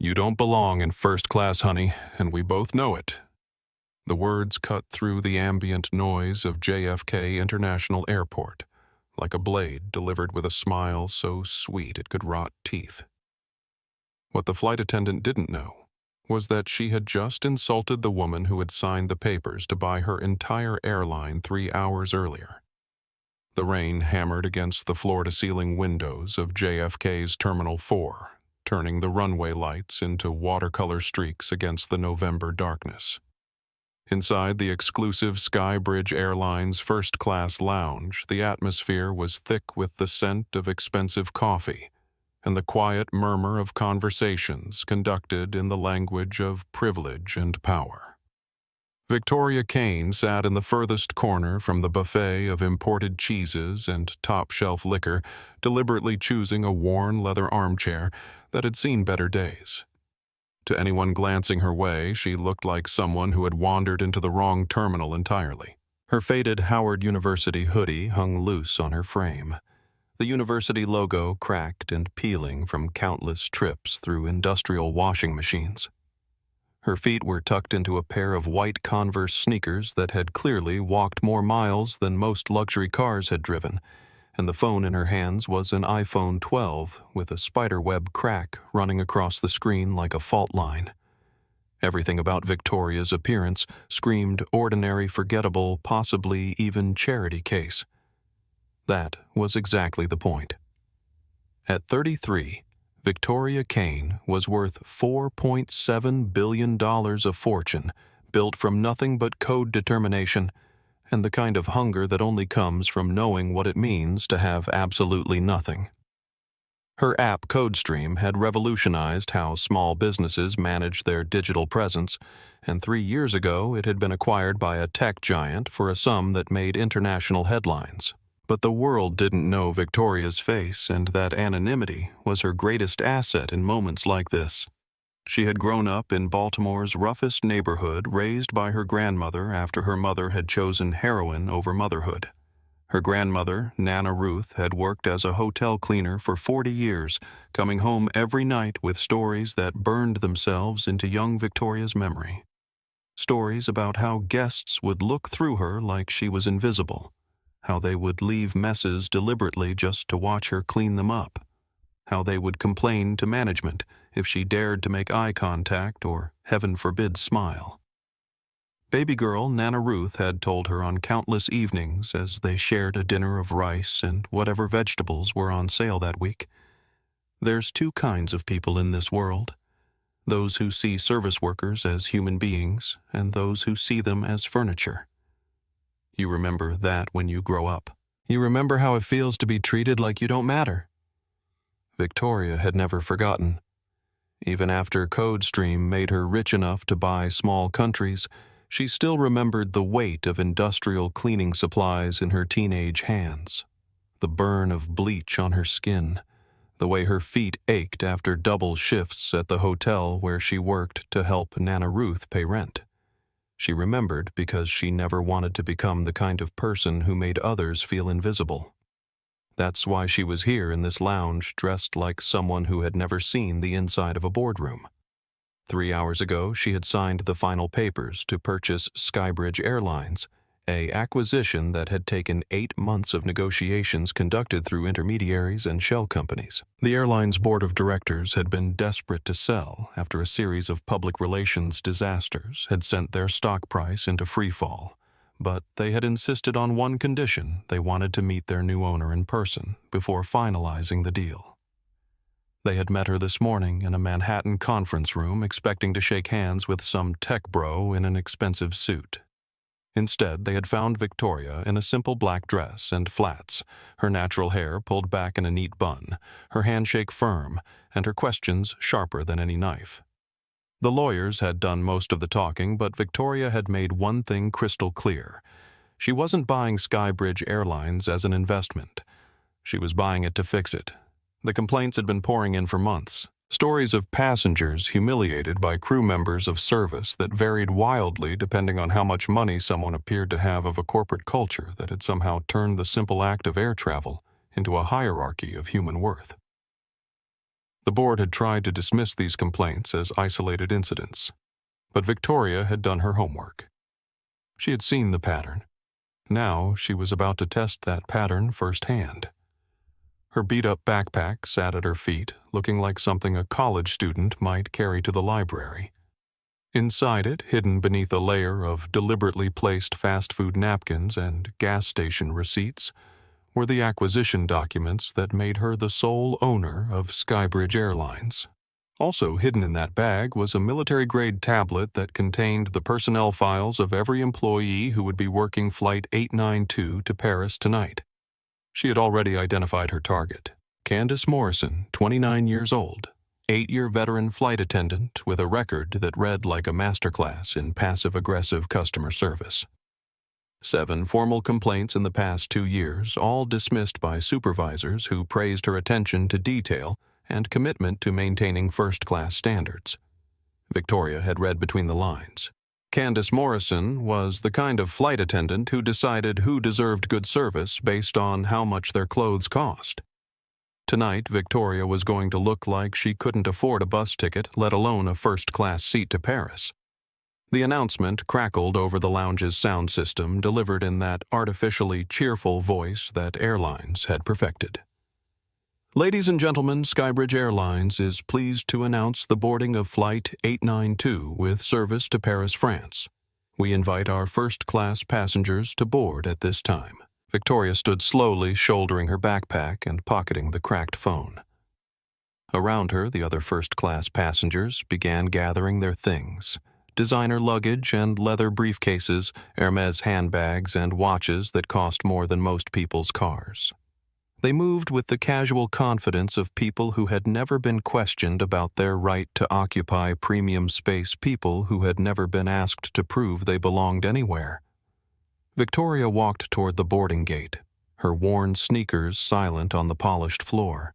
You don't belong in first class, honey, and we both know it. The words cut through the ambient noise of JFK International Airport, like a blade delivered with a smile so sweet it could rot teeth. What the flight attendant didn't know was that she had just insulted the woman who had signed the papers to buy her entire airline 3 hours earlier. The rain hammered against the floor-to-ceiling windows of JFK's Terminal 4, turning the runway lights into watercolor streaks against the November darkness. Inside the exclusive Skybridge Airlines first-class lounge, the atmosphere was thick with the scent of expensive coffee and the quiet murmur of conversations conducted in the language of privilege and power. Victoria Kane sat in the furthest corner from the buffet of imported cheeses and top-shelf liquor, deliberately choosing a worn leather armchair that had seen better days. To anyone glancing her way, she looked like someone who had wandered into the wrong terminal entirely. Her faded Howard University hoodie hung loose on her frame, the university logo cracked and peeling from countless trips through industrial washing machines. Her feet were tucked into a pair of white Converse sneakers that had clearly walked more miles than most luxury cars had driven, and the phone in her hands was an iPhone 12 with a spiderweb crack running across the screen like a fault line. Everything about Victoria's appearance screamed ordinary, forgettable, possibly even charity case. That was exactly the point. At 33, Victoria Kane was worth $4.7 billion of fortune, built from nothing but code determination and the kind of hunger that only comes from knowing what it means to have absolutely nothing. Her app CodeStream had revolutionized how small businesses manage their digital presence, and 3 years ago it had been acquired by a tech giant for a sum that made international headlines. But the world didn't know Victoria's face, and that anonymity was her greatest asset in moments like this. She had grown up in Baltimore's roughest neighborhood, raised by her grandmother after her mother had chosen heroin over motherhood. Her grandmother, Nana Ruth, had worked as a hotel cleaner for 40 years, coming home every night with stories that burned themselves into young Victoria's memory. Stories about how guests would look through her like she was invisible, how they would leave messes deliberately just to watch her clean them up, how they would complain to management if she dared to make eye contact or, heaven forbid, smile. Baby girl Nana Ruth had told her on countless evenings as they shared a dinner of rice and whatever vegetables were on sale that week. There's 2 kinds of people in this world: those who see service workers as human beings and those who see them as furniture. You remember that when you grow up. You remember how it feels to be treated like you don't matter. Victoria had never forgotten. Even after CodeStream made her rich enough to buy small countries, she still remembered the weight of industrial cleaning supplies in her teenage hands, the burn of bleach on her skin, the way her feet ached after double shifts at the hotel where she worked to help Nana Ruth pay rent. She remembered because she never wanted to become the kind of person who made others feel invisible. That's why she was here in this lounge dressed like someone who had never seen the inside of a boardroom. 3 hours ago, she had signed the final papers to purchase Skybridge Airlines, an acquisition that had taken 8 months of negotiations conducted through intermediaries and shell companies. The airline's board of directors had been desperate to sell after a series of public relations disasters had sent their stock price into freefall, but they had insisted on one condition: they wanted to meet their new owner in person before finalizing the deal. They had met her this morning in a Manhattan conference room, expecting to shake hands with some tech bro in an expensive suit. Instead, they had found Victoria in a simple black dress and flats, her natural hair pulled back in a neat bun, her handshake firm, and her questions sharper than any knife. The lawyers had done most of the talking, but Victoria had made one thing crystal clear. She wasn't buying Skybridge Airlines as an investment. She was buying it to fix it. The complaints had been pouring in for months. Stories of passengers humiliated by crew members of service that varied wildly depending on how much money someone appeared to have of a corporate culture that had somehow turned the simple act of air travel into a hierarchy of human worth. The board had tried to dismiss these complaints as isolated incidents, but Victoria had done her homework. She had seen the pattern. Now she was about to test that pattern firsthand. Her beat-up backpack sat at her feet, looking like something a college student might carry to the library. Inside it, hidden beneath a layer of deliberately placed fast food napkins and gas station receipts, were the acquisition documents that made her the sole owner of Skybridge Airlines. Also hidden in that bag was a military-grade tablet that contained the personnel files of every employee who would be working Flight 892 to Paris tonight. She had already identified her target, Candice Morrison, 29 years old, 8-year veteran flight attendant with a record that read like a masterclass in passive-aggressive customer service. 7 formal complaints in the past 2 years, all dismissed by supervisors who praised her attention to detail and commitment to maintaining first-class standards. Victoria had read between the lines. Candice Morrison was the kind of flight attendant who decided who deserved good service based on how much their clothes cost. Tonight, Victoria was going to look like she couldn't afford a bus ticket, let alone a first-class seat to Paris. The announcement crackled over the lounge's sound system, delivered in that artificially cheerful voice that airlines had perfected. Ladies and gentlemen, Skybridge Airlines is pleased to announce the boarding of Flight 892 with service to Paris, France. We invite our first-class passengers to board at this time. Victoria stood slowly, shouldering her backpack and pocketing the cracked phone. Around her, the other first-class passengers began gathering their things: designer luggage and leather briefcases, Hermes handbags, and watches that cost more than most people's cars. They moved with the casual confidence of people who had never been questioned about their right to occupy premium space, people who had never been asked to prove they belonged anywhere. Victoria walked toward the boarding gate, her worn sneakers silent on the polished floor.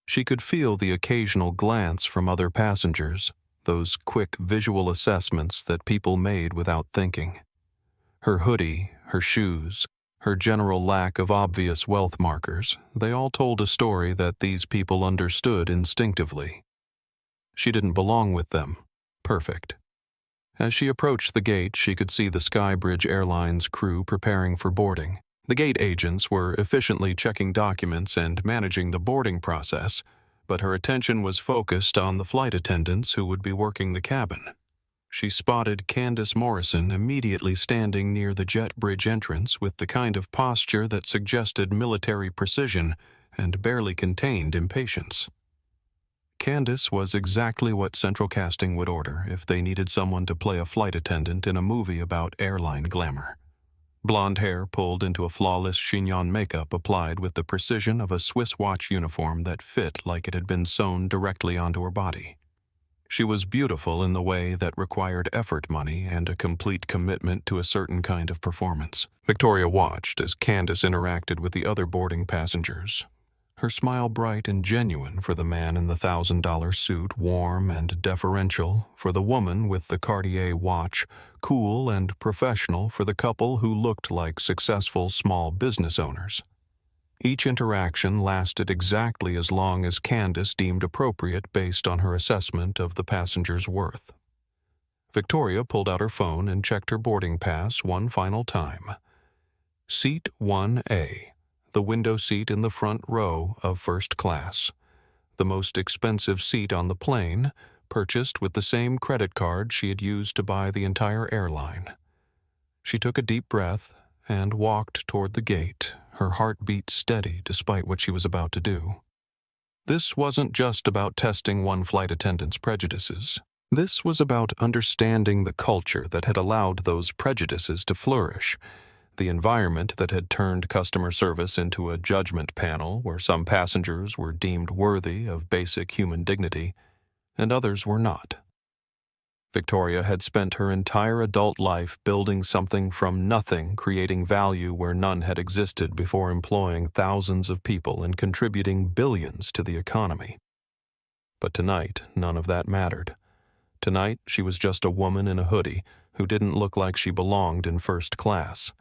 She could feel the occasional glance from other passengers, those quick visual assessments that people made without thinking. Her hoodie, her shoes, her general lack of obvious wealth markers, they all told a story that these people understood instinctively. She didn't belong with them. Perfect. As she approached the gate, she could see the Skybridge Airlines crew preparing for boarding. The gate agents were efficiently checking documents and managing the boarding process, but her attention was focused on the flight attendants who would be working the cabin. She spotted Candice Morrison immediately standing near the jet bridge entrance with the kind of posture that suggested military precision and barely contained impatience. Candice was exactly what Central Casting would order if they needed someone to play a flight attendant in a movie about airline glamour. Blonde hair pulled into a flawless chignon makeup applied with the precision of a Swiss watch uniform that fit like it had been sewn directly onto her body. She was beautiful in the way that required effort money and a complete commitment to a certain kind of performance. Victoria watched as Candice interacted with the other boarding passengers. Her smile bright and genuine for the man in the $1,000 suit, warm and deferential for the woman with the Cartier watch, cool and professional for the couple who looked like successful small business owners. Each interaction lasted exactly as long as Candice deemed appropriate based on her assessment of the passenger's worth. Victoria pulled out her phone and checked her boarding pass one final time. Seat 1A, the window seat in the front row of first class. The most expensive seat on the plane, purchased with the same credit card she had used to buy the entire airline. She took a deep breath and walked toward the gate, her heartbeat steady despite what she was about to do. This wasn't just about testing one flight attendant's prejudices. This was about understanding the culture that had allowed those prejudices to flourish, the environment that had turned customer service into a judgment panel where some passengers were deemed worthy of basic human dignity and others were not. Victoria had spent her entire adult life building something from nothing, creating value where none had existed before, employing thousands of people and contributing billions to the economy. But tonight, none of that mattered. Tonight, she was just a woman in a hoodie who didn't look like she belonged in first class,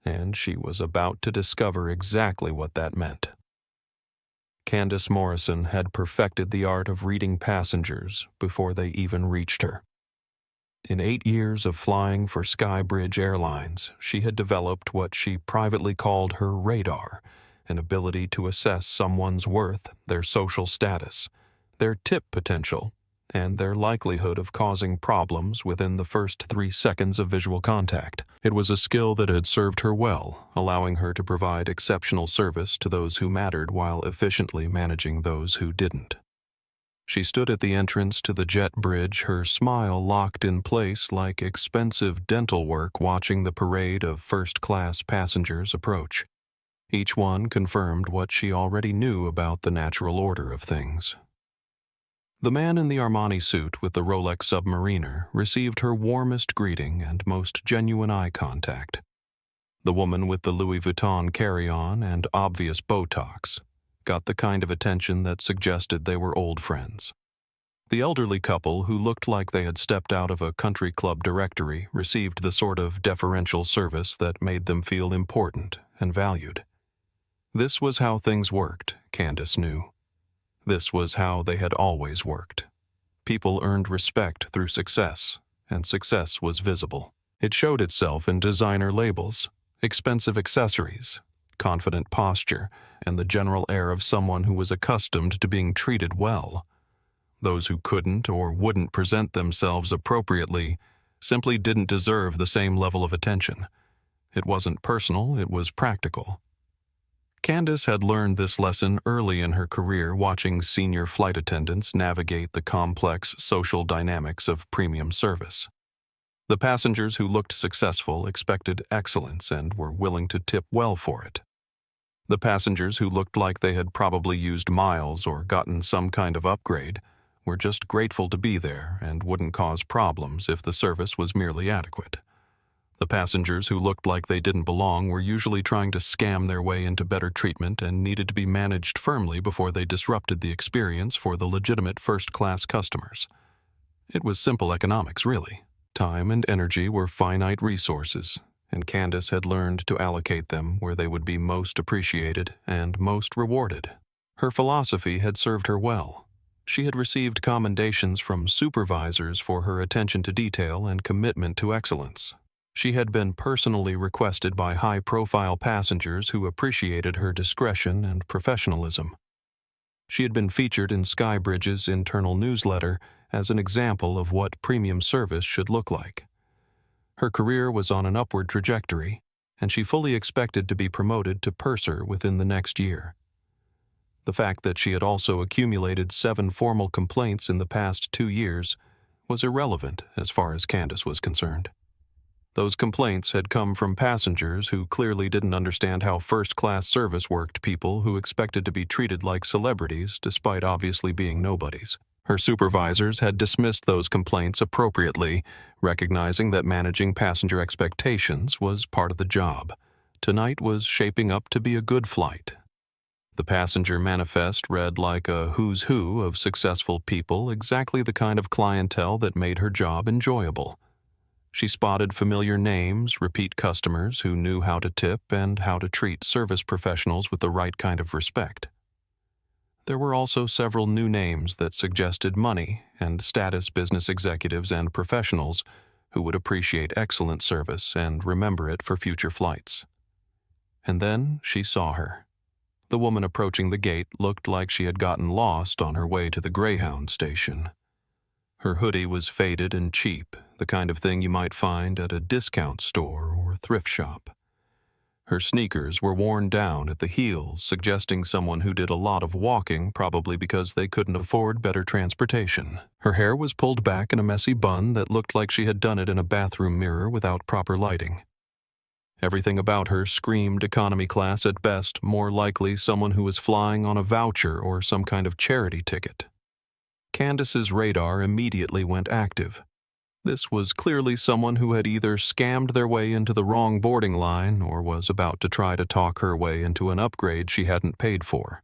and she was about to discover exactly what that meant. Candice Morrison had perfected the art of reading passengers before they even reached her. In 8 years of flying for Skybridge Airlines, she had developed what she privately called her radar, an ability to assess someone's worth, their social status, their tip potential, and their likelihood of causing problems within the first 3 seconds of visual contact. It was a skill that had served her well, allowing her to provide exceptional service to those who mattered while efficiently managing those who didn't. She stood at the entrance to the jet bridge, her smile locked in place like expensive dental work watching the parade of first-class passengers approach. Each one confirmed what she already knew about the natural order of things. The man in the Armani suit with the Rolex Submariner received her warmest greeting and most genuine eye contact. The woman with the Louis Vuitton carry-on and obvious Botox got the kind of attention that suggested they were old friends. The elderly couple, who looked like they had stepped out of a country club directory, received the sort of deferential service that made them feel important and valued. This was how things worked, Candice knew. This was how they had always worked. People earned respect through success, and success was visible. It showed itself in designer labels, expensive accessories, confident posture, and the general air of someone who was accustomed to being treated well. Those who couldn't or wouldn't present themselves appropriately simply didn't deserve the same level of attention. It wasn't personal, it was practical. Candice had learned this lesson early in her career, watching senior flight attendants navigate the complex social dynamics of premium service. The passengers who looked successful expected excellence and were willing to tip well for it. The passengers who looked like they had probably used miles or gotten some kind of upgrade were just grateful to be there and wouldn't cause problems if the service was merely adequate. The passengers who looked like they didn't belong were usually trying to scam their way into better treatment and needed to be managed firmly before they disrupted the experience for the legitimate first-class customers. It was simple economics, really. Time and energy were finite resources, and Candice had learned to allocate them where they would be most appreciated and most rewarded. Her philosophy had served her well. She had received commendations from supervisors for her attention to detail and commitment to excellence. She had been personally requested by high-profile passengers who appreciated her discretion and professionalism. She had been featured in Skybridge's internal newsletter as an example of what premium service should look like. Her career was on an upward trajectory, and she fully expected to be promoted to purser within the next year. The fact that she had also accumulated 7 formal complaints in the past 2 years was irrelevant as far as Candice was concerned. Those complaints had come from passengers who clearly didn't understand how first-class service worked, people who expected to be treated like celebrities despite obviously being nobodies. Her supervisors had dismissed those complaints appropriately, recognizing that managing passenger expectations was part of the job. Tonight was shaping up to be a good flight. The passenger manifest read like a who's who of successful people, exactly the kind of clientele that made her job enjoyable. She spotted familiar names, repeat customers who knew how to tip and how to treat service professionals with the right kind of respect. There were also several new names that suggested money and status business executives and professionals who would appreciate excellent service and remember it for future flights. And then she saw her. The woman approaching the gate looked like she had gotten lost on her way to the Greyhound station. Her hoodie was faded and cheap, the kind of thing you might find at a discount store or thrift shop. Her sneakers were worn down at the heels, suggesting someone who did a lot of walking, probably because they couldn't afford better transportation. Her hair was pulled back in a messy bun that looked like she had done it in a bathroom mirror without proper lighting. Everything about her screamed economy class at best, more likely someone who was flying on a voucher or some kind of charity ticket. Candice's radar immediately went active. This was clearly someone who had either scammed their way into the wrong boarding line or was about to try to talk her way into an upgrade she hadn't paid for.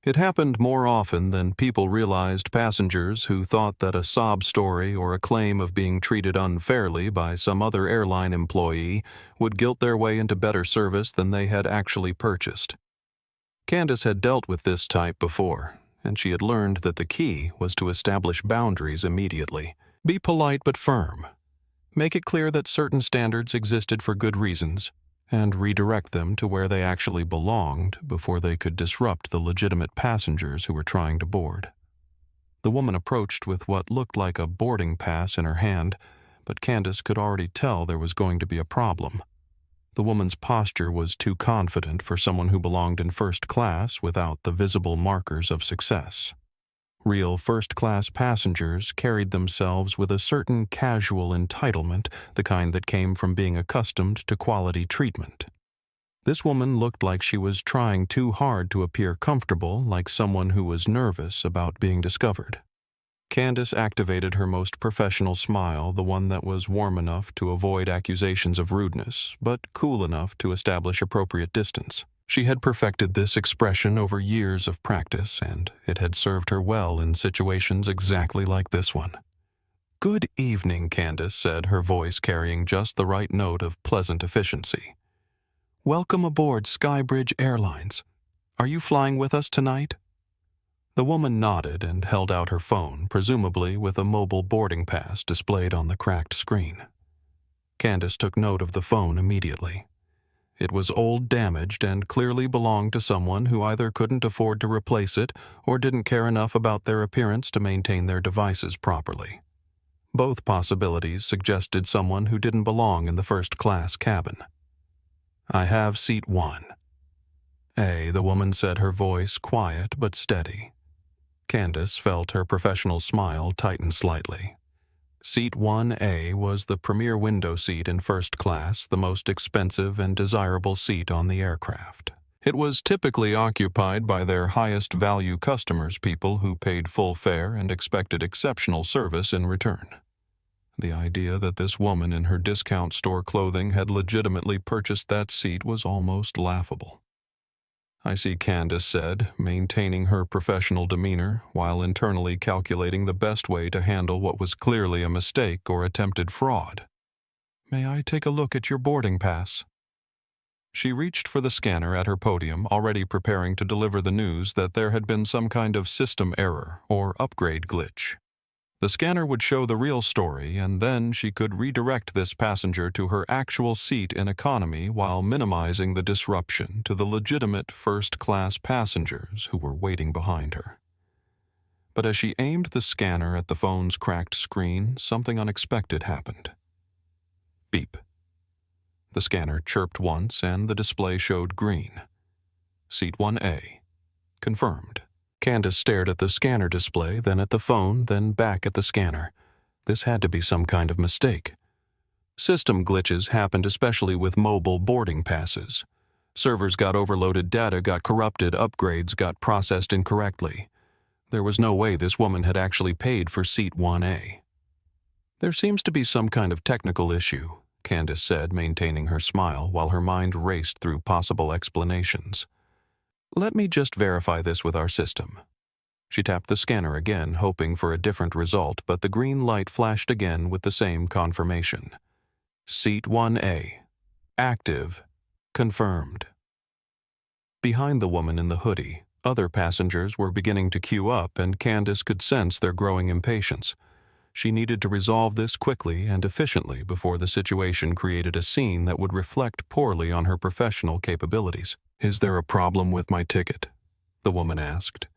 It happened more often than people realized. Passengers who thought that a sob story or a claim of being treated unfairly by some other airline employee would guilt their way into better service than they had actually purchased. Candice had dealt with this type before, and she had learned that the key was to establish boundaries immediately. Be polite but firm. Make it clear that certain standards existed for good reasons, and redirect them to where they actually belonged before they could disrupt the legitimate passengers who were trying to board. The woman approached with what looked like a boarding pass in her hand, but Candice could already tell there was going to be a problem. The woman's posture was too confident for someone who belonged in first class without the visible markers of success. Real first-class passengers carried themselves with a certain casual entitlement, the kind that came from being accustomed to quality treatment. This woman looked like she was trying too hard to appear comfortable, like someone who was nervous about being discovered. Candice activated her most professional smile, the one that was warm enough to avoid accusations of rudeness, but cool enough to establish appropriate distance. She had perfected this expression over years of practice, and it had served her well in situations exactly like this one. "Good evening," Candice said, her voice carrying just the right note of pleasant efficiency. "Welcome aboard Skybridge Airlines. Are you flying with us tonight?" The woman nodded and held out her phone, presumably with a mobile boarding pass displayed on the cracked screen. Candice took note of the phone immediately. It was old, damaged, and clearly belonged to someone who either couldn't afford to replace it or didn't care enough about their appearance to maintain their devices properly. Both possibilities suggested someone who didn't belong in the first-class cabin. "I have seat 1. A," the woman said, her voice quiet but steady. Candice felt her professional smile tighten slightly. Seat 1A was the premier window seat in first class, the most expensive and desirable seat on the aircraft. It was typically occupied by their highest value customers, people who paid full fare and expected exceptional service in return. The idea that this woman in her discount store clothing had legitimately purchased that seat was almost laughable. "I see," Candice said, maintaining her professional demeanor while internally calculating the best way to handle what was clearly a mistake or attempted fraud. "May I take a look at your boarding pass?" She reached for the scanner at her podium, already preparing to deliver the news that there had been some kind of system error or upgrade glitch. The scanner would show the real story, and then she could redirect this passenger to her actual seat in economy while minimizing the disruption to the legitimate first-class passengers who were waiting behind her. But as she aimed the scanner at the phone's cracked screen, something unexpected happened. Beep. The scanner chirped once, and the display showed green. Seat 1A. Confirmed. Candice stared at the scanner display, then at the phone, then back at the scanner. This had to be some kind of mistake. System glitches happened especially with mobile boarding passes. Servers got overloaded, data got corrupted, upgrades got processed incorrectly. There was no way this woman had actually paid for seat 1A. "There seems to be some kind of technical issue," Candice said, maintaining her smile while her mind raced through possible explanations. "Let me just verify this with our system." She tapped the scanner again, hoping for a different result, but the green light flashed again with the same confirmation. Seat 1A. Active. Confirmed. Behind the woman in the hoodie, other passengers were beginning to queue up, and Candice could sense their growing impatience. She needed to resolve this quickly and efficiently before the situation created a scene that would reflect poorly on her professional capabilities. "Is there a problem with my ticket?" the woman asked,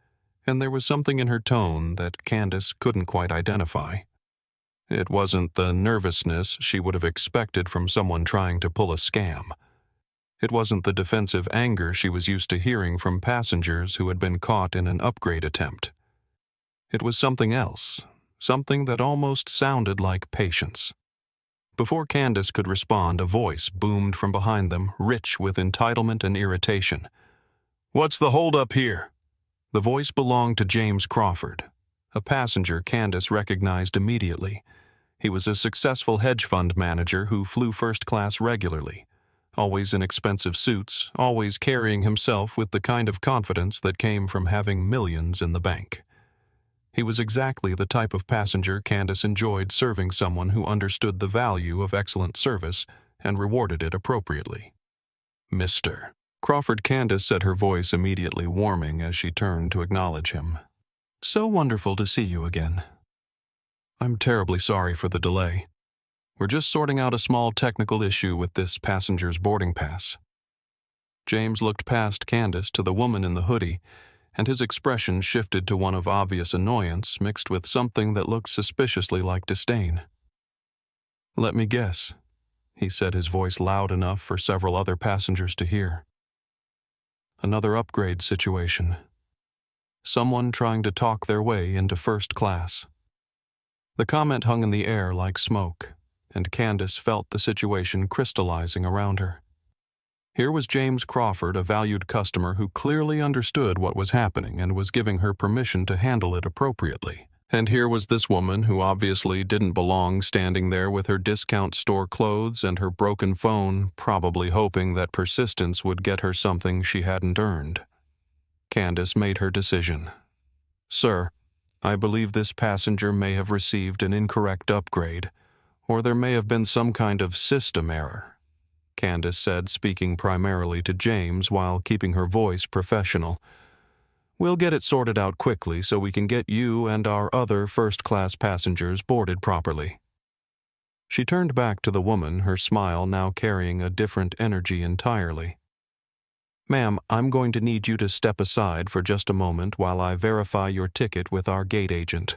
and there was something in her tone that Candice couldn't quite identify. It wasn't the nervousness she would have expected from someone trying to pull a scam. It wasn't the defensive anger she was used to hearing from passengers who had been caught in an upgrade attempt. It was something else, something that almost sounded like patience. Before Candice could respond, a voice boomed from behind them, rich with entitlement and irritation. "What's the holdup here?" The voice belonged to James Crawford, a passenger Candice recognized immediately. He was a successful hedge fund manager who flew first class regularly, always in expensive suits, always carrying himself with the kind of confidence that came from having millions in the bank. He was exactly the type of passenger Candice enjoyed serving, someone who understood the value of excellent service and rewarded it appropriately. "Mr. Crawford Candice said, her voice immediately warming as she turned to acknowledge him. So wonderful to see you again. I'm terribly sorry for the delay. We're just sorting out a small technical issue with this passenger's boarding pass. James looked past Candice to the woman in the hoodie, and his expression shifted to one of obvious annoyance mixed with something that looked suspiciously like disdain. Let me guess, he said, his voice loud enough for several other passengers to hear. Another upgrade situation. Someone trying to talk their way into first class. The comment hung in the air like smoke, and Candice felt the situation crystallizing around her. Here was James Crawford, a valued customer who clearly understood what was happening and was giving her permission to handle it appropriately. And here was this woman who obviously didn't belong, standing there with her discount store clothes and her broken phone, probably hoping that persistence would get her something she hadn't earned. Candice made her decision. Sir, I believe this passenger may have received an incorrect upgrade, or there may have been some kind of system error, Candice said, speaking primarily to James while keeping her voice professional. We'll get it sorted out quickly so we can get you and our other first-class passengers boarded properly. She turned back to the woman, her smile now carrying a different energy entirely. Ma'am, I'm going to need you to step aside for just a moment while I verify your ticket with our gate agent.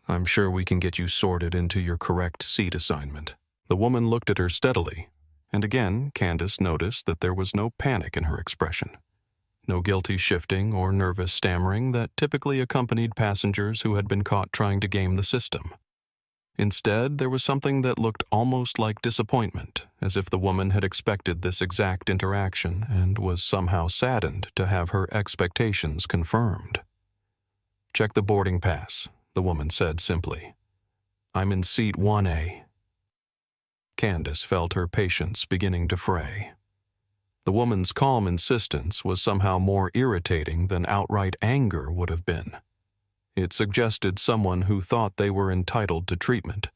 I'm sure we can get you sorted into your correct seat assignment. The woman looked at her steadily, and again Candice noticed that there was no panic in her expression. No guilty shifting or nervous stammering that typically accompanied passengers who had been caught trying to game the system. Instead, there was something that looked almost like disappointment, as if the woman had expected this exact interaction and was somehow saddened to have her expectations confirmed. Check the boarding pass, the woman said simply. I'm in seat 1A. Candice felt her patience beginning to fray. The woman's calm insistence was somehow more irritating than outright anger would have been. It suggested someone who thought they were entitled to treatment.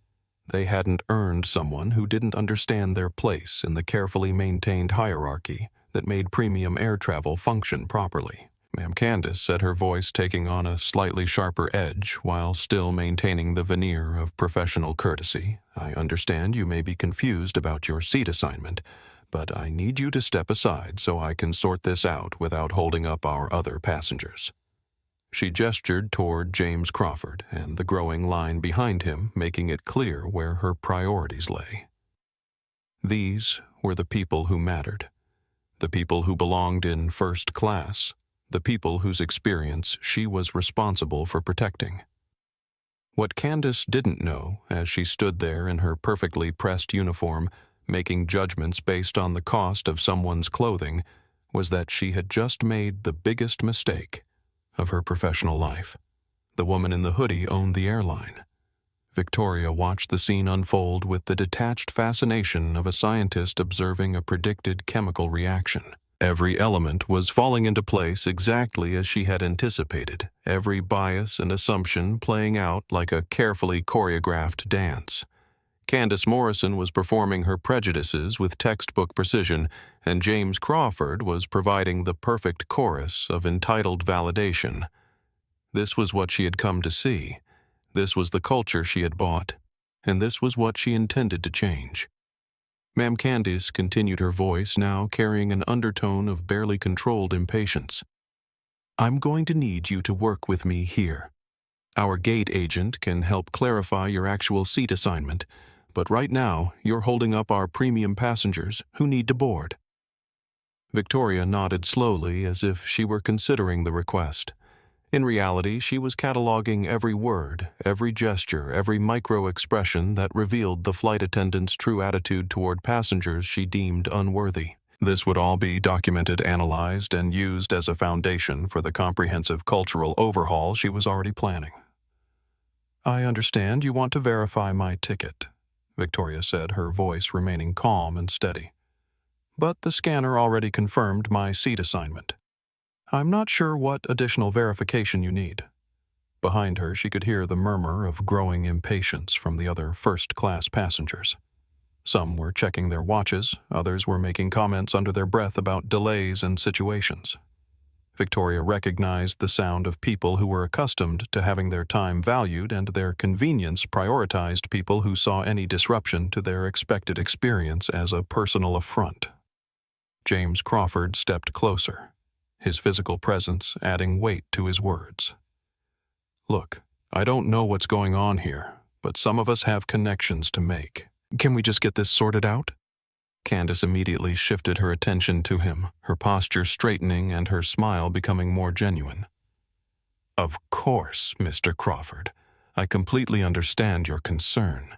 They hadn't earned someone who didn't understand their place in the carefully maintained hierarchy that made premium air travel function properly. Ma'am, Candice said, her voice taking on a slightly sharper edge while still maintaining the veneer of professional courtesy. I understand you may be confused about your seat assignment, but I need you to step aside so I can sort this out without holding up our other passengers. She gestured toward James Crawford and the growing line behind him, making it clear where her priorities lay. These were the people who mattered, the people who belonged in first class, the people whose experience she was responsible for protecting. What Candice didn't know, as she stood there in her perfectly pressed uniform, making judgments based on the cost of someone's clothing, was that she had just made the biggest mistake of her professional life. The woman in the hoodie owned the airline. Victoria watched the scene unfold with the detached fascination of a scientist observing a predicted chemical reaction. Every element was falling into place exactly as she had anticipated, every bias and assumption playing out like a carefully choreographed dance. Candice Morrison was performing her prejudices with textbook precision, and James Crawford was providing the perfect chorus of entitled validation. This was what she had come to see. This was the culture she had bought, and this was what she intended to change. Ma'am Candice continued, her voice now carrying an undertone of barely controlled impatience. I'm going to need you to work with me here. Our gate agent can help clarify your actual seat assignment, but right now you're holding up our premium passengers who need to board. Victoria nodded slowly as if she were considering the request. In reality, she was cataloging every word, every gesture, every micro-expression that revealed the flight attendant's true attitude toward passengers she deemed unworthy. This would all be documented, analyzed, and used as a foundation for the comprehensive cultural overhaul she was already planning. I understand you want to verify my ticket, Victoria said, her voice remaining calm and steady. But the scanner already confirmed my seat assignment. I'm not sure what additional verification you need. Behind her, she could hear the murmur of growing impatience from the other first-class passengers. Some were checking their watches, others were making comments under their breath about delays and situations. Victoria recognized the sound of people who were accustomed to having their time valued, and their convenience prioritized people who saw any disruption to their expected experience as a personal affront. James Crawford stepped closer, his physical presence adding weight to his words. "Look, I don't know what's going on here, but some of us have connections to make. Can we just get this sorted out?" Candice immediately shifted her attention to him, her posture straightening and her smile becoming more genuine. "Of course, Mr. Crawford. I completely understand your concern.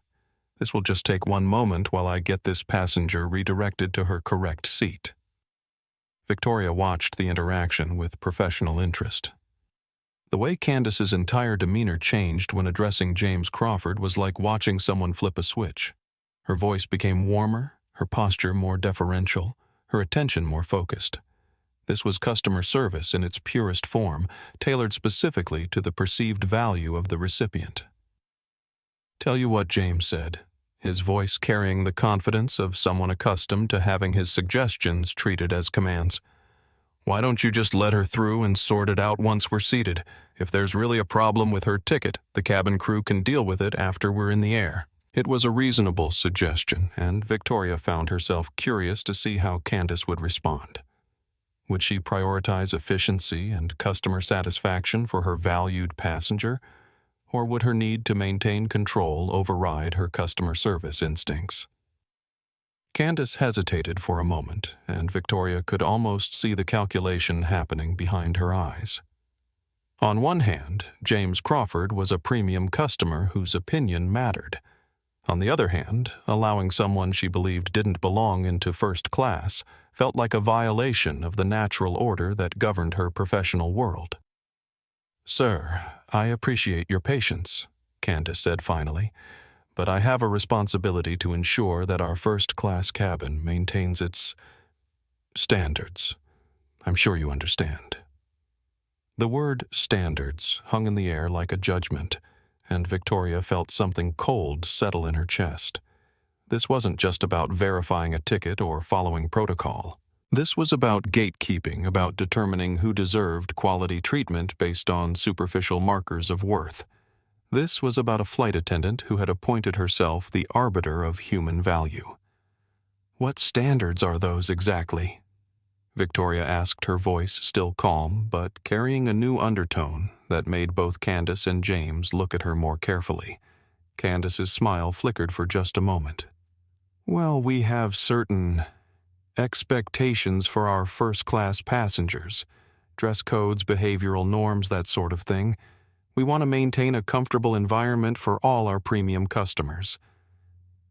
This will just take one moment while I get this passenger redirected to her correct seat." Victoria watched the interaction with professional interest. The way Candice's entire demeanor changed when addressing James Crawford was like watching someone flip a switch. Her voice became warmer, her posture more deferential, her attention more focused. This was customer service in its purest form, tailored specifically to the perceived value of the recipient. "Tell you what," James said, his voice carrying the confidence of someone accustomed to having his suggestions treated as commands. "Why don't you just let her through and sort it out once we're seated? If there's really a problem with her ticket, the cabin crew can deal with it after we're in the air." It was a reasonable suggestion, and Victoria found herself curious to see how Candice would respond. Would she prioritize efficiency and customer satisfaction for her valued passenger, or would her need to maintain control override her customer service instincts? Candice hesitated for a moment, and Victoria could almost see the calculation happening behind her eyes. On one hand, James Crawford was a premium customer whose opinion mattered. On the other hand, allowing someone she believed didn't belong into first class felt like a violation of the natural order that governed her professional world. "Sir, I appreciate your patience," Candice said finally, "but I have a responsibility to ensure that our first-class cabin maintains its standards. I'm sure you understand." The word standards hung in the air like a judgment, and Victoria felt something cold settle in her chest. This wasn't just about verifying a ticket or following protocol. This was about gatekeeping, about determining who deserved quality treatment based on superficial markers of worth. This was about a flight attendant who had appointed herself the arbiter of human value. "What standards are those exactly?" Victoria asked, her voice still calm, but carrying a new undertone that made both Candice and James look at her more carefully. Candice's smile flickered for just a moment. "Well, we have certain expectations for our first-class passengers. Dress codes, behavioral norms, that sort of thing. We want to maintain a comfortable environment for all our premium customers."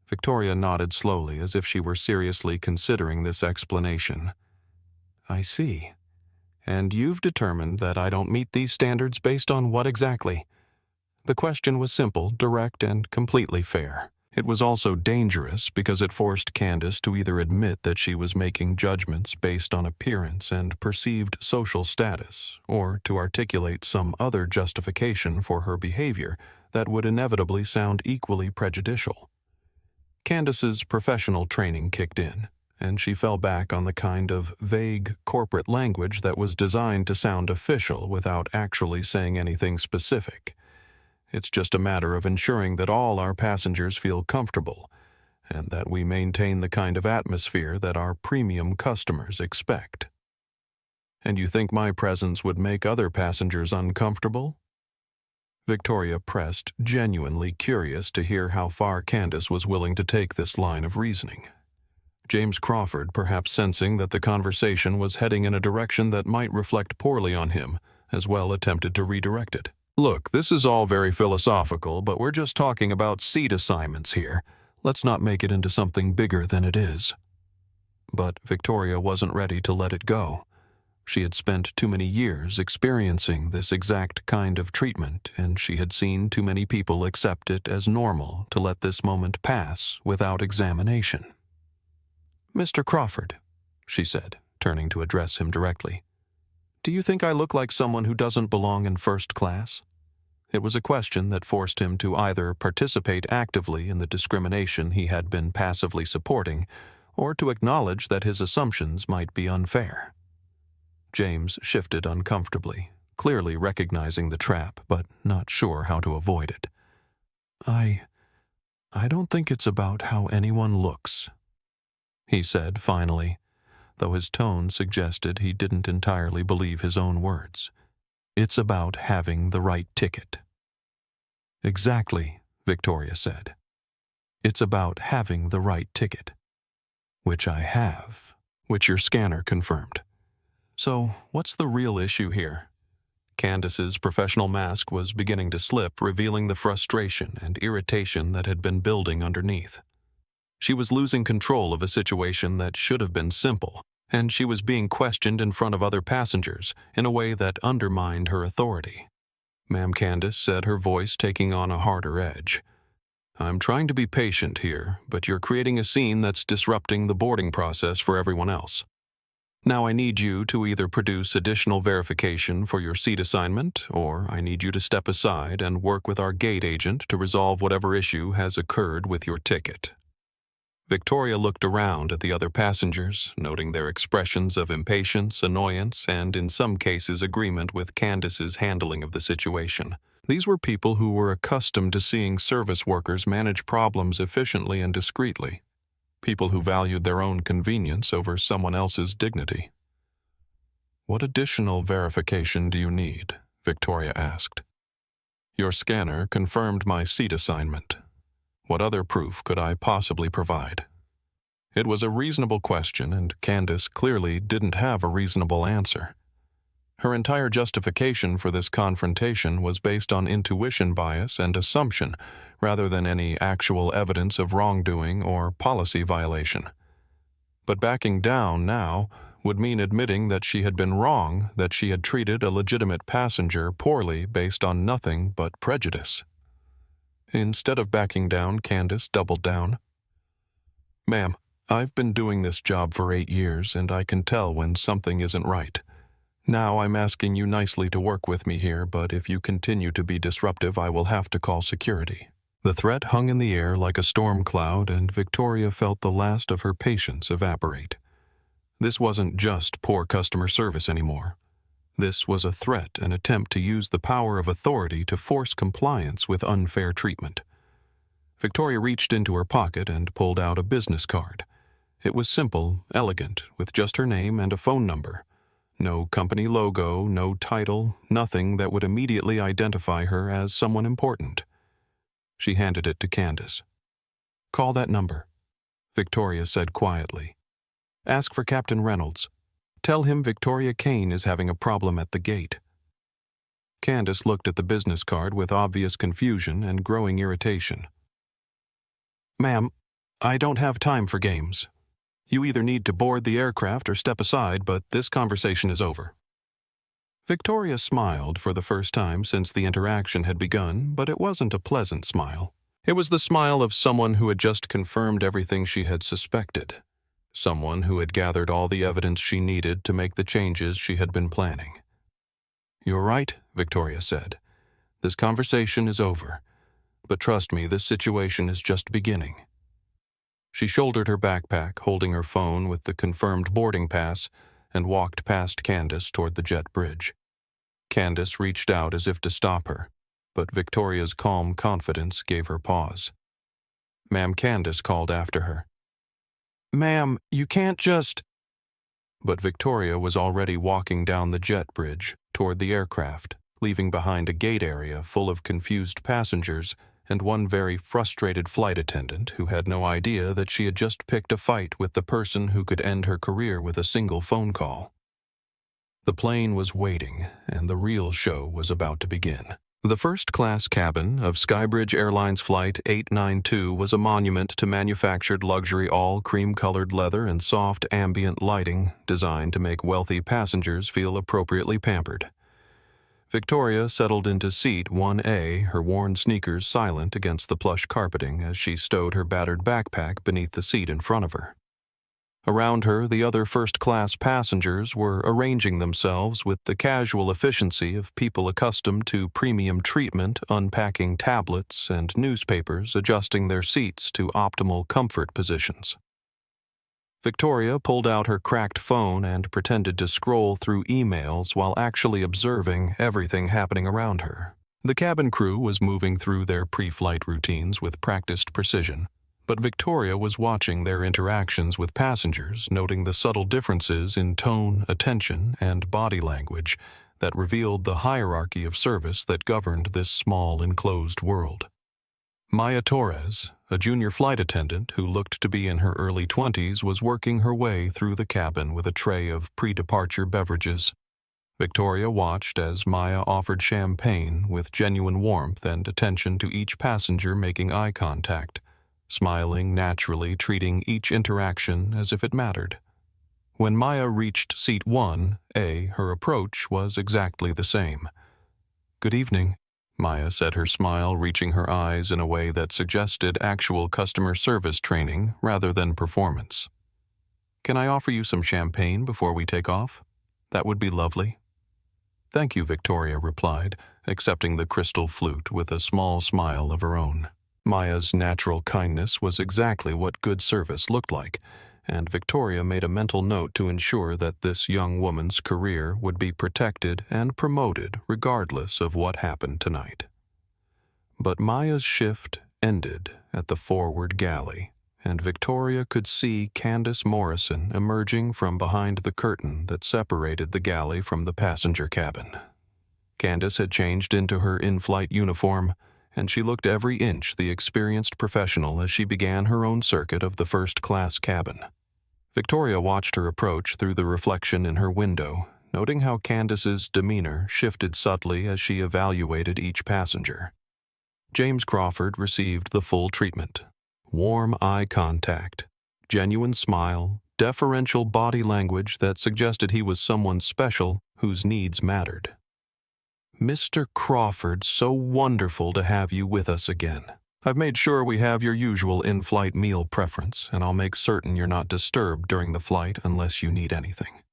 Victoria nodded slowly as if she were seriously considering this explanation. "I see. And you've determined that I don't meet these standards based on what exactly?" The question was simple, direct, and completely fair. It was also dangerous because it forced Candice to either admit that she was making judgments based on appearance and perceived social status, or to articulate some other justification for her behavior that would inevitably sound equally prejudicial. Candice's professional training kicked in, and she fell back on the kind of vague corporate language that was designed to sound official without actually saying anything specific. It's just a matter of ensuring that all our passengers feel comfortable, and that we maintain the kind of atmosphere that our premium customers expect. "And you think my presence would make other passengers uncomfortable?" Victoria pressed, genuinely curious to hear how far Candice was willing to take this line of reasoning. James Crawford, perhaps sensing that the conversation was heading in a direction that might reflect poorly on him, as well attempted to redirect it. "Look, this is all very philosophical, but we're just talking about seat assignments here. Let's not make it into something bigger than it is." But Victoria wasn't ready to let it go. She had spent too many years experiencing this exact kind of treatment, and she had seen too many people accept it as normal to let this moment pass without examination. "Mr. Crawford," she said, turning to address him directly, "do you think I look like someone who doesn't belong in first class?" It was a question that forced him to either participate actively in the discrimination he had been passively supporting, or to acknowledge that his assumptions might be unfair. James shifted uncomfortably, clearly recognizing the trap, but not sure how to avoid it. I don't think it's about how anyone looks," he said finally, though his tone suggested he didn't entirely believe his own words. "It's about having the right ticket." "Exactly," Victoria said. "It's about having the right ticket." "Which I have," which your scanner confirmed. "So, what's the real issue here?" Candice's professional mask was beginning to slip, revealing the frustration and irritation that had been building underneath. She was losing control of a situation that should have been simple, and she was being questioned in front of other passengers in a way that undermined her authority. "Ma'am," Candice said, her voice taking on a harder edge. "I'm trying to be patient here, but you're creating a scene that's disrupting the boarding process for everyone else. Now I need you to either produce additional verification for your seat assignment, or I need you to step aside and work with our gate agent to resolve whatever issue has occurred with your ticket." Victoria looked around at the other passengers, noting their expressions of impatience, annoyance, and in some cases agreement with Candice's handling of the situation. These were people who were accustomed to seeing service workers manage problems efficiently and discreetly. People who valued their own convenience over someone else's dignity. "What additional verification do you need?" Victoria asked. "Your scanner confirmed my seat assignment. What other proof could I possibly provide?" It was a reasonable question, and Candice clearly didn't have a reasonable answer. Her entire justification for this confrontation was based on intuition bias and assumption, rather than any actual evidence of wrongdoing or policy violation. But backing down now would mean admitting that she had been wrong, that she had treated a legitimate passenger poorly based on nothing but prejudice. Instead of backing down, Candice doubled down. "Ma'am, I've been doing this job for 8 years, and I can tell when something isn't right. Now I'm asking you nicely to work with me here, but if you continue to be disruptive, I will have to call security." The threat hung in the air like a storm cloud, and Victoria felt the last of her patience evaporate. This wasn't just poor customer service anymore. This was a threat, an attempt to use the power of authority to force compliance with unfair treatment. Victoria reached into her pocket and pulled out a business card. It was simple, elegant, with just her name and a phone number. No company logo, no title, nothing that would immediately identify her as someone important. She handed it to Candice. "Call that number," Victoria said quietly. "Ask for Captain Reynolds. Tell him Victoria Kane is having a problem at the gate." Candice looked at the business card with obvious confusion and growing irritation. "Ma'am, I don't have time for games. You either need to board the aircraft or step aside, but this conversation is over." Victoria smiled for the first time since the interaction had begun, but it wasn't a pleasant smile. It was the smile of someone who had just confirmed everything she had suspected. Someone who had gathered all the evidence she needed to make the changes she had been planning. "You're right," Victoria said. "This conversation is over. But trust me, this situation is just beginning." She shouldered her backpack, holding her phone with the confirmed boarding pass, and walked past Candice toward the jet bridge. Candice reached out as if to stop her, but Victoria's calm confidence gave her pause. "Ma'am," Candice called after her. "Ma'am, you can't just—" But Victoria was already walking down the jet bridge toward the aircraft, leaving behind a gate area full of confused passengers and one very frustrated flight attendant who had no idea that she had just picked a fight with the person who could end her career with a single phone call. The plane was waiting, and the real show was about to begin. The first-class cabin of Skybridge Airlines Flight 892 was a monument to manufactured luxury all-cream-colored leather and soft ambient lighting designed to make wealthy passengers feel appropriately pampered. Victoria settled into seat 1A, her worn sneakers silent against the plush carpeting as she stowed her battered backpack beneath the seat in front of her. Around her, the other first-class passengers were arranging themselves with the casual efficiency of people accustomed to premium treatment, unpacking tablets and newspapers, adjusting their seats to optimal comfort positions. Victoria pulled out her cracked phone and pretended to scroll through emails while actually observing everything happening around her. The cabin crew was moving through their pre-flight routines with practiced precision, but Victoria was watching their interactions with passengers, noting the subtle differences in tone, attention, and body language that revealed the hierarchy of service that governed this small, enclosed world. Maya Torres, a junior flight attendant who looked to be in her early 20s, was working her way through the cabin with a tray of pre-departure beverages. Victoria watched as Maya offered champagne with genuine warmth and attention to each passenger, making eye contact, smiling naturally, treating each interaction as if it mattered. When Maya reached seat 1A, her approach was exactly the same. "Good evening," Maya said, her smile reaching her eyes in a way that suggested actual customer service training rather than performance. "Can I offer you some champagne before we take off? That would be lovely." "Thank you," Victoria replied, accepting the crystal flute with a small smile of her own. Maya's natural kindness was exactly what good service looked like, and Victoria made a mental note to ensure that this young woman's career would be protected and promoted regardless of what happened tonight. But Maya's shift ended at the forward galley, and Victoria could see Candice Morrison emerging from behind the curtain that separated the galley from the passenger cabin. Candice had changed into her in-flight uniform, and she looked every inch the experienced professional as she began her own circuit of the first-class cabin. Victoria watched her approach through the reflection in her window, noting how Candice's demeanor shifted subtly as she evaluated each passenger. James Crawford received the full treatment. Warm eye contact, genuine smile, deferential body language that suggested he was someone special whose needs mattered. "Mr. Crawford, so wonderful to have you with us again. I've made sure we have your usual in-flight meal preference, and I'll make certain you're not disturbed during the flight unless you need anything."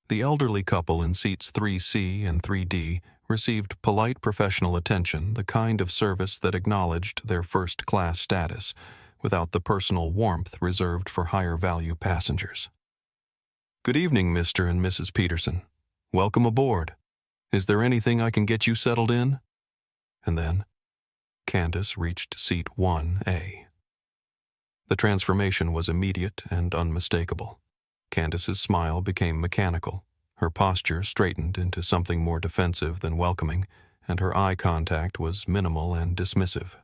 The elderly couple in seats 3C and 3D received polite professional attention, the kind of service that acknowledged their first-class status, without the personal warmth reserved for higher-value passengers. "Good evening, Mr. and Mrs. Peterson. Welcome aboard. Is there anything I can get you settled in?" And then Candice reached seat 1A. The transformation was immediate and unmistakable. Candice's smile became mechanical. Her posture straightened into something more defensive than welcoming, and her eye contact was minimal and dismissive.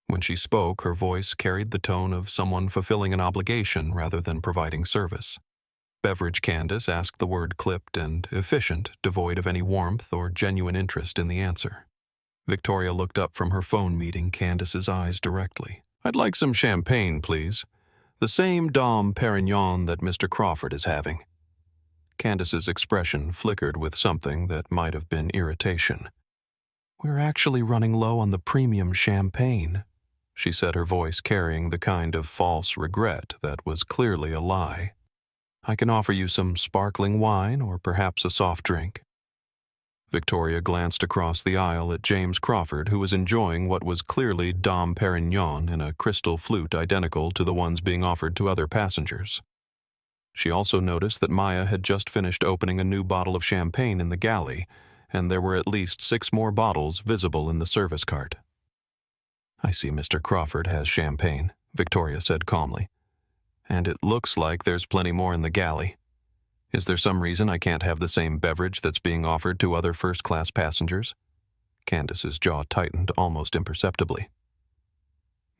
When she spoke, her voice carried the tone of someone fulfilling an obligation rather than providing service. Beverage Candice asked the word clipped and efficient, devoid of any warmth or genuine interest in the answer. Victoria looked up from her phone, meeting Candice's eyes directly. "I'd like some champagne, please. The same Dom Perignon that Mr. Crawford is having." Candice's expression flickered with something that might have been irritation. "We're actually running low on the premium champagne," she said, her voice carrying the kind of false regret that was clearly a lie. "I can offer you some sparkling wine or perhaps a soft drink." Victoria glanced across the aisle at James Crawford, who was enjoying what was clearly Dom Perignon in a crystal flute identical to the ones being offered to other passengers. She also noticed that Maya had just finished opening a new bottle of champagne in the galley, and there were at least 6 more bottles visible in the service cart. "I see Mr. Crawford has champagne," Victoria said calmly. "And it looks like there's plenty more in the galley. Is there some reason I can't have the same beverage that's being offered to other first-class passengers?" Candice's jaw tightened almost imperceptibly.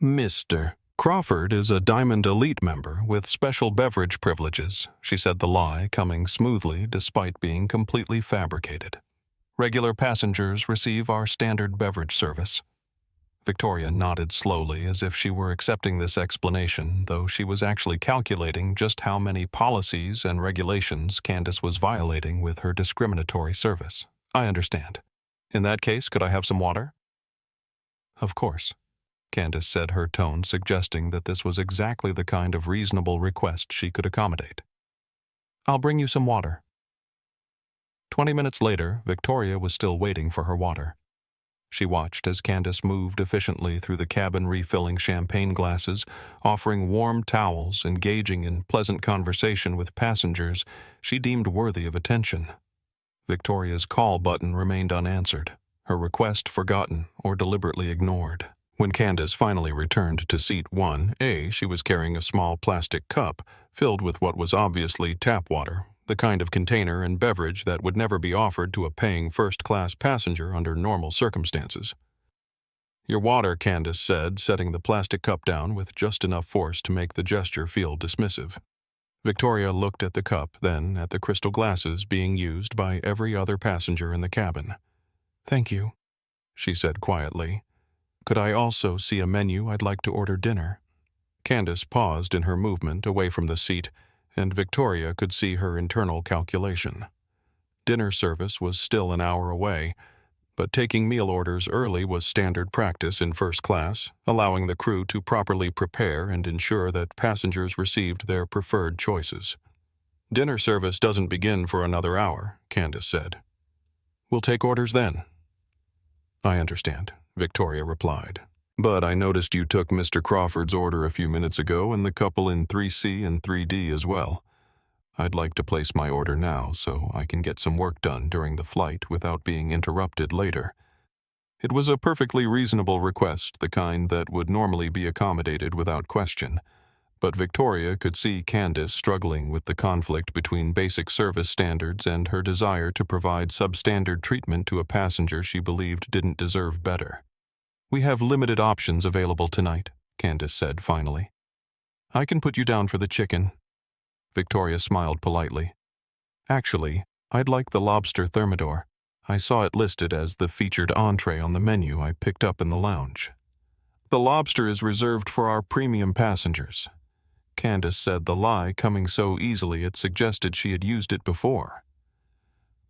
"Mr. Crawford is a Diamond Elite member with special beverage privileges," she said, the lie coming smoothly despite being completely fabricated. "Regular passengers receive our standard beverage service." Victoria nodded slowly as if she were accepting this explanation, though she was actually calculating just how many policies and regulations Candice was violating with her discriminatory service. "I understand. In that case, could I have some water?" "Of course." Candice said, her tone suggesting that this was exactly the kind of reasonable request she could accommodate. "I'll bring you some water." 20 minutes later, Victoria was still waiting for her water. She watched as Candice moved efficiently through the cabin, refilling champagne glasses, offering warm towels, engaging in pleasant conversation with passengers she deemed worthy of attention. Victoria's call button remained unanswered, her request forgotten or deliberately ignored. When Candice finally returned to seat 1A, she was carrying a small plastic cup filled with what was obviously tap water, the kind of container and beverage that would never be offered to a paying first-class passenger under normal circumstances. "Your water," Candice said, setting the plastic cup down with just enough force to make the gesture feel dismissive. Victoria looked at the cup, then at the crystal glasses being used by every other passenger in the cabin. "Thank you," she said quietly. "Could I also see a menu? I'd like to order dinner." Candice paused in her movement away from the seat, and Victoria could see her internal calculation. Dinner service was still an hour away, but taking meal orders early was standard practice in first class, allowing the crew to properly prepare and ensure that passengers received their preferred choices. "Dinner service doesn't begin for another hour," Candice said. "We'll take orders then." "I understand," Victoria replied. "But I noticed you took Mr. Crawford's order a few minutes ago and the couple in 3C and 3D as well. I'd like to place my order now so I can get some work done during the flight without being interrupted later." It was a perfectly reasonable request, the kind that would normally be accommodated without question. But Victoria could see Candice struggling with the conflict between basic service standards and her desire to provide substandard treatment to a passenger she believed didn't deserve better. "We have limited options available tonight," Candice said finally. "I can put you down for the chicken." Victoria smiled politely. "Actually, I'd like the lobster thermidor. I saw it listed as the featured entree on the menu I picked up in the lounge." "The lobster is reserved for our premium passengers." Candice said the lie coming so easily it suggested she had used it before.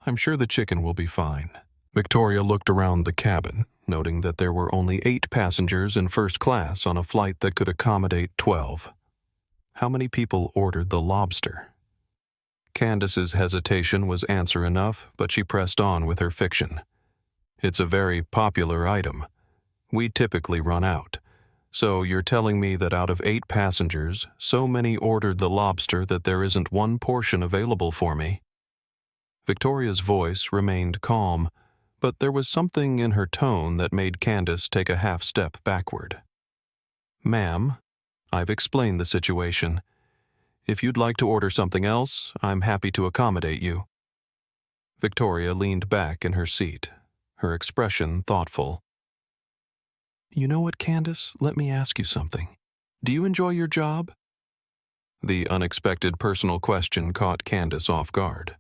"I'm sure the chicken will be fine." Victoria looked around the cabin, noting that there were only 8 passengers in first class on a flight that could accommodate 12. How many people ordered the lobster? Candice's hesitation was answer enough, but she pressed on with her fiction. "It's a very popular item. We typically run out. So you're telling me that out of 8 passengers, so many ordered the lobster that there isn't one portion available for me?" Victoria's voice remained calm, but there was something in her tone that made Candice take a half step backward. "Ma'am, I've explained the situation. If you'd like to order something else, I'm happy to accommodate you." Victoria leaned back in her seat, her expression thoughtful. "You know what, Candice? Let me ask you something. Do you enjoy your job?" The unexpected personal question caught Candice off guard.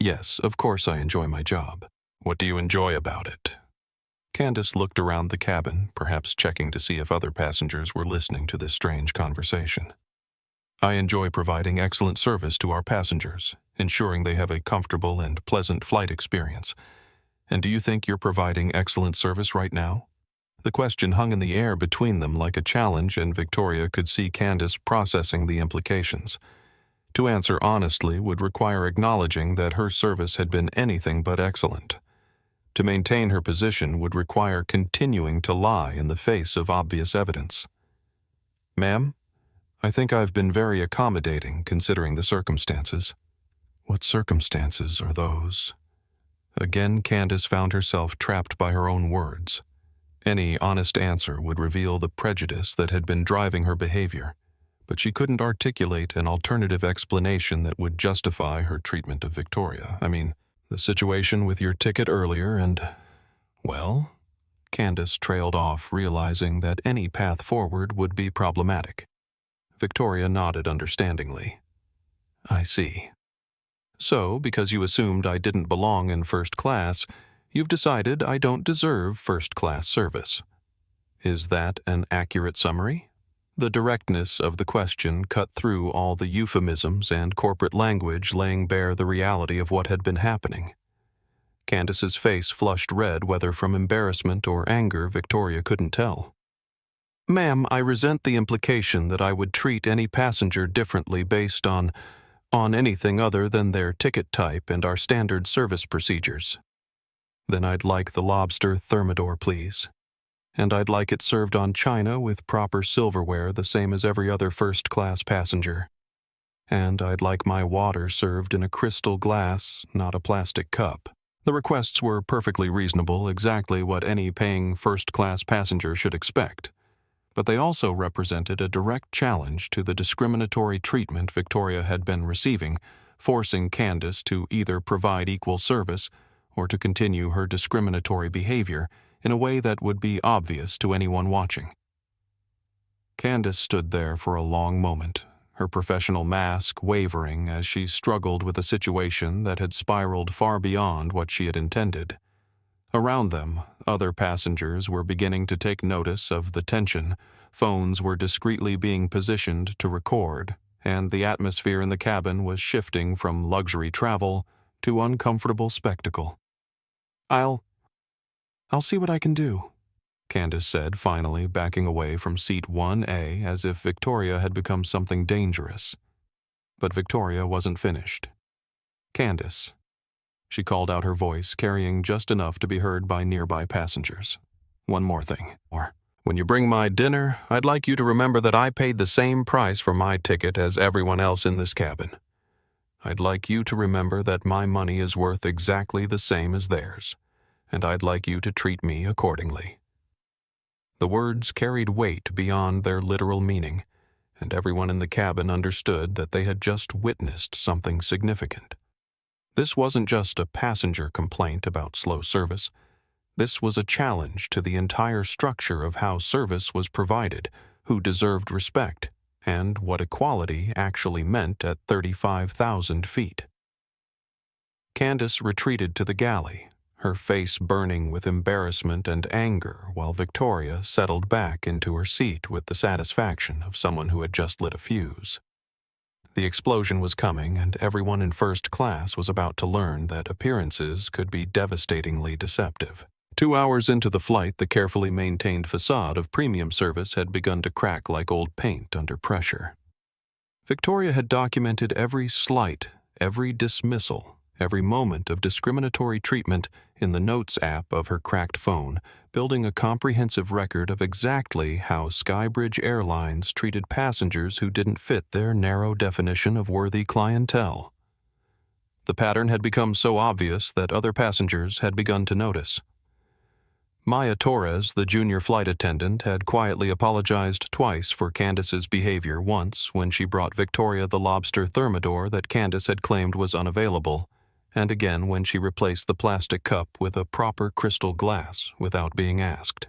Yes, of course I enjoy my job." "What do you enjoy about it?" Candice looked around the cabin, perhaps checking to see if other passengers were listening to this strange conversation. "I enjoy providing excellent service to our passengers, ensuring they have a comfortable and pleasant flight experience. And do you think you're providing excellent service right now?" The question hung in the air between them like a challenge, and Victoria could see Candice processing the implications. To answer honestly would require acknowledging that her service had been anything but excellent. To maintain her position would require continuing to lie in the face of obvious evidence. "Ma'am, I think I've been very accommodating considering the circumstances." "What circumstances are those?" Again, Candice found herself trapped by her own words. Any honest answer would reveal the prejudice that had been driving her behavior, but she couldn't articulate an alternative explanation that would justify her treatment of Victoria. The situation with your ticket earlier and... Well, Candice trailed off, realizing that any path forward would be problematic. Victoria nodded understandingly. "I see. So, because you assumed I didn't belong in first class, you've decided I don't deserve first-class service. Is that an accurate summary?" The directness of the question cut through all the euphemisms and corporate language, laying bare the reality of what had been happening. Candice's face flushed red, whether from embarrassment or anger, Victoria couldn't tell. "Ma'am, I resent the implication that I would treat any passenger differently based on anything other than their ticket type and our standard service procedures." "Then I'd like the lobster thermidor, please. And I'd like it served on china with proper silverware, the same as every other first-class passenger. And I'd like my water served in a crystal glass, not a plastic cup." The requests were perfectly reasonable, exactly what any paying first-class passenger should expect. But they also represented a direct challenge to the discriminatory treatment Victoria had been receiving, forcing Candice to either provide equal service or to continue her discriminatory behavior in a way that would be obvious to anyone watching. Candice stood there for a long moment, her professional mask wavering as she struggled with a situation that had spiraled far beyond what she had intended. Around them, other passengers were beginning to take notice of the tension, phones were discreetly being positioned to record, and the atmosphere in the cabin was shifting from luxury travel to uncomfortable spectacle. I'll see what I can do," Candice said, finally backing away from seat 1A as if Victoria had become something dangerous. But Victoria wasn't finished. "Candice," she called out, her voice carrying just enough to be heard by nearby passengers. "One more thing. When you bring my dinner, I'd like you to remember that I paid the same price for my ticket as everyone else in this cabin. I'd like you to remember that my money is worth exactly the same as theirs, and I'd like you to treat me accordingly." The words carried weight beyond their literal meaning, and everyone in the cabin understood that they had just witnessed something significant. This wasn't just a passenger complaint about slow service. This was a challenge to the entire structure of how service was provided, who deserved respect, and what equality actually meant at 35,000 feet. Candice retreated to the galley, her face burning with embarrassment and anger, while Victoria settled back into her seat with the satisfaction of someone who had just lit a fuse. The explosion was coming, and everyone in first class was about to learn that appearances could be devastatingly deceptive. 2 hours into the flight, the carefully maintained facade of premium service had begun to crack like old paint under pressure. Victoria had documented every slight, every dismissal, every moment of discriminatory treatment in the Notes app of her cracked phone, building a comprehensive record of exactly how Skybridge Airlines treated passengers who didn't fit their narrow definition of worthy clientele. The pattern had become so obvious that other passengers had begun to notice. Maya Torres, the junior flight attendant, had quietly apologized twice for Candice's behavior, once when she brought Victoria the lobster thermidor that Candice had claimed was unavailable, and again when she replaced the plastic cup with a proper crystal glass without being asked.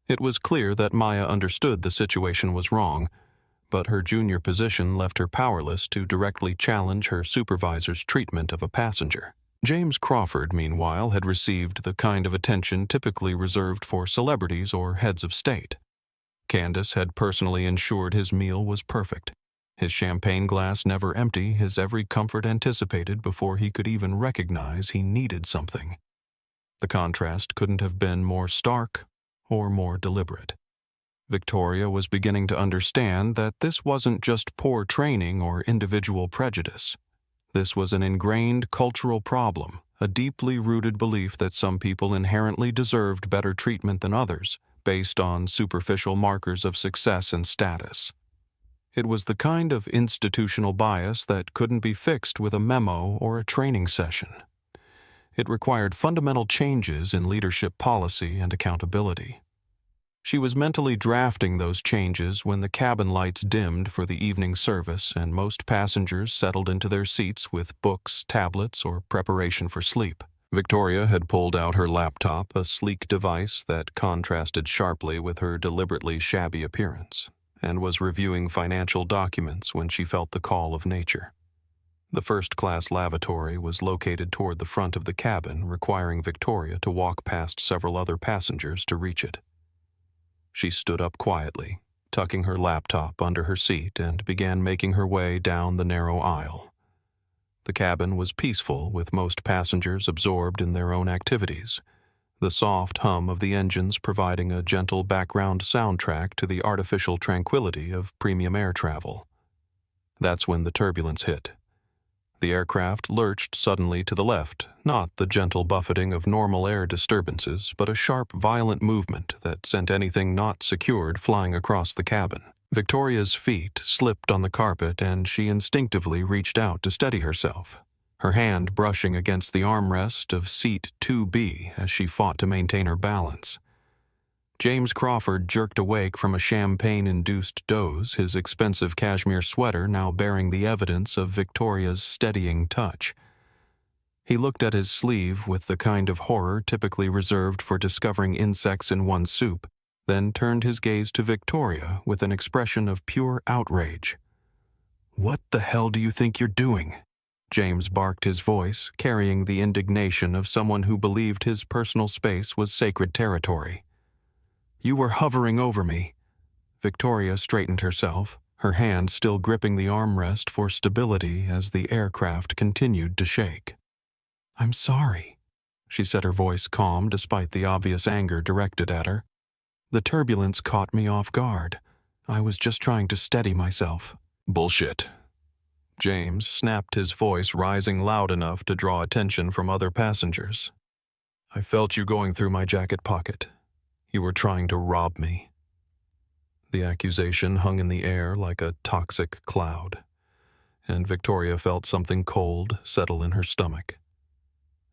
It was clear that Maya understood the situation was wrong, but her junior position left her powerless to directly challenge her supervisor's treatment of a passenger. James Crawford, meanwhile, had received the kind of attention typically reserved for celebrities or heads of state. Candice had personally ensured his meal was perfect, his champagne glass never empty, his every comfort anticipated before he could even recognize he needed something. The contrast couldn't have been more stark or more deliberate. Victoria was beginning to understand that this wasn't just poor training or individual prejudice. This was an ingrained cultural problem, a deeply rooted belief that some people inherently deserved better treatment than others, based on superficial markers of success and status. It was the kind of institutional bias that couldn't be fixed with a memo or a training session. It required fundamental changes in leadership policy and accountability. She was mentally drafting those changes when the cabin lights dimmed for the evening service and most passengers settled into their seats with books, tablets, or preparation for sleep. Victoria had pulled out her laptop, a sleek device that contrasted sharply with her deliberately shabby appearance, and was reviewing financial documents when she felt the call of nature. The first-class lavatory was located toward the front of the cabin, requiring Victoria to walk past several other passengers to reach it. She stood up quietly, tucking her laptop under her seat, and began making her way down the narrow aisle. The cabin was peaceful, with most passengers absorbed in their own activities, the soft hum of the engines providing a gentle background soundtrack to the artificial tranquility of premium air travel. That's when the turbulence hit. The aircraft lurched suddenly to the left, not the gentle buffeting of normal air disturbances, but a sharp, violent movement that sent anything not secured flying across the cabin. Victoria's feet slipped on the carpet and she instinctively reached out to steady herself, her hand brushing against the armrest of seat 2B as she fought to maintain her balance. James Crawford jerked awake from a champagne-induced doze, his expensive cashmere sweater now bearing the evidence of Victoria's steadying touch. He looked at his sleeve with the kind of horror typically reserved for discovering insects in one's soup, then turned his gaze to Victoria with an expression of pure outrage. "What the hell do you think you're doing?" James barked, his voice carrying the indignation of someone who believed his personal space was sacred territory. "You were hovering over me." Victoria straightened herself, her hand still gripping the armrest for stability as the aircraft continued to shake. "I'm sorry," she said, her voice calm despite the obvious anger directed at her. "The turbulence caught me off guard. I was just trying to steady myself." "Bullshit." James snapped, his voice rising loud enough to draw attention from other passengers. "I felt you going through my jacket pocket. You were trying to rob me." The accusation hung in the air like a toxic cloud, and Victoria felt something cold settle in her stomach.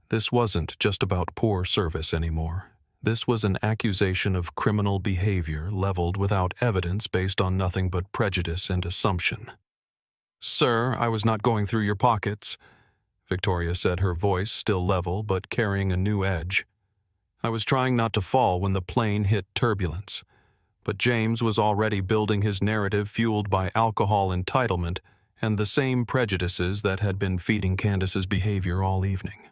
This wasn't just about poor service anymore. This was an accusation of criminal behavior leveled without evidence based on nothing but prejudice and assumption. "Sir, I was not going through your pockets," Victoria said, her voice still level but carrying a new edge. "I was trying not to fall when the plane hit turbulence." But James was already building his narrative fueled by alcohol entitlement and the same prejudices that had been feeding Candice's behavior all evening.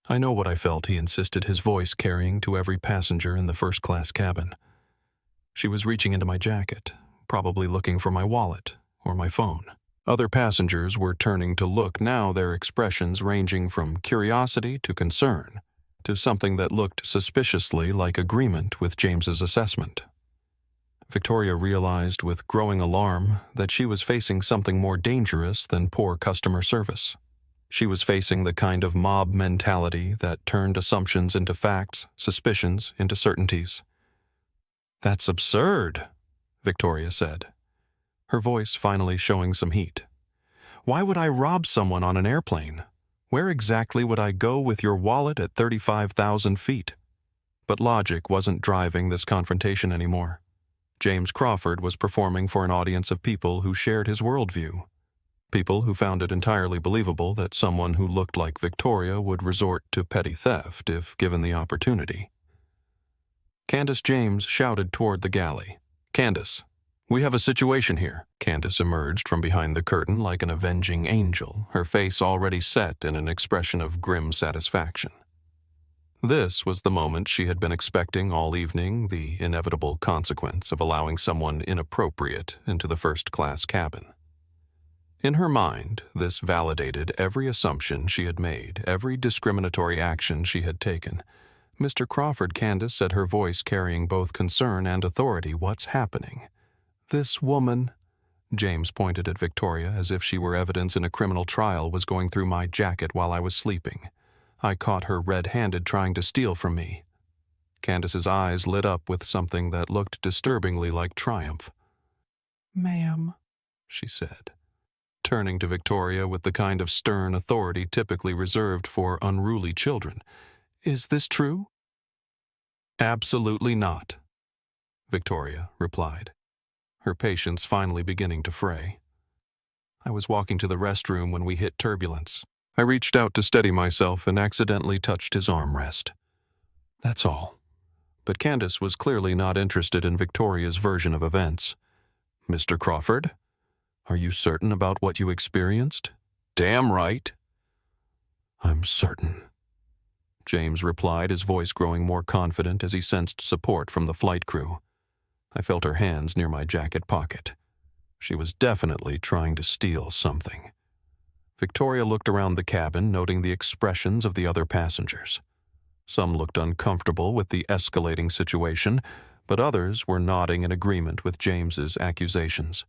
"I know what I felt," he insisted, his voice carrying to every passenger in the first-class cabin. "She was reaching into my jacket, probably looking for my wallet or my phone." Other passengers were turning to look now, their expressions ranging from curiosity to concern, to something that looked suspiciously like agreement with James's assessment. Victoria realized with growing alarm that she was facing something more dangerous than poor customer service. She was facing the kind of mob mentality that turned assumptions into facts, suspicions into certainties. "That's absurd," Victoria said, her voice finally showing some heat. "Why would I rob someone on an airplane? Where exactly would I go with your wallet at 35,000 feet? But logic wasn't driving this confrontation anymore. James Crawford was performing for an audience of people who shared his worldview. People who found it entirely believable that someone who looked like Victoria would resort to petty theft if given the opportunity. Candice James shouted toward the galley. "Candice, we have a situation here." Candice emerged from behind the curtain like an avenging angel, her face already set in an expression of grim satisfaction. This was the moment she had been expecting all evening, the inevitable consequence of allowing someone inappropriate into the first-class cabin. In her mind, this validated every assumption she had made, every discriminatory action she had taken. "Mr. Crawford," Candice said, her voice carrying both concern and authority, "what's happening?" "This woman," James pointed at Victoria as if she were evidence in a criminal trial, "was going through my jacket while I was sleeping. I caught her red-handed trying to steal from me." Candice's eyes lit up with something that looked disturbingly like triumph. "Ma'am," she said, turning to Victoria with the kind of stern authority typically reserved for unruly children. "Is this true?" "Absolutely not," Victoria replied, her patience finally beginning to fray. "I was walking to the restroom when we hit turbulence. I reached out to steady myself and accidentally touched his armrest. That's all." But Candice was clearly not interested in Victoria's version of events. "Mr. Crawford, are you certain about what you experienced?" "Damn right." "I'm certain," James replied, his voice growing more confident as he sensed support from the flight crew. I felt her hands near my jacket pocket. She was definitely trying to steal something. Victoria looked around the cabin, noting the expressions of the other passengers. Some looked uncomfortable with the escalating situation, but others were nodding in agreement with James's accusations.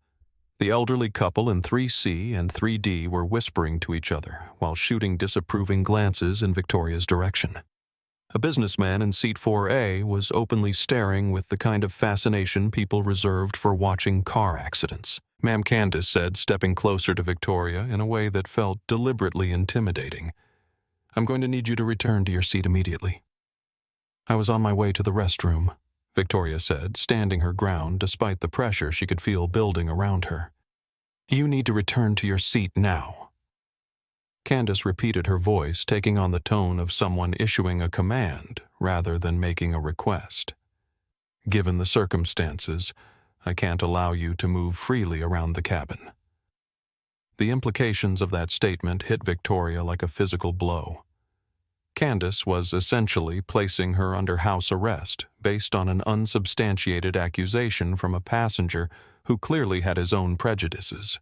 The elderly couple in 3C and 3D were whispering to each other while shooting disapproving glances in Victoria's direction. A businessman in seat 4A was openly staring with the kind of fascination people reserved for watching car accidents. Ma'am, Candice said, stepping closer to Victoria in a way that felt deliberately intimidating. I'm going to need you to return to your seat immediately. I was on my way to the restroom, Victoria said, standing her ground despite the pressure she could feel building around her. You need to return to your seat now. Candice repeated her voice, taking on the tone of someone issuing a command rather than making a request. Given the circumstances, I can't allow you to move freely around the cabin. The implications of that statement hit Victoria like a physical blow. Candice was essentially placing her under house arrest based on an unsubstantiated accusation from a passenger who clearly had his own prejudices.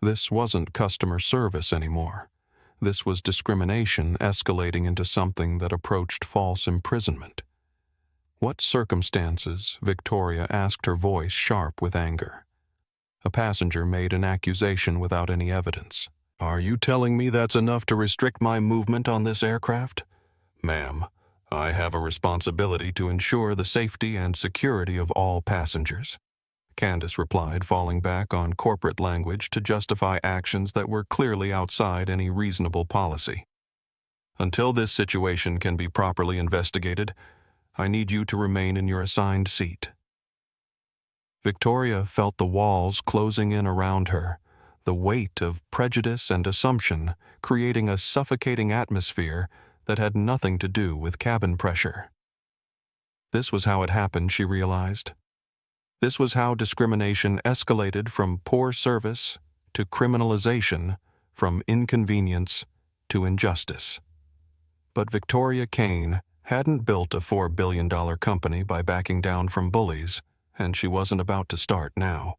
This wasn't customer service anymore. This was discrimination escalating into something that approached false imprisonment. What circumstances? Victoria asked, her voice sharp with anger. A passenger made an accusation without any evidence. Are you telling me that's enough to restrict my movement on this aircraft? Ma'am, I have a responsibility to ensure the safety and security of all passengers. Candice replied, falling back on corporate language to justify actions that were clearly outside any reasonable policy. Until this situation can be properly investigated, I need you to remain in your assigned seat. Victoria felt the walls closing in around her, the weight of prejudice and assumption creating a suffocating atmosphere that had nothing to do with cabin pressure. This was how it happened, she realized. This was how discrimination escalated from poor service to criminalization, from inconvenience to injustice. But Victoria Kane hadn't built a $4 billion company by backing down from bullies, and she wasn't about to start now.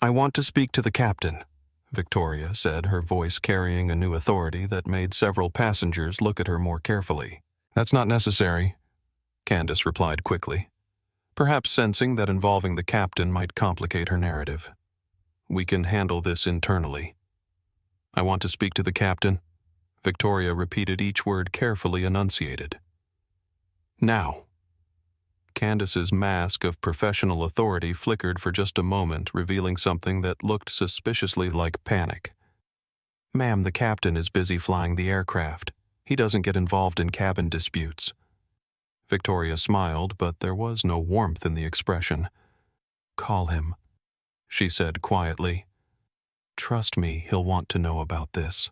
I want to speak to the captain, Victoria said, her voice carrying a new authority that made several passengers look at her more carefully. That's not necessary, Candice replied quickly, perhaps sensing that involving the captain might complicate her narrative. We can handle this internally. I want to speak to the captain. Victoria repeated each word carefully enunciated. Now. Candice's mask of professional authority flickered for just a moment, revealing something that looked suspiciously like panic. Ma'am, the captain is busy flying the aircraft. He doesn't get involved in cabin disputes. Victoria smiled, but there was no warmth in the expression. Call him, she said quietly. Trust me, he'll want to know about this.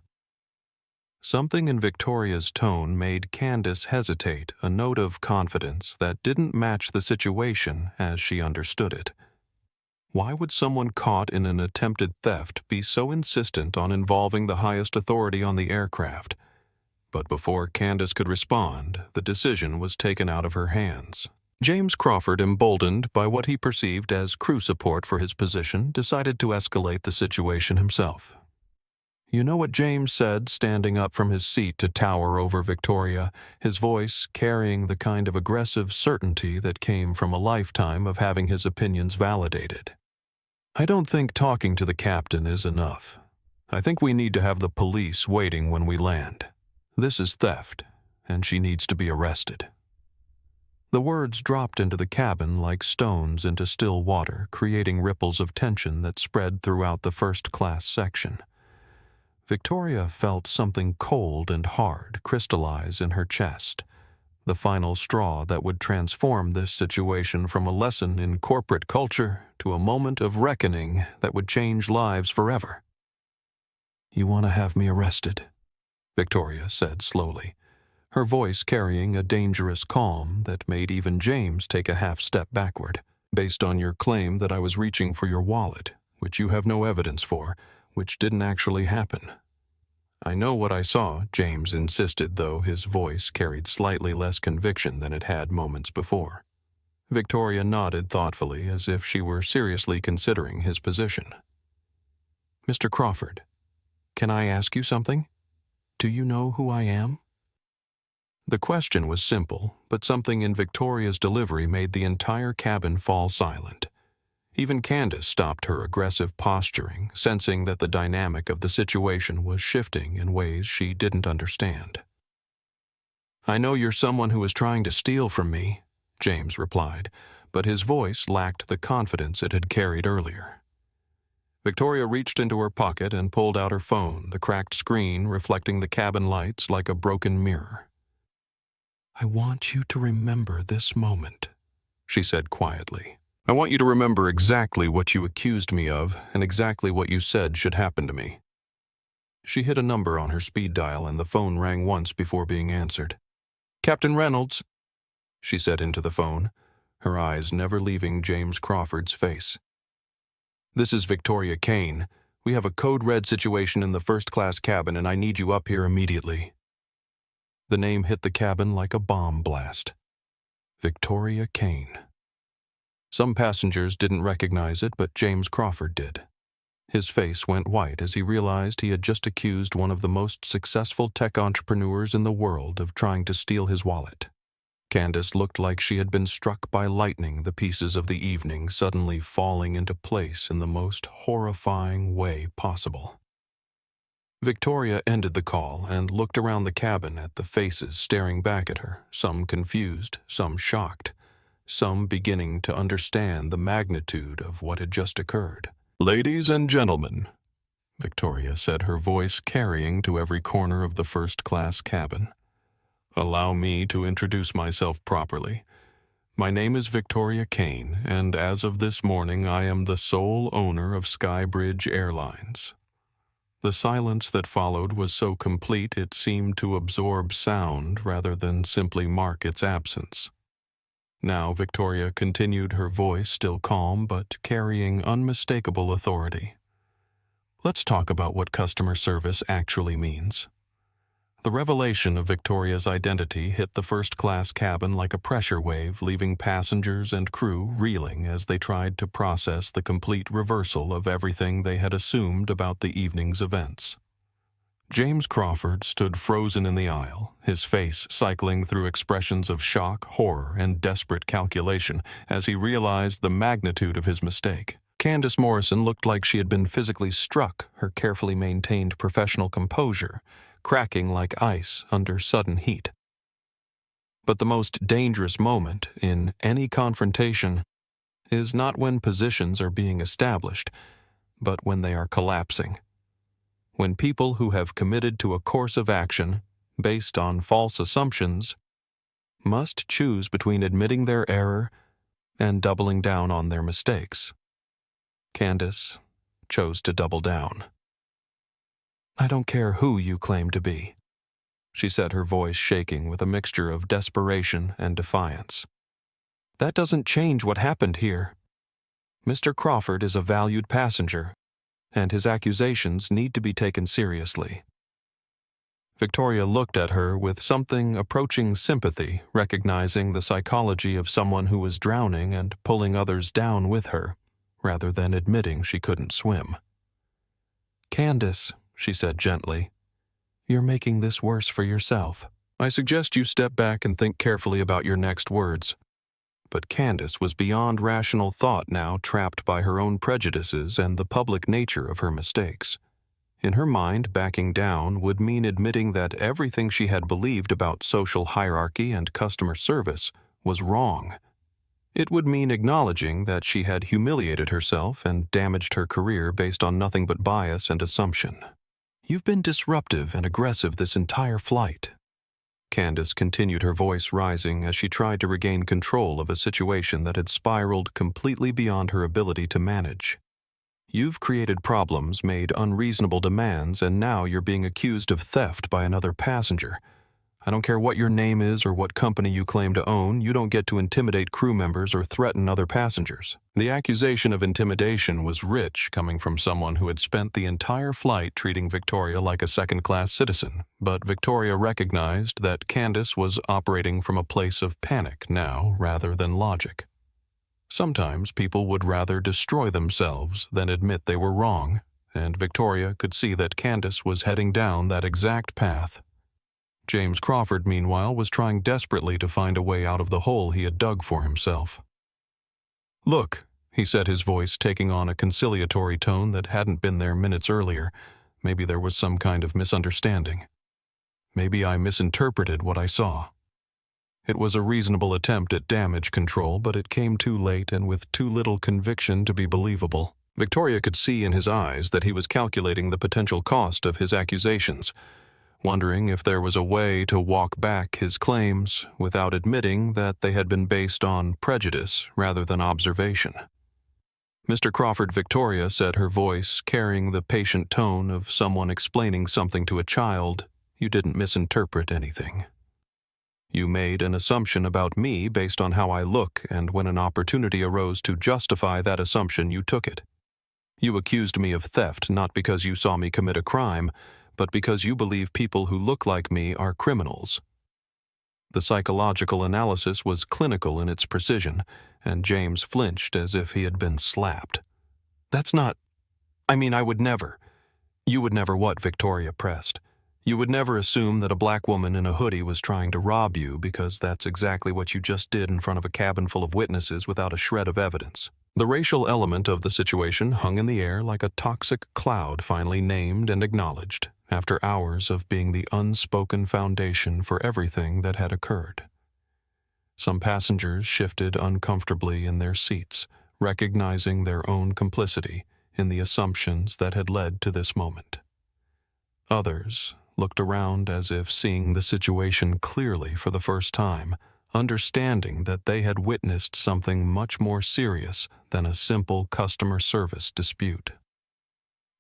Something in Victoria's tone made Candice hesitate, a note of confidence that didn't match the situation as she understood it. Why would someone caught in an attempted theft be so insistent on involving the highest authority on the aircraft? But before Candice could respond, the decision was taken out of her hands. James Crawford, emboldened by what he perceived as crew support for his position, decided to escalate the situation himself. You know what James said, standing up from his seat to tower over Victoria, his voice carrying the kind of aggressive certainty that came from a lifetime of having his opinions validated. I don't think talking to the captain is enough. I think we need to have the police waiting when we land. This is theft, and she needs to be arrested. The words dropped into the cabin like stones into still water, creating ripples of tension that spread throughout the first-class section. Victoria felt something cold and hard crystallize in her chest, the final straw that would transform this situation from a lesson in corporate culture to a moment of reckoning that would change lives forever. You want to have me arrested? Victoria said slowly, her voice carrying a dangerous calm that made even James take a half step backward. Based on your claim that I was reaching for your wallet, which you have no evidence for, which didn't actually happen. I know what I saw, James insisted, though his voice carried slightly less conviction than it had moments before. Victoria nodded thoughtfully as if she were seriously considering his position. Mr. Crawford, "Can I ask you something? Do you know who I am?" The question was simple, but something in Victoria's delivery made the entire cabin fall silent. Even Candice stopped her aggressive posturing, sensing that the dynamic of the situation was shifting in ways she didn't understand. "I know you're someone who is trying to steal from me," James replied, but his voice lacked the confidence it had carried earlier. Victoria reached into her pocket and pulled out her phone, the cracked screen reflecting the cabin lights like a broken mirror. "I want you to remember this moment," she said quietly. "I want you to remember exactly what you accused me of and exactly what you said should happen to me." She hit a number on her speed dial and the phone rang once before being answered. "Captain Reynolds," she said into the phone, her eyes never leaving James Crawford's face. "This is Victoria Kane. We have a code red situation in the first-class cabin and I need you up here immediately." The name hit the cabin like a bomb blast. Victoria Kane. Some passengers didn't recognize it, but James Crawford did. His face went white as he realized he had just accused one of the most successful tech entrepreneurs in the world of trying to steal his wallet. Candice looked like she had been struck by lightning, the pieces of the evening suddenly falling into place in the most horrifying way possible. Victoria ended the call and looked around the cabin at the faces staring back at her, some confused, some shocked, some beginning to understand the magnitude of what had just occurred. "Ladies and gentlemen," Victoria said, her voice carrying to every corner of the first-class cabin, "allow me to introduce myself properly. My name is Victoria Kane, and as of this morning I am the sole owner of Skybridge Airlines." The silence that followed was so complete it seemed to absorb sound rather than simply mark its absence. Now Victoria continued, her voice still calm but carrying unmistakable authority. "Let's talk about what customer service actually means." The revelation of Victoria's identity hit the first-class cabin like a pressure wave, leaving passengers and crew reeling as they tried to process the complete reversal of everything they had assumed about the evening's events. James Crawford stood frozen in the aisle, his face cycling through expressions of shock, horror, and desperate calculation as he realized the magnitude of his mistake. Candice Morrison looked like she had been physically struck, her carefully maintained professional composure cracking like ice under sudden heat. But the most dangerous moment in any confrontation is not when positions are being established, but when they are collapsing. When people who have committed to a course of action based on false assumptions must choose between admitting their error and doubling down on their mistakes. Candice chose to double down. "I don't care who you claim to be," she said, her voice shaking with a mixture of desperation and defiance. "That doesn't change what happened here. Mr. Crawford is a valued passenger, and his accusations need to be taken seriously." Victoria looked at her with something approaching sympathy, recognizing the psychology of someone who was drowning and pulling others down with her, rather than admitting she couldn't swim. "Candice," she said gently, "you're making this worse for yourself. I suggest you step back and think carefully about your next words." But Candice was beyond rational thought now, trapped by her own prejudices and the public nature of her mistakes. In her mind, backing down would mean admitting that everything she had believed about social hierarchy and customer service was wrong. It would mean acknowledging that she had humiliated herself and damaged her career based on nothing but bias and assumption. "You've been disruptive and aggressive this entire flight." Candice continued, her voice rising as she tried to regain control of a situation that had spiraled completely beyond her ability to manage. "You've created problems, made unreasonable demands, and now you're being accused of theft by another passenger. I don't care what your name is or what company you claim to own, you don't get to intimidate crew members or threaten other passengers." The accusation of intimidation was rich, coming from someone who had spent the entire flight treating Victoria like a second-class citizen, but Victoria recognized that Candice was operating from a place of panic now rather than logic. Sometimes people would rather destroy themselves than admit they were wrong, and Victoria could see that Candice was heading down that exact path. James Crawford, meanwhile, was trying desperately to find a way out of the hole he had dug for himself. "Look," he said, his voice taking on a conciliatory tone that hadn't been there minutes earlier. Maybe there was some kind of misunderstanding. Maybe I misinterpreted what I saw. It was a reasonable attempt at damage control, but it came too late and with too little conviction to be believable. Victoria could see in his eyes that he was calculating the potential cost of his accusations, wondering if there was a way to walk back his claims without admitting that they had been based on prejudice rather than observation. "Mr. Crawford," Victoria said, her voice carrying the patient tone of someone explaining something to a child, "you didn't misinterpret anything. You made an assumption about me based on how I look, and when an opportunity arose to justify that assumption, you took it. You accused me of theft not because you saw me commit a crime, but because you believe people who look like me are criminals." The psychological analysis was clinical in its precision, and James flinched as if he had been slapped. "That's not... I would never..." "You would never what?" Victoria pressed. "You would never assume that a black woman in a hoodie was trying to rob you, because that's exactly what you just did in front of a cabin full of witnesses without a shred of evidence." The racial element of the situation hung in the air like a toxic cloud finally named and acknowledged, after hours of being the unspoken foundation for everything that had occurred. Some passengers shifted uncomfortably in their seats, recognizing their own complicity in the assumptions that had led to this moment. Others looked around as if seeing the situation clearly for the first time, understanding that they had witnessed something much more serious than a simple customer service dispute.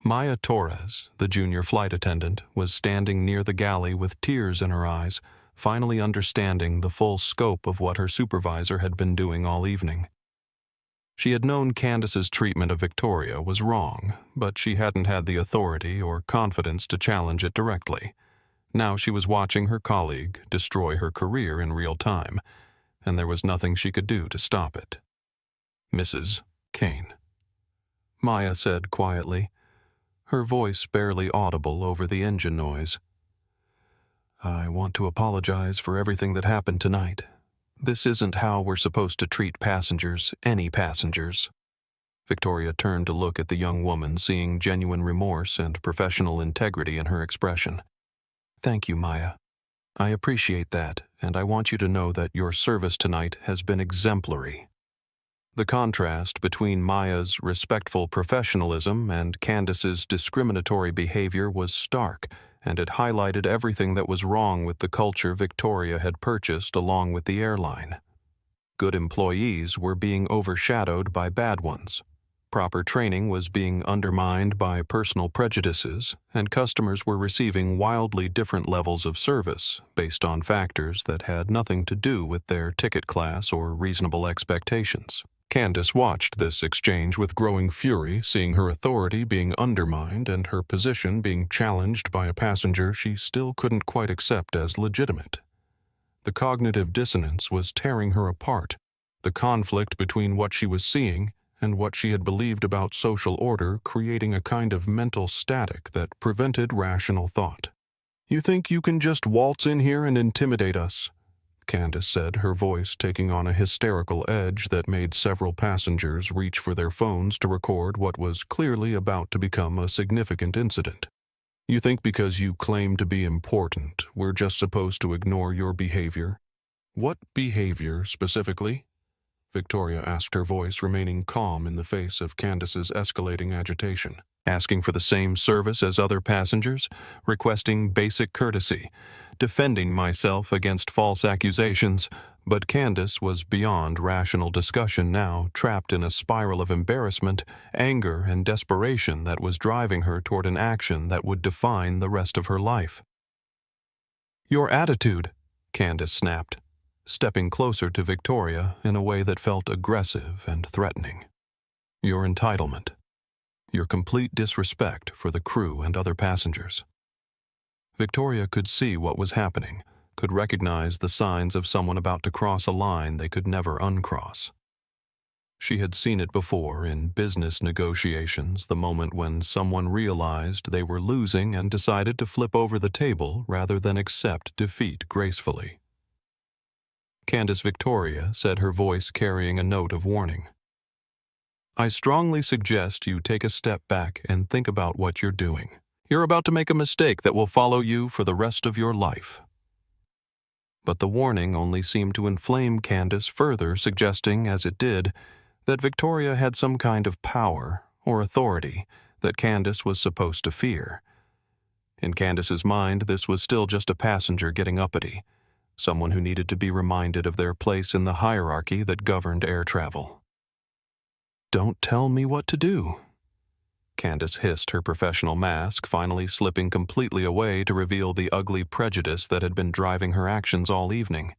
Maya Torres, the junior flight attendant, was standing near the galley with tears in her eyes, finally understanding the full scope of what her supervisor had been doing all evening. She had known Candice's treatment of Victoria was wrong, but she hadn't had the authority or confidence to challenge it directly. Now she was watching her colleague destroy her career in real time, and there was nothing she could do to stop it. "Mrs. Kane," Maya said quietly, her voice barely audible over the engine noise. "I want to apologize for everything that happened tonight. This isn't how we're supposed to treat passengers, any passengers." Victoria turned to look at the young woman, seeing genuine remorse and professional integrity in her expression. "Thank you, Maya. I appreciate that, and I want you to know that your service tonight has been exemplary." The contrast between Maya's respectful professionalism and Candice's discriminatory behavior was stark, and it highlighted everything that was wrong with the culture Victoria had purchased along with the airline. Good employees were being overshadowed by bad ones. Proper training was being undermined by personal prejudices, and customers were receiving wildly different levels of service based on factors that had nothing to do with their ticket class or reasonable expectations. Candice watched this exchange with growing fury, seeing her authority being undermined and her position being challenged by a passenger she still couldn't quite accept as legitimate. The cognitive dissonance was tearing her apart, the conflict between what she was seeing and what she had believed about social order creating a kind of mental static that prevented rational thought. "You think you can just waltz in here and intimidate us?" Candice said, her voice taking on a hysterical edge that made several passengers reach for their phones to record what was clearly about to become a significant incident. "You think because you claim to be important, we're just supposed to ignore your behavior?" "What behavior, specifically?" Victoria asked, her voice remaining calm in the face of Candice's escalating agitation. "Asking for the same service as other passengers, requesting basic courtesy, defending myself against false accusations," but Candice was beyond rational discussion now, trapped in a spiral of embarrassment, anger, and desperation that was driving her toward an action that would define the rest of her life. "Your attitude," Candice snapped, stepping closer to Victoria in a way that felt aggressive and threatening. "Your entitlement. Your complete disrespect for the crew and other passengers." Victoria could see what was happening, could recognize the signs of someone about to cross a line they could never uncross. She had seen it before in business negotiations, the moment when someone realized they were losing and decided to flip over the table rather than accept defeat gracefully. Candice Victoria said, her voice carrying a note of warning. "I strongly suggest you take a step back and think about what you're doing. You're about to make a mistake that will follow you for the rest of your life." But the warning only seemed to inflame Candice further, suggesting, as it did, that Victoria had some kind of power or authority that Candice was supposed to fear. In Candice's mind, this was still just a passenger getting uppity, someone who needed to be reminded of their place in the hierarchy that governed air travel. "Don't tell me what to do," Candice hissed, her professional mask finally slipping completely away to reveal the ugly prejudice that had been driving her actions all evening.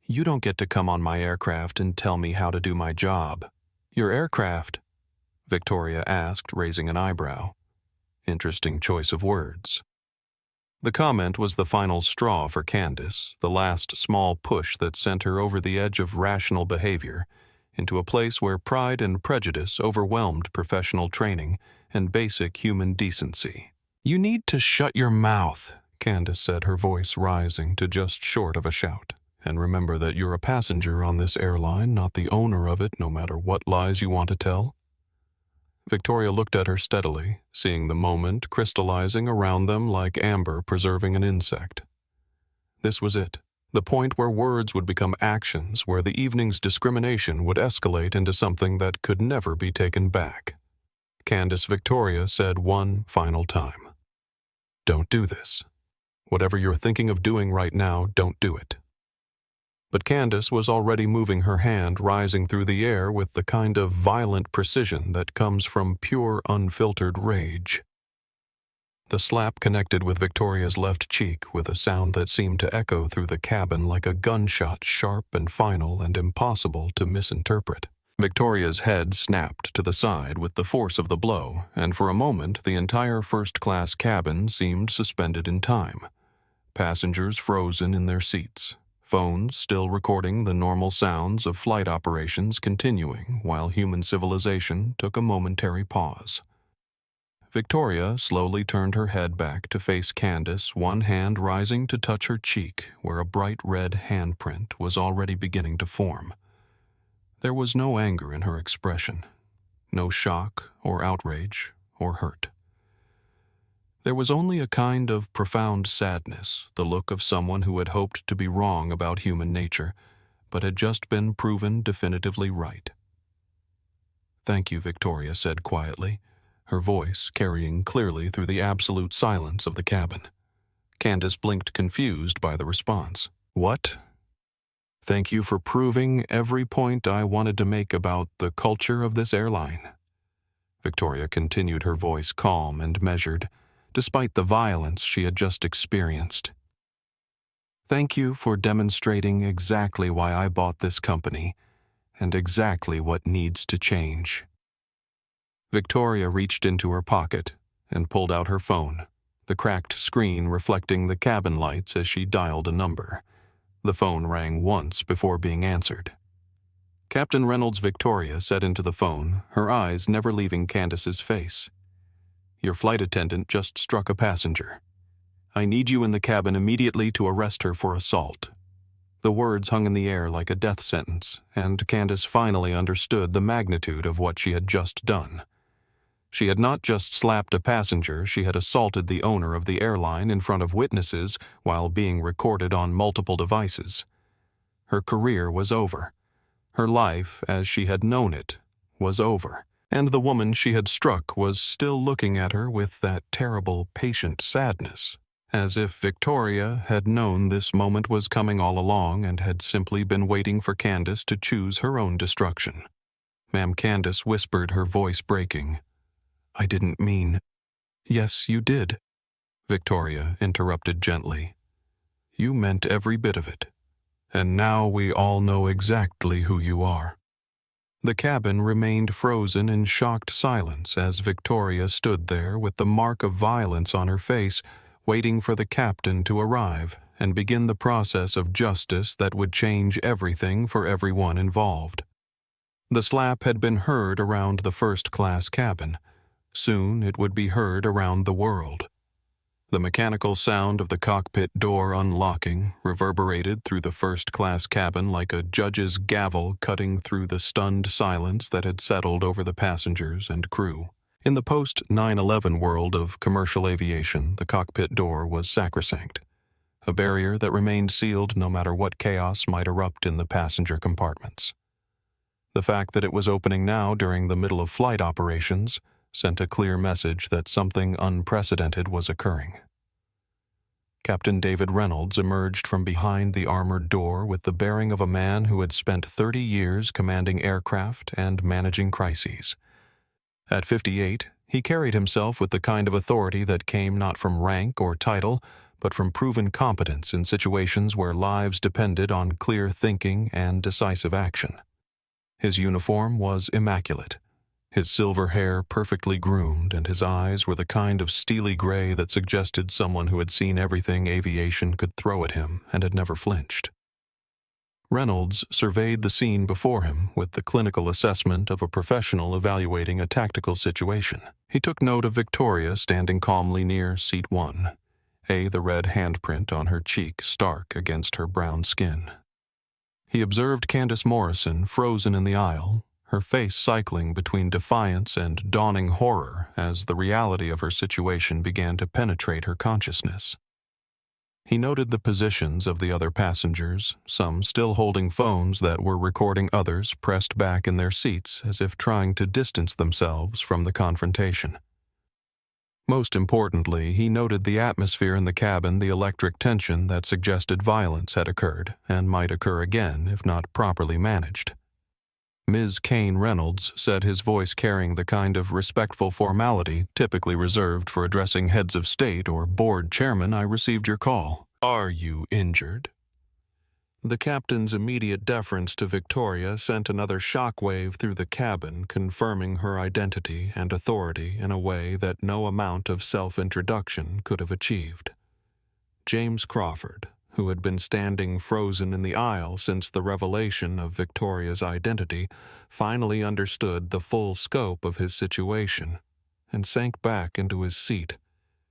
"You don't get to come on my aircraft and tell me how to do my job." "Your aircraft?" Victoria asked, raising an eyebrow. Interesting choice of words. The comment was the final straw for Candice, the last small push that sent her over the edge of rational behavior, into a place where pride and prejudice overwhelmed professional training and basic human decency. "You need to shut your mouth," Candice said, her voice rising to just short of a shout. "And remember that you're a passenger on this airline, not the owner of it, no matter what lies you want to tell." Victoria looked at her steadily, seeing the moment crystallizing around them like amber preserving an insect. This was it, the point where words would become actions, where the evening's discrimination would escalate into something that could never be taken back. Candice Victoria said one final time, "Don't do this. Whatever you're thinking of doing right now, don't do it." But Candice was already moving her hand, rising through the air with the kind of violent precision that comes from pure, unfiltered rage. The slap connected with Victoria's left cheek with a sound that seemed to echo through the cabin like a gunshot, sharp and final and impossible to misinterpret. Victoria's head snapped to the side with the force of the blow, and for a moment the entire first-class cabin seemed suspended in time. Passengers frozen in their seats. Phones still recording the normal sounds of flight operations continuing while human civilization took a momentary pause. Victoria slowly turned her head back to face Candice, one hand rising to touch her cheek where a bright red handprint was already beginning to form. There was no anger in her expression, no shock or outrage or hurt. There was only a kind of profound sadness, the look of someone who had hoped to be wrong about human nature, but had just been proven definitively right. "Thank you," Victoria said quietly, her voice carrying clearly through the absolute silence of the cabin. Candice blinked, confused by the response. "What?" "Thank you for proving every point I wanted to make about the culture of this airline." Victoria continued, her voice calm and measured, despite the violence she had just experienced. "Thank you for demonstrating exactly why I bought this company, and exactly what needs to change." Victoria reached into her pocket and pulled out her phone, the cracked screen reflecting the cabin lights as she dialed a number. The phone rang once before being answered. Captain Reynolds, Victoria said into the phone, her eyes never leaving Candice's face. "Your flight attendant just struck a passenger. I need you in the cabin immediately to arrest her for assault." The words hung in the air like a death sentence, and Candice finally understood the magnitude of what she had just done. She had not just slapped a passenger, she had assaulted the owner of the airline in front of witnesses while being recorded on multiple devices. Her career was over. Her life, as she had known it, was over. And the woman she had struck was still looking at her with that terrible, patient sadness, as if Victoria had known this moment was coming all along and had simply been waiting for Candice to choose her own destruction. "Ma'am," Candice whispered, her voice breaking. "I didn't mean—" "Yes, you did," Victoria interrupted gently. "You meant every bit of it. And now we all know exactly who you are." The cabin remained frozen in shocked silence as Victoria stood there with the mark of violence on her face, waiting for the captain to arrive and begin the process of justice that would change everything for everyone involved. The slap had been heard around the first-class cabin. Soon it would be heard around the world. The mechanical sound of the cockpit door unlocking reverberated through the first-class cabin like a judge's gavel cutting through the stunned silence that had settled over the passengers and crew. In the post-9/11 world of commercial aviation, the cockpit door was sacrosanct, a barrier that remained sealed no matter what chaos might erupt in the passenger compartments. The fact that it was opening now during the middle of flight operations sent a clear message that something unprecedented was occurring. Captain David Reynolds emerged from behind the armored door with the bearing of a man who had spent 30 years commanding aircraft and managing crises. At 58, he carried himself with the kind of authority that came not from rank or title, but from proven competence in situations where lives depended on clear thinking and decisive action. His uniform was immaculate, his silver hair perfectly groomed, and his eyes were the kind of steely gray that suggested someone who had seen everything aviation could throw at him and had never flinched. Reynolds surveyed the scene before him with the clinical assessment of a professional evaluating a tactical situation. He took note of Victoria standing calmly near seat 1, the red handprint on her cheek stark against her brown skin. He observed Candice Morrison frozen in the aisle, her face cycling between defiance and dawning horror as the reality of her situation began to penetrate her consciousness. He noted the positions of the other passengers, some still holding phones that were recording others pressed back in their seats as if trying to distance themselves from the confrontation. Most importantly, he noted the atmosphere in the cabin, the electric tension that suggested violence had occurred and might occur again if not properly managed. Ms. Kane Reynolds said, his voice carrying the kind of respectful formality typically reserved for addressing heads of state or board chairmen, "I received your call. Are you injured?" The captain's immediate deference to Victoria sent another shockwave through the cabin, confirming her identity and authority in a way that no amount of self-introduction could have achieved. James Crawford, who had been standing frozen in the aisle since the revelation of Victoria's identity, finally understood the full scope of his situation and sank back into his seat,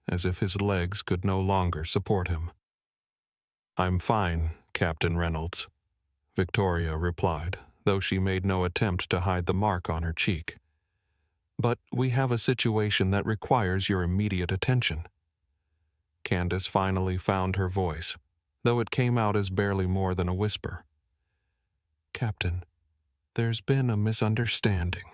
as if his legs could no longer support him. "I'm fine, Captain Reynolds," Victoria replied, though she made no attempt to hide the mark on her cheek. "But we have a situation that requires your immediate attention." Candice finally found her voice, though it came out as barely more than a whisper. "Captain, there's been a misunderstanding.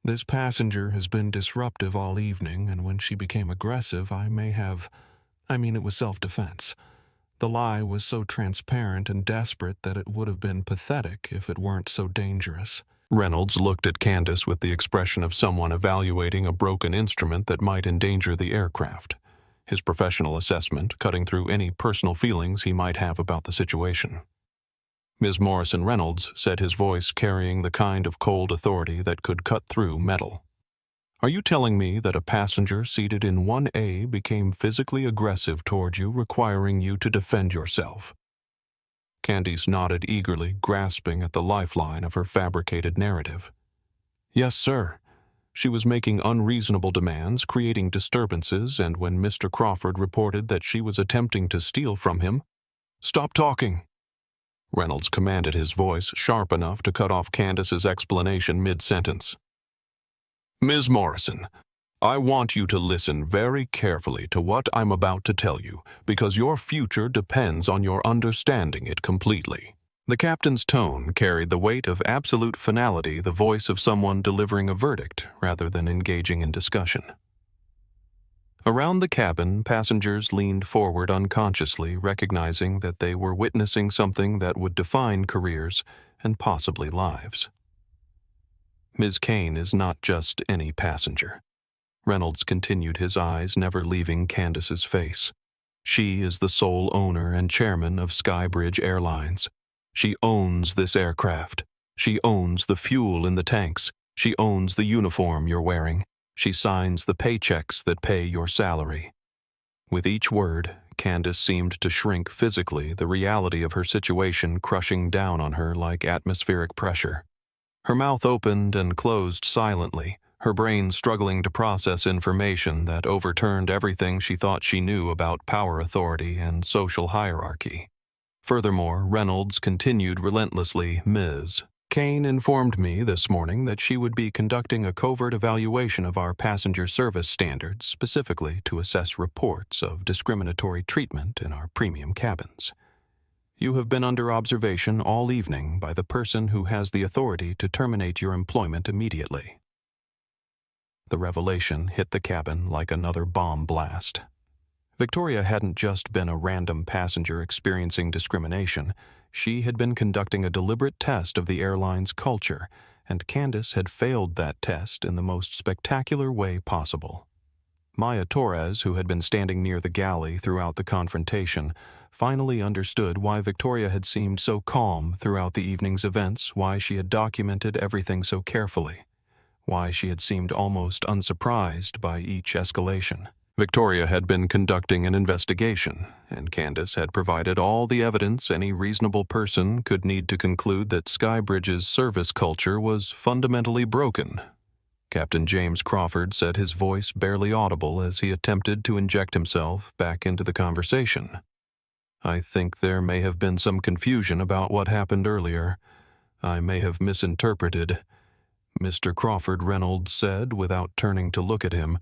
This passenger has been disruptive all evening, and when she became aggressive, it was self-defense. The lie was so transparent and desperate that it would have been pathetic if it weren't so dangerous." Reynolds looked at Candice with the expression of someone evaluating a broken instrument that might endanger the aircraft, his professional assessment cutting through any personal feelings he might have about the situation. Ms. Morrison Reynolds said, his voice carrying the kind of cold authority that could cut through metal. "Are you telling me that a passenger seated in 1A became physically aggressive toward you, requiring you to defend yourself?" Candice nodded eagerly, grasping at the lifeline of her fabricated narrative. "Yes, sir. She was making unreasonable demands, creating disturbances, and when Mr. Crawford reported that she was attempting to steal from him—" "Stop talking!" Reynolds commanded, his voice sharp enough to cut off Candice's explanation mid-sentence. "Ms. Morrison, I want you to listen very carefully to what I'm about to tell you, because your future depends on your understanding it completely." The captain's tone carried the weight of absolute finality, the voice of someone delivering a verdict rather than engaging in discussion. Around the cabin, passengers leaned forward unconsciously, recognizing that they were witnessing something that would define careers and possibly lives. Ms. Kane is not just any passenger. Reynolds continued, his eyes never leaving Candice's face. She is the sole owner and chairman of Skybridge Airlines. She owns this aircraft. She owns the fuel in the tanks. She owns the uniform you're wearing. She signs the paychecks that pay your salary. With each word, Candice seemed to shrink physically, the reality of her situation crushing down on her like atmospheric pressure. Her mouth opened and closed silently, her brain struggling to process information that overturned everything she thought she knew about power authority and social hierarchy. Furthermore, Reynolds continued relentlessly, Ms. Kane informed me this morning that she would be conducting a covert evaluation of our passenger service standards specifically to assess reports of discriminatory treatment in our premium cabins. You have been under observation all evening by the person who has the authority to terminate your employment immediately. The revelation hit the cabin like another bomb blast. Victoria hadn't just been a random passenger experiencing discrimination. She had been conducting a deliberate test of the airline's culture, and Candice had failed that test in the most spectacular way possible. Maya Torres, who had been standing near the galley throughout the confrontation, finally understood why Victoria had seemed so calm throughout the evening's events, why she had documented everything so carefully, why she had seemed almost unsurprised by each escalation. Victoria had been conducting an investigation, and Candice had provided all the evidence any reasonable person could need to conclude that Skybridge's service culture was fundamentally broken. Captain James Crawford said, his voice barely audible as he attempted to inject himself back into the conversation. I think there may have been some confusion about what happened earlier. I may have misinterpreted. Mr. Crawford, Reynolds said without turning to look at him,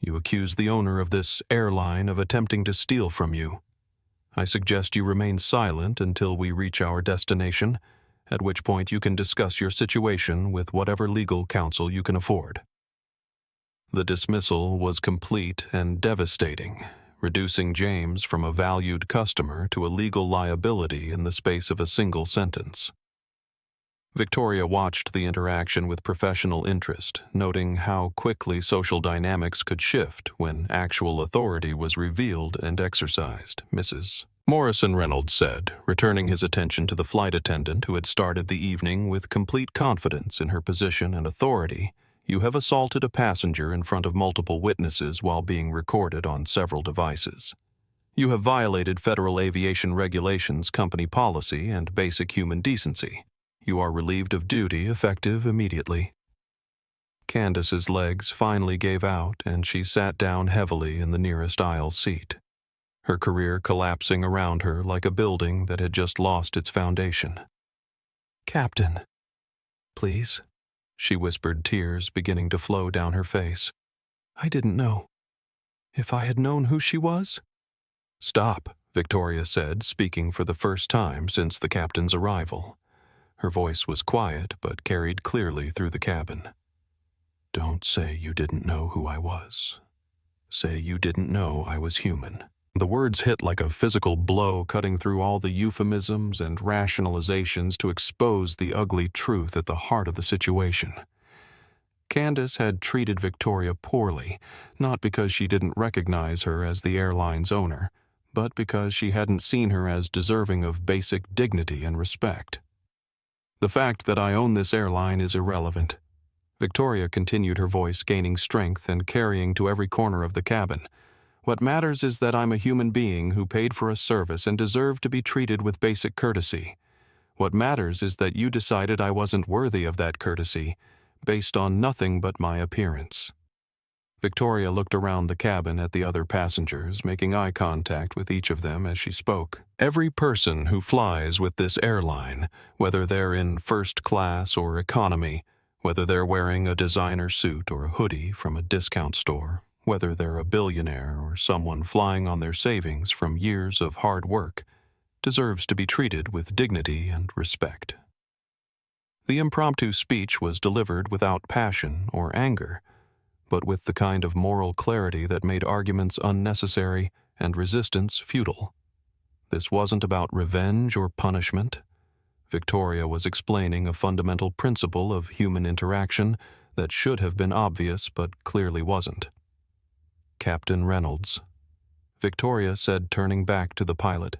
you accuse the owner of this airline of attempting to steal from you. I suggest you remain silent until we reach our destination, at which point you can discuss your situation with whatever legal counsel you can afford. The dismissal was complete and devastating, reducing James from a valued customer to a legal liability in the space of a single sentence. Victoria watched the interaction with professional interest, noting how quickly social dynamics could shift when actual authority was revealed and exercised. Mrs. Morrison, Reynolds said, returning his attention to the flight attendant who had started the evening with complete confidence in her position and authority. You have assaulted a passenger in front of multiple witnesses while being recorded on several devices. You have violated Federal Aviation Regulations, company policy, and basic human decency. You are relieved of duty effective immediately. Candice's legs finally gave out, and she sat down heavily in the nearest aisle seat, her career collapsing around her like a building that had just lost its foundation. Captain, please, she whispered, tears beginning to flow down her face. I didn't know. If I had known who she was? Stop, Victoria said, speaking for the first time since the captain's arrival. Her voice was quiet, but carried clearly through the cabin. Don't say you didn't know who I was. Say you didn't know I was human. The words hit like a physical blow, cutting through all the euphemisms and rationalizations to expose the ugly truth at the heart of the situation. Candice had treated Victoria poorly, not because she didn't recognize her as the airline's owner, but because she hadn't seen her as deserving of basic dignity and respect. The fact that I own this airline is irrelevant. Victoria continued, her voice gaining strength and carrying to every corner of the cabin. What matters is that I'm a human being who paid for a service and deserved to be treated with basic courtesy. What matters is that you decided I wasn't worthy of that courtesy, based on nothing but my appearance. Victoria looked around the cabin at the other passengers, making eye contact with each of them as she spoke. Every person who flies with this airline, whether they're in first class or economy, whether they're wearing a designer suit or a hoodie from a discount store, whether they're a billionaire or someone flying on their savings from years of hard work, deserves to be treated with dignity and respect. The impromptu speech was delivered without passion or anger, but with the kind of moral clarity that made arguments unnecessary and resistance futile. This wasn't about revenge or punishment. Victoria was explaining a fundamental principle of human interaction that should have been obvious but clearly wasn't. Captain Reynolds, Victoria said, turning back to the pilot,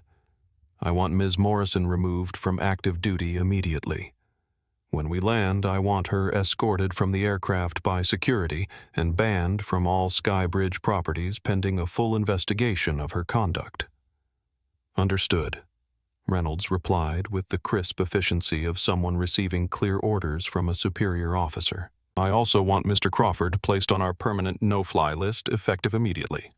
I want Ms. Morrison removed from active duty immediately. When we land, I want her escorted from the aircraft by security and banned from all Skybridge properties pending a full investigation of her conduct. Understood, Reynolds replied with the crisp efficiency of someone receiving clear orders from a superior officer. I also want Mr. Crawford placed on our permanent no-fly list effective immediately.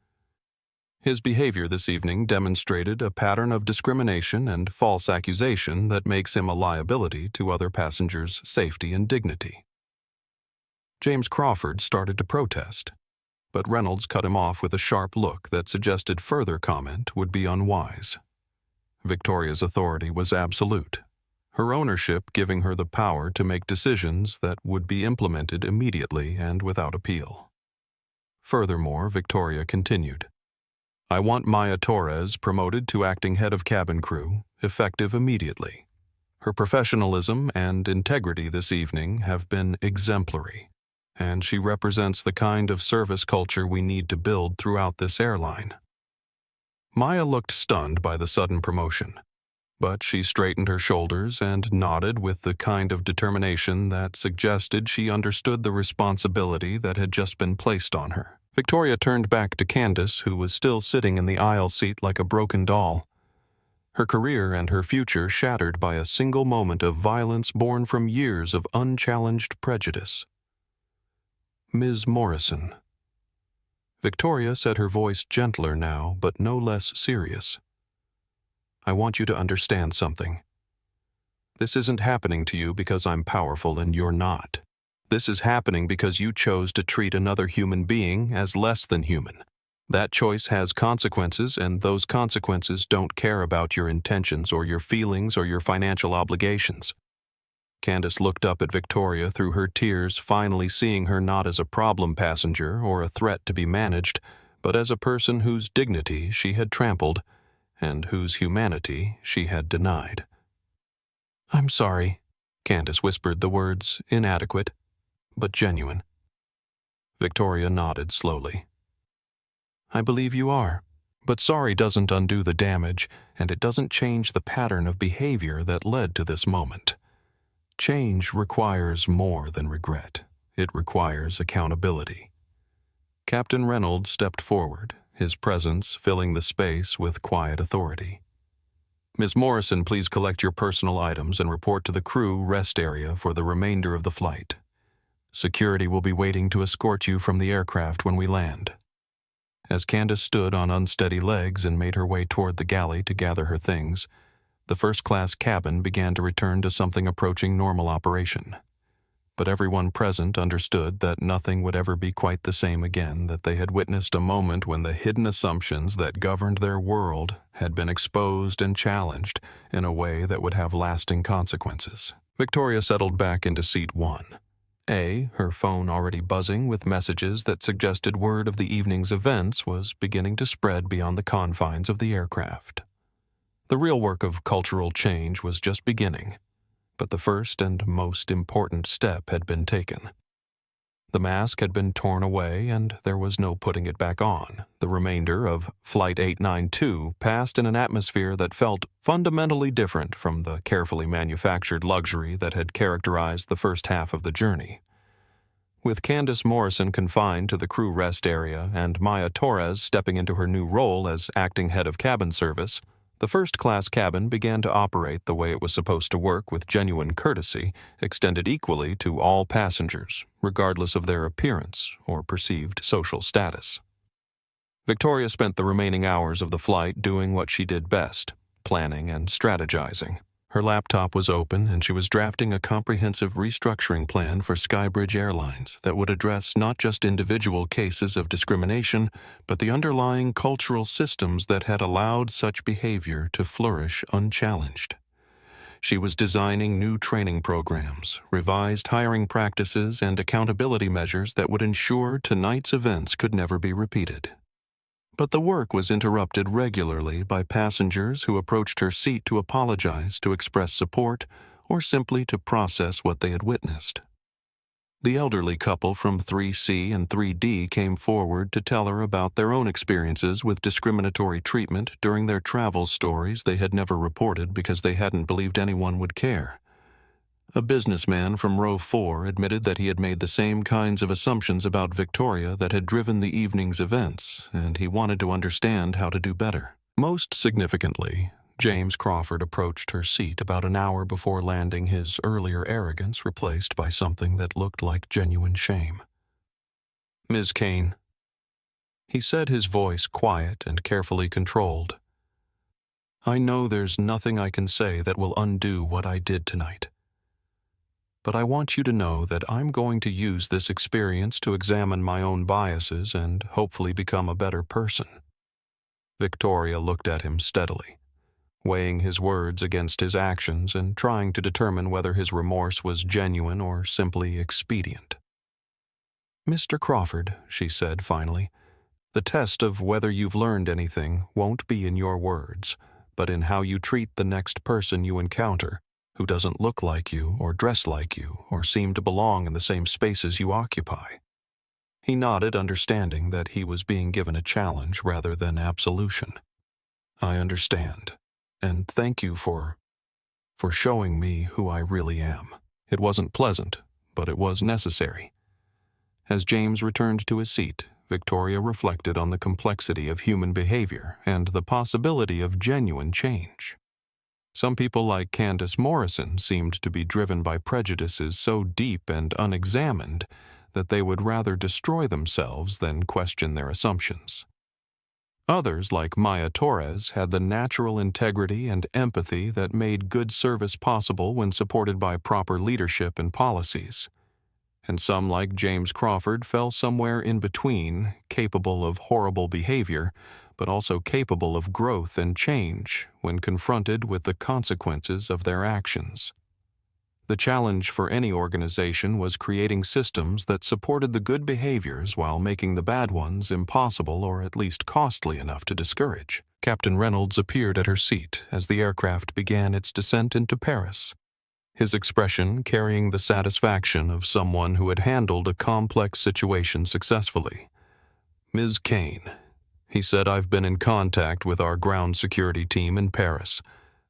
His behavior this evening demonstrated a pattern of discrimination and false accusation that makes him a liability to other passengers' safety and dignity. James Crawford started to protest, but Reynolds cut him off with a sharp look that suggested further comment would be unwise. Victoria's authority was absolute, her ownership giving her the power to make decisions that would be implemented immediately and without appeal. Furthermore, Victoria continued, I want Maya Torres promoted to acting head of cabin crew, effective immediately. Her professionalism and integrity this evening have been exemplary, and she represents the kind of service culture we need to build throughout this airline. Maya looked stunned by the sudden promotion, but she straightened her shoulders and nodded with the kind of determination that suggested she understood the responsibility that had just been placed on her. Victoria turned back to Candice, who was still sitting in the aisle seat like a broken doll. Her career and her future shattered by a single moment of violence born from years of unchallenged prejudice. Ms. Morrison. Victoria said, her voice gentler now, but no less serious. I want you to understand something. This isn't happening to you because I'm powerful and you're not. This is happening because you chose to treat another human being as less than human. That choice has consequences, and those consequences don't care about your intentions or your feelings or your financial obligations. Candice looked up at Victoria through her tears, finally seeing her not as a problem passenger or a threat to be managed, but as a person whose dignity she had trampled and whose humanity she had denied. I'm sorry, Candice whispered, the words inadequate, but genuine. Victoria nodded slowly. I believe you are, but sorry doesn't undo the damage, and it doesn't change the pattern of behavior that led to this moment. Change requires more than regret. It requires accountability. Captain Reynolds stepped forward, his presence filling the space with quiet authority. Ms. Morrison, please collect your personal items and report to the crew rest area for the remainder of the flight. Security will be waiting to escort you from the aircraft when we land. As Candice stood on unsteady legs and made her way toward the galley to gather her things, the first-class cabin began to return to something approaching normal operation. But everyone present understood that nothing would ever be quite the same again, that they had witnessed a moment when the hidden assumptions that governed their world had been exposed and challenged in a way that would have lasting consequences. Victoria settled back into seat 1. Her phone already buzzing with messages that suggested word of the evening's events was beginning to spread beyond the confines of the aircraft. The real work of cultural change was just beginning, but the first and most important step had been taken. The mask had been torn away, and there was no putting it back on. The remainder of Flight 892 passed in an atmosphere that felt fundamentally different from the carefully manufactured luxury that had characterized the first half of the journey. With Candice Morrison confined to the crew rest area and Maya Torres stepping into her new role as acting head of cabin service, the first-class cabin began to operate the way it was supposed to work, with genuine courtesy extended equally to all passengers, regardless of their appearance or perceived social status. Victoria spent the remaining hours of the flight doing what she did best, planning and strategizing. Her laptop was open, and she was drafting a comprehensive restructuring plan for Skybridge Airlines that would address not just individual cases of discrimination, but the underlying cultural systems that had allowed such behavior to flourish unchallenged. She was designing new training programs, revised hiring practices, and accountability measures that would ensure tonight's events could never be repeated. But the work was interrupted regularly by passengers who approached her seat to apologize, to express support, or simply to process what they had witnessed. The elderly couple from 3C and 3D came forward to tell her about their own experiences with discriminatory treatment during their travel stories they had never reported because they hadn't believed anyone would care. A businessman from row 4 admitted that he had made the same kinds of assumptions about Victoria that had driven the evening's events, and he wanted to understand how to do better. Most significantly, James Crawford approached her seat about an hour before landing, his earlier arrogance replaced by something that looked like genuine shame. "Ms. Kane," he said, his voice quiet and carefully controlled, "I know there's nothing I can say that will undo what I did tonight. But I want you to know that I'm going to use this experience to examine my own biases and hopefully become a better person." Victoria looked at him steadily, weighing his words against his actions and trying to determine whether his remorse was genuine or simply expedient. "Mr. Crawford," she said finally, "the test of whether you've learned anything won't be in your words, but in how you treat the next person you encounter who doesn't look like you or dress like you or seem to belong in the same spaces you occupy." He nodded, understanding that he was being given a challenge rather than absolution. "I understand, and thank you for showing me who I really am." It wasn't pleasant, but it was necessary. As James returned to his seat, Victoria reflected on the complexity of human behavior and the possibility of genuine change. Some people like Candice Morrison seemed to be driven by prejudices so deep and unexamined that they would rather destroy themselves than question their assumptions. Others, like Maya Torres, had the natural integrity and empathy that made good service possible when supported by proper leadership and policies. And some, like James Crawford, fell somewhere in between, capable of horrible behavior, but also capable of growth and change when confronted with the consequences of their actions. The challenge for any organization was creating systems that supported the good behaviors while making the bad ones impossible or at least costly enough to discourage. Captain Reynolds appeared at her seat as the aircraft began its descent into Paris, his expression carrying the satisfaction of someone who had handled a complex situation successfully. "Ms. Kane," he said, "I've been in contact with our ground security team in Paris.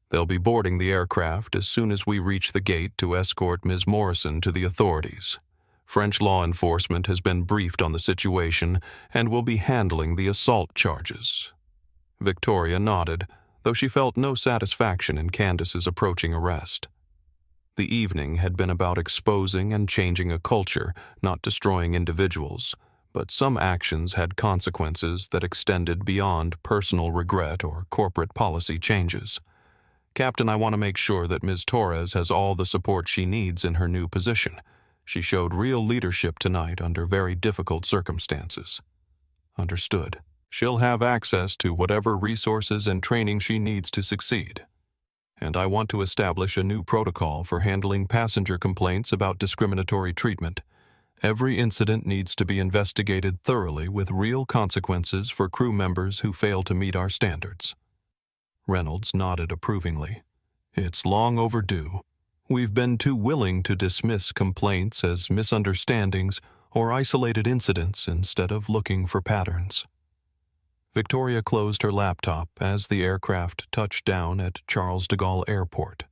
They'll be boarding the aircraft as soon as we reach the gate to escort Ms. Morrison to the authorities. French law enforcement has been briefed on the situation and will be handling the assault charges." Victoria nodded, though she felt no satisfaction in Candice's approaching arrest. The evening had been about exposing and changing a culture, not destroying individuals, but some actions had consequences that extended beyond personal regret or corporate policy changes. "Captain, I want to make sure that Ms. Torres has all the support she needs in her new position. She showed real leadership tonight under very difficult circumstances." "Understood. She'll have access to whatever resources and training she needs to succeed. And I want to establish a new protocol for handling passenger complaints about discriminatory treatment. Every incident needs to be investigated thoroughly with real consequences for crew members who fail to meet our standards." Reynolds nodded approvingly. "It's long overdue. We've been too willing to dismiss complaints as misunderstandings or isolated incidents instead of looking for patterns." Victoria closed her laptop as the aircraft touched down at Charles de Gaulle Airport,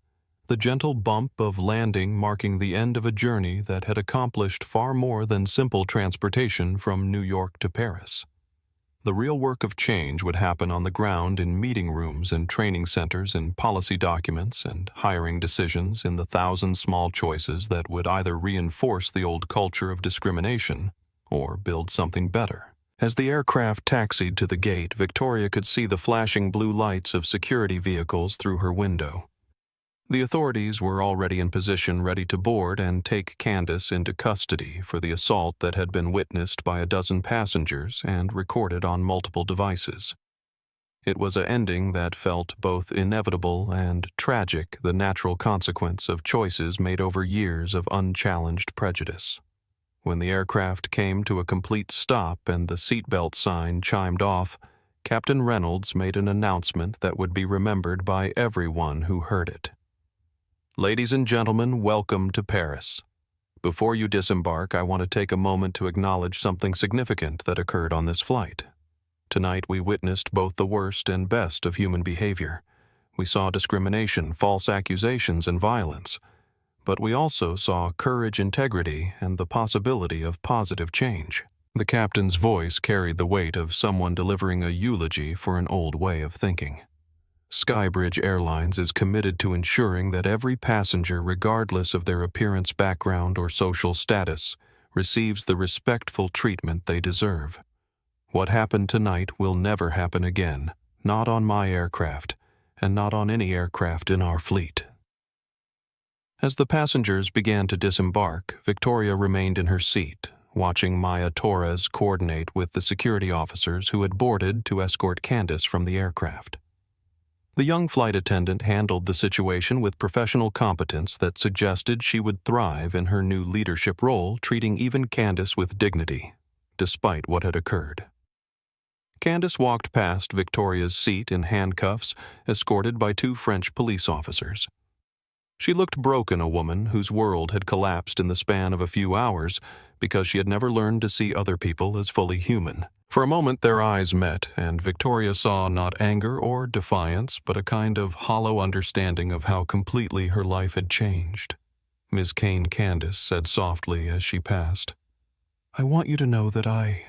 the gentle bump of landing marking the end of a journey that had accomplished far more than simple transportation from New York to Paris. The real work of change would happen on the ground in meeting rooms and training centers, in policy documents and hiring decisions, in the thousand small choices that would either reinforce the old culture of discrimination or build something better. As the aircraft taxied to the gate, Victoria could see the flashing blue lights of security vehicles through her window. The authorities were already in position, ready to board and take Candice into custody for the assault that had been witnessed by a dozen passengers and recorded on multiple devices. It was an ending that felt both inevitable and tragic, the natural consequence of choices made over years of unchallenged prejudice. When the aircraft came to a complete stop and the seatbelt sign chimed off, Captain Reynolds made an announcement that would be remembered by everyone who heard it. "Ladies and gentlemen, welcome to Paris. Before you disembark, I want to take a moment to acknowledge something significant that occurred on this flight. Tonight we witnessed both the worst and best of human behavior. We saw discrimination, false accusations, and violence. But we also saw courage, integrity, and the possibility of positive change." The captain's voice carried the weight of someone delivering a eulogy for an old way of thinking. Skybridge Airlines is committed to ensuring that every passenger, regardless of their appearance, background, or social status, receives the respectful treatment they deserve. What happened tonight will never happen again, not on my aircraft, and not on any aircraft in our fleet. As the passengers began to disembark, Victoria remained in her seat, watching Maya Torres coordinate with the security officers who had boarded to escort Candice from the aircraft. The young flight attendant handled the situation with professional competence that suggested she would thrive in her new leadership role, treating even Candice with dignity, despite what had occurred. Candice walked past Victoria's seat in handcuffs, escorted by 2 French police officers. She looked broken, a woman whose world had collapsed in the span of a few hours because she had never learned to see other people as fully human. For a moment their eyes met, and Victoria saw not anger or defiance, but a kind of hollow understanding of how completely her life had changed. Ms. Kane, Candice said softly as she passed, "I want you to know that I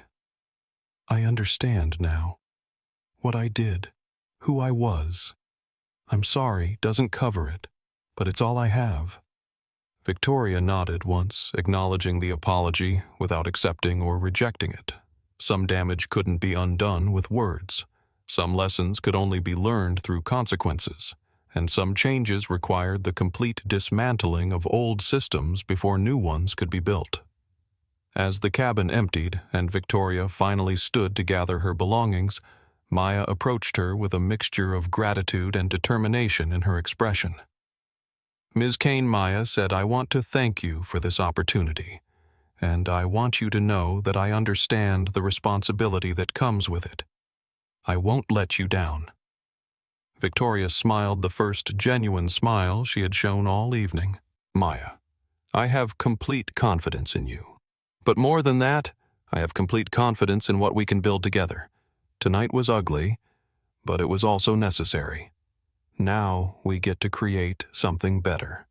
understand now. What I did, who I was. I'm sorry doesn't cover it, but it's all I have." Victoria nodded once, acknowledging the apology without accepting or rejecting it. Some damage couldn't be undone with words. Some lessons could only be learned through consequences, and some changes required the complete dismantling of old systems before new ones could be built. As the cabin emptied and Victoria finally stood to gather her belongings, Maya approached her with a mixture of gratitude and determination in her expression. "Ms. Kane," Maya said, "I want to thank you for this opportunity, and I want you to know that I understand the responsibility that comes with it. I won't let you down." Victoria smiled, the first genuine smile she had shown all evening. "Maya, I have complete confidence in you. But more than that, I have complete confidence in what we can build together. Tonight was ugly, but it was also necessary. Now we get to create something better."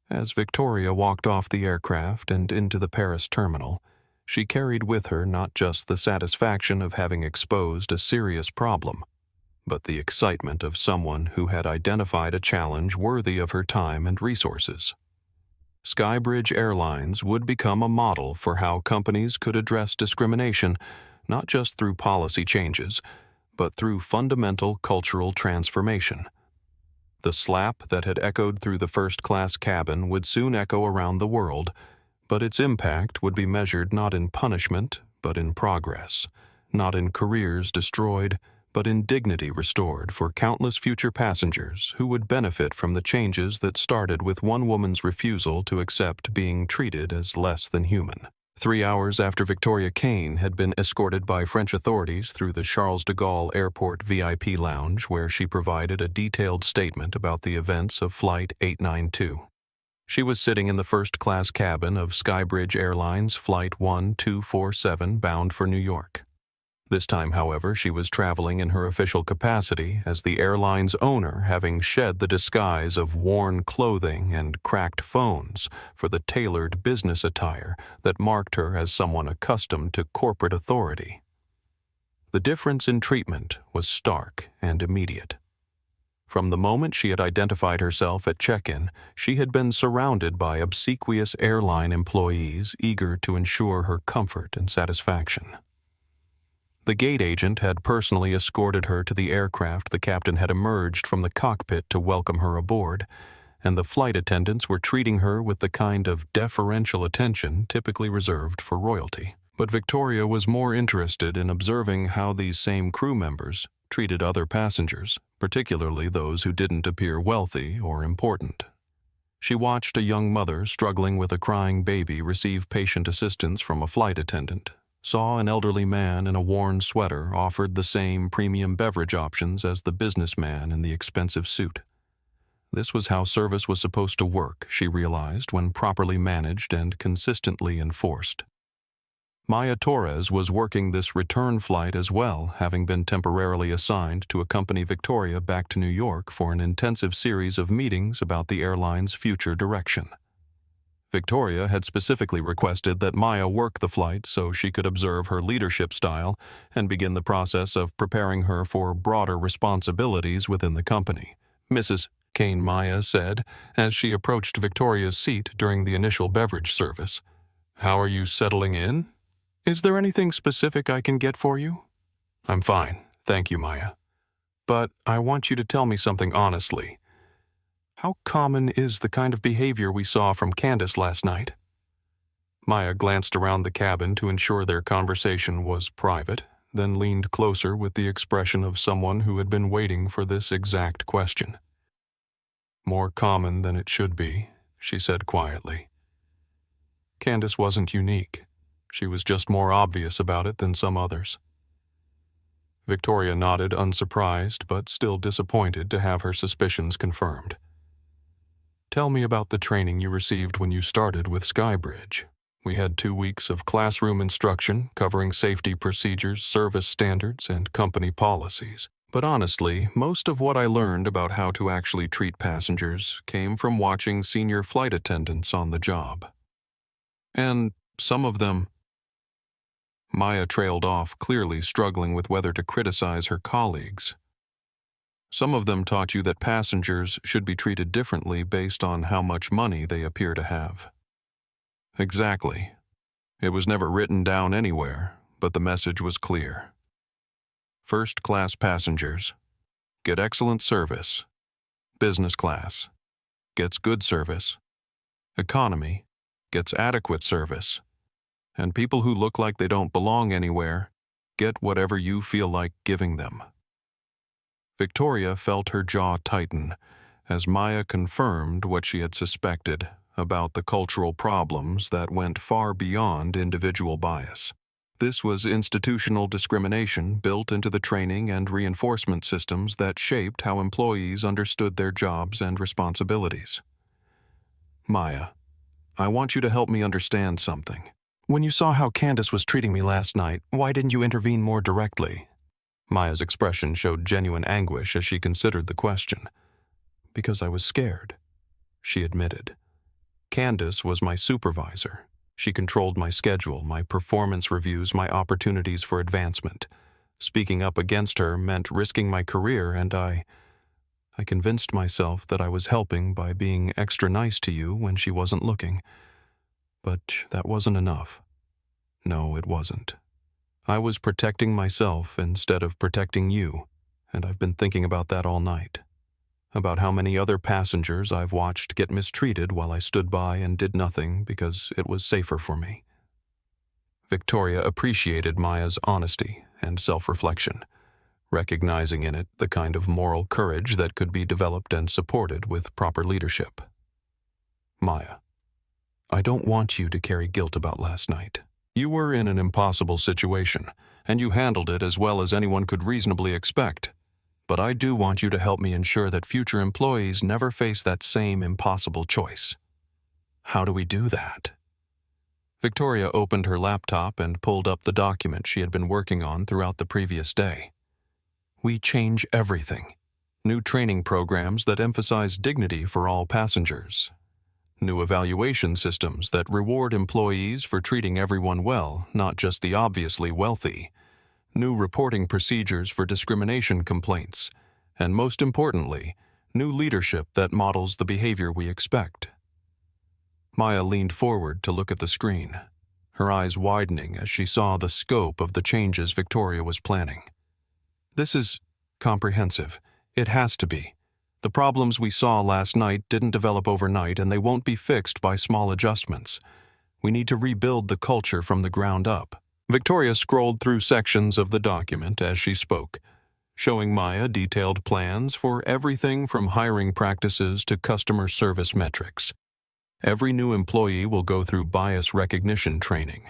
As Victoria walked off the aircraft and into the Paris terminal, she carried with her not just the satisfaction of having exposed a serious problem, but the excitement of someone who had identified a challenge worthy of her time and resources. Skybridge Airlines would become a model for how companies could address discrimination, not just through policy changes, but through fundamental cultural transformation. The slap that had echoed through the first-class cabin would soon echo around the world, but its impact would be measured not in punishment, but in progress, not in careers destroyed, but in dignity restored for countless future passengers who would benefit from the changes that started with one woman's refusal to accept being treated as less than human. 3 hours after Victoria Kane had been escorted by French authorities through the Charles de Gaulle Airport VIP lounge, where she provided a detailed statement about the events of Flight 892. She was sitting in the first-class cabin of Skybridge Airlines Flight 1247 bound for New York. This time, however, she was traveling in her official capacity as the airline's owner, having shed the disguise of worn clothing and cracked phones for the tailored business attire that marked her as someone accustomed to corporate authority. The difference in treatment was stark and immediate. From the moment she had identified herself at check-in, she had been surrounded by obsequious airline employees eager to ensure her comfort and satisfaction. The gate agent had personally escorted her to the aircraft. The captain had emerged from the cockpit to welcome her aboard, and the flight attendants were treating her with the kind of deferential attention typically reserved for royalty. But Victoria was more interested in observing how these same crew members treated other passengers, particularly those who didn't appear wealthy or important. She watched a young mother struggling with a crying baby receive patient assistance from a flight attendant, saw an elderly man in a worn sweater offered the same premium beverage options as the businessman in the expensive suit. This was how service was supposed to work, she realized, when properly managed and consistently enforced. Maya Torres was working this return flight as well, having been temporarily assigned to accompany Victoria back to New York for an intensive series of meetings about the airline's future direction. Victoria had specifically requested that Maya work the flight so she could observe her leadership style and begin the process of preparing her for broader responsibilities within the company. Mrs. Kane, Maya said, as she approached Victoria's seat during the initial beverage service. "How are you settling in? Is there anything specific I can get for you?" "I'm fine, thank you, Maya. But I want you to tell me something honestly. How common is the kind of behavior we saw from Candice last night?" Maya glanced around the cabin to ensure their conversation was private, then leaned closer with the expression of someone who had been waiting for this exact question. "More common than it should be," she said quietly. Candice wasn't unique. She was just more obvious about it than some others. Victoria nodded, unsurprised, but still disappointed to have her suspicions confirmed. "Tell me about the training you received when you started with Skybridge. We had 2 weeks of classroom instruction covering safety procedures, service standards, and company policies. But honestly, most of what I learned about how to actually treat passengers came from watching senior flight attendants on the job. And some of them..." Maya trailed off, clearly struggling with whether to criticize her colleagues. "Some of them taught you that passengers should be treated differently based on how much money they appear to have." Exactly. It was never written down anywhere, but the message was clear. First-class passengers get excellent service. Business class gets good service. Economy gets adequate service. And people who look like they don't belong anywhere get whatever you feel like giving them. Victoria felt her jaw tighten as Maya confirmed what she had suspected about the cultural problems that went far beyond individual bias. This was institutional discrimination built into the training and reinforcement systems that shaped how employees understood their jobs and responsibilities. "Maya, I want you to help me understand something. When you saw how Candice was treating me last night, why didn't you intervene more directly?" Maya's expression showed genuine anguish as she considered the question. "Because I was scared," she admitted. "Candice was my supervisor. She controlled my schedule, my performance reviews, my opportunities for advancement. Speaking up against her meant risking my career, and I convinced myself that I was helping by being extra nice to you when she wasn't looking. But that wasn't enough. No, it wasn't. I was protecting myself instead of protecting you, and I've been thinking about that all night. About how many other passengers I've watched get mistreated while I stood by and did nothing because it was safer for me." Victoria appreciated Maya's honesty and self-reflection, recognizing in it the kind of moral courage that could be developed and supported with proper leadership. "Maya, I don't want you to carry guilt about last night. You were in an impossible situation, and you handled it as well as anyone could reasonably expect. But I do want you to help me ensure that future employees never face that same impossible choice." "How do we do that?" Victoria opened her laptop and pulled up the document she had been working on throughout the previous day. "We change everything. New training programs that emphasize dignity for all passengers. New evaluation systems that reward employees for treating everyone well, not just the obviously wealthy. New reporting procedures for discrimination complaints. And most importantly, new leadership that models the behavior we expect." Maya leaned forward to look at the screen, her eyes widening as she saw the scope of the changes Victoria was planning. "This is comprehensive. It has to be. The problems we saw last night didn't develop overnight, and they won't be fixed by small adjustments. We need to rebuild the culture from the ground up." Victoria scrolled through sections of the document as she spoke, showing Maya detailed plans for everything from hiring practices to customer service metrics. Every new employee will go through bias recognition training.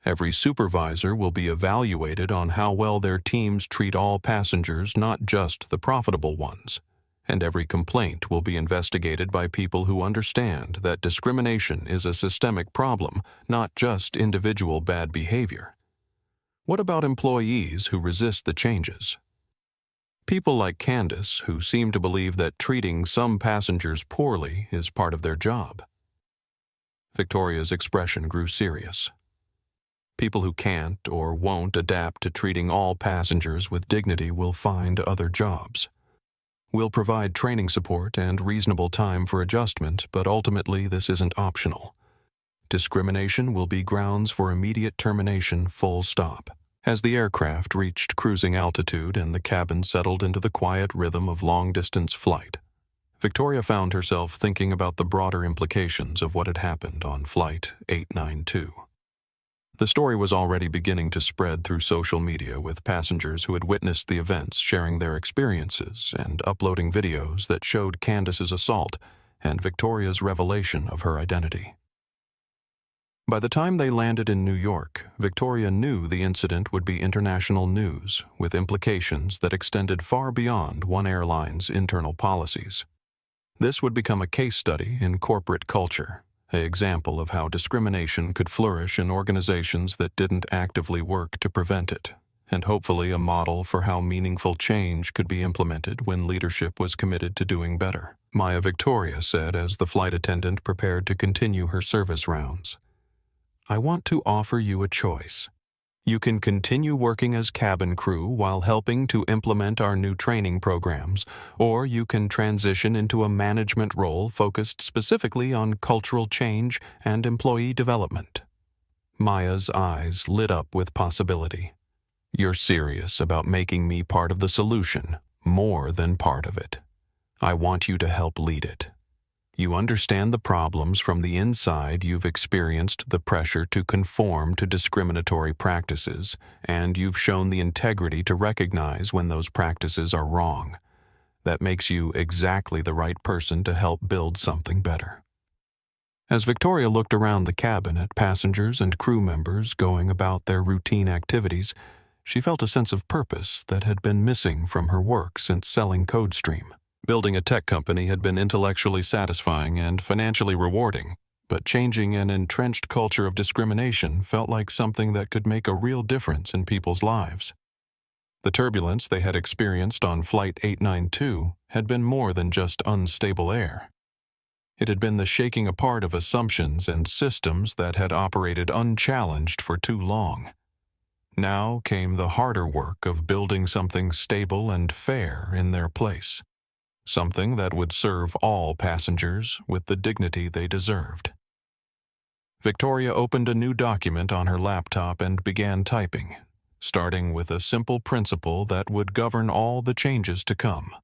Every supervisor will be evaluated on how well their teams treat all passengers, not just the profitable ones. And every complaint will be investigated by people who understand that discrimination is a systemic problem, not just individual bad behavior. What about employees who resist the changes? People like Candice, who seem to believe that treating some passengers poorly is part of their job. Victoria's expression grew serious. People who can't or won't adapt to treating all passengers with dignity will find other jobs. We'll provide training support and reasonable time for adjustment, but ultimately this isn't optional. Discrimination will be grounds for immediate termination, full stop. As the aircraft reached cruising altitude and the cabin settled into the quiet rhythm of long-distance flight, Victoria found herself thinking about the broader implications of what had happened on Flight 892. The story was already beginning to spread through social media, with passengers who had witnessed the events sharing their experiences and uploading videos that showed Candice's assault and Victoria's revelation of her identity. By the time they landed in New York, Victoria knew the incident would be international news, with implications that extended far beyond one airline's internal policies. This would become a case study in corporate culture, an example of how discrimination could flourish in organizations that didn't actively work to prevent it, and hopefully a model for how meaningful change could be implemented when leadership was committed to doing better. Maya Victoria said as the flight attendant prepared to continue her service rounds, "I want to offer you a choice. You can continue working as cabin crew while helping to implement our new training programs, or you can transition into a management role focused specifically on cultural change and employee development." Maya's eyes lit up with possibility. "You're serious about making me part of the solution, more than part of it. I want you to help lead it. You understand the problems from the inside. You've experienced the pressure to conform to discriminatory practices, and you've shown the integrity to recognize when those practices are wrong. That makes you exactly the right person to help build something better." As Victoria looked around the cabin at passengers and crew members going about their routine activities, she felt a sense of purpose that had been missing from her work since selling CodeStream. Building a tech company had been intellectually satisfying and financially rewarding, but changing an entrenched culture of discrimination felt like something that could make a real difference in people's lives. The turbulence they had experienced on Flight 892 had been more than just unstable air. It had been the shaking apart of assumptions and systems that had operated unchallenged for too long. Now came the harder work of building something stable and fair in their place. Something that would serve all passengers with the dignity they deserved. Victoria opened a new document on her laptop and began typing, starting with a simple principle that would govern all the changes to come.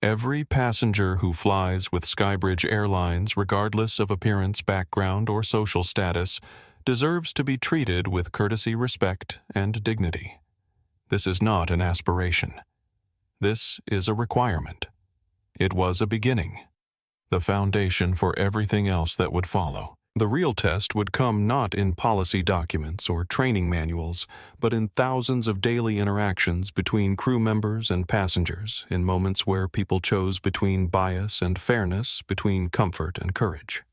Every passenger who flies with Skybridge Airlines, regardless of appearance, background, or social status, deserves to be treated with courtesy, respect, and dignity. This is not an aspiration. This is a requirement. It was a beginning, the foundation for everything else that would follow. The real test would come not in policy documents or training manuals, but in thousands of daily interactions between crew members and passengers, in moments where people chose between bias and fairness, between comfort and courage.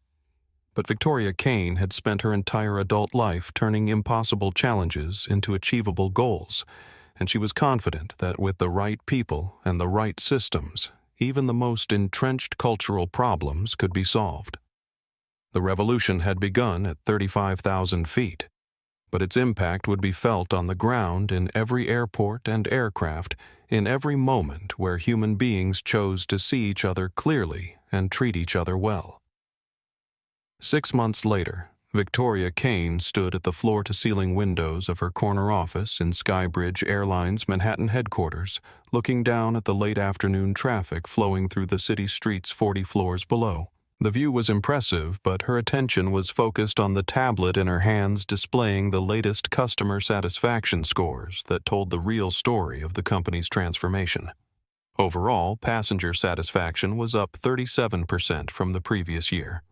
But Victoria Kane had spent her entire adult life turning impossible challenges into achievable goals, and she was confident that with the right people and the right systems, even the most entrenched cultural problems could be solved. The revolution had begun at 35,000 feet, but its impact would be felt on the ground in every airport and aircraft, in every moment where human beings chose to see each other clearly and treat each other well. 6 months later, Victoria Kane stood at the floor-to-ceiling windows of her corner office in Skybridge Airlines' Manhattan headquarters, looking down at the late-afternoon traffic flowing through the city streets 40 floors below. The view was impressive, but her attention was focused on the tablet in her hands displaying the latest customer satisfaction scores that told the real story of the company's transformation. Overall, passenger satisfaction was up 37% from the previous year.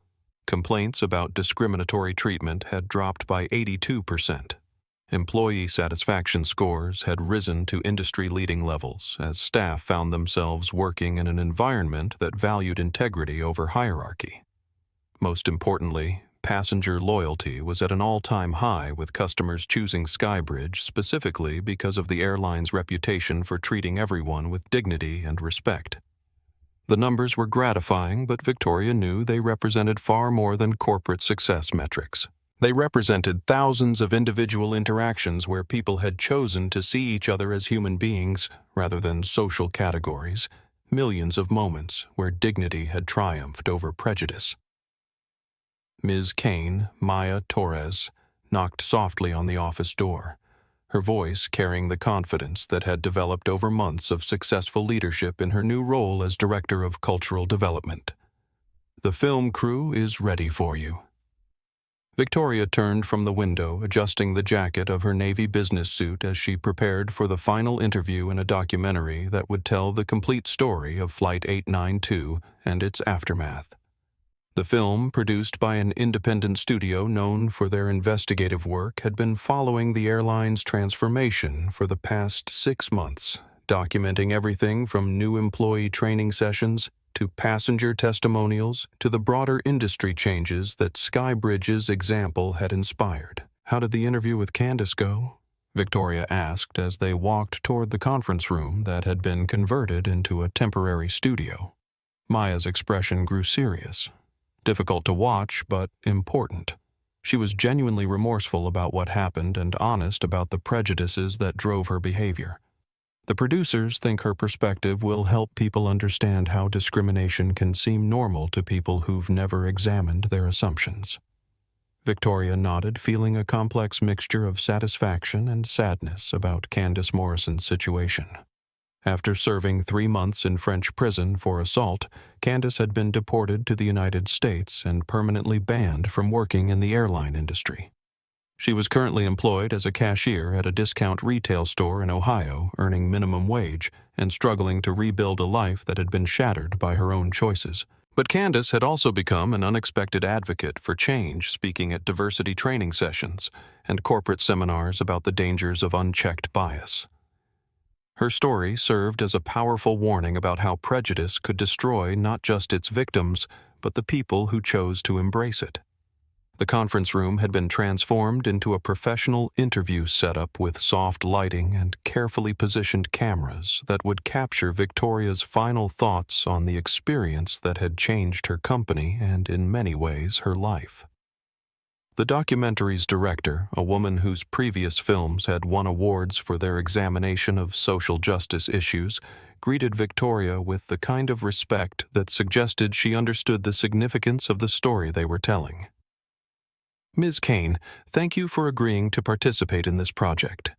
Complaints about discriminatory treatment had dropped by 82%. Employee satisfaction scores had risen to industry-leading levels as staff found themselves working in an environment that valued integrity over hierarchy. Most importantly, passenger loyalty was at an all-time high, with customers choosing Skybridge specifically because of the airline's reputation for treating everyone with dignity and respect. The numbers were gratifying, but Victoria knew they represented far more than corporate success metrics. They represented thousands of individual interactions where people had chosen to see each other as human beings rather than social categories, millions of moments where dignity had triumphed over prejudice. Ms. Kane, Maya Torres, knocked softly on the office door, her voice carrying the confidence that had developed over months of successful leadership in her new role as Director of Cultural Development. "The film crew is ready for you." Victoria turned from the window, adjusting the jacket of her navy business suit as she prepared for the final interview in a documentary that would tell the complete story of Flight 892 and its aftermath. The film, produced by an independent studio known for their investigative work, had been following the airline's transformation for the past 6 months, documenting everything from new employee training sessions to passenger testimonials to the broader industry changes that Skybridge's example had inspired. "How did the interview with Candice go?" Victoria asked as they walked toward the conference room that had been converted into a temporary studio. Maya's expression grew serious. Difficult to watch, but important. She was genuinely remorseful about what happened and honest about the prejudices that drove her behavior. The producers think her perspective will help people understand how discrimination can seem normal to people who've never examined their assumptions. Victoria nodded, feeling a complex mixture of satisfaction and sadness about Candice Morrison's situation. After serving 3 months in French prison for assault, Candice had been deported to the United States and permanently banned from working in the airline industry. She was currently employed as a cashier at a discount retail store in Ohio, earning minimum wage and struggling to rebuild a life that had been shattered by her own choices. But Candice had also become an unexpected advocate for change, speaking at diversity training sessions and corporate seminars about the dangers of unchecked bias. Her story served as a powerful warning about how prejudice could destroy not just its victims, but the people who chose to embrace it. The conference room had been transformed into a professional interview setup with soft lighting and carefully positioned cameras that would capture Victoria's final thoughts on the experience that had changed her company and, in many ways, her life. The documentary's director, a woman whose previous films had won awards for their examination of social justice issues, greeted Victoria with the kind of respect that suggested she understood the significance of the story they were telling. "Ms. Kane, thank you for agreeing to participate in this project.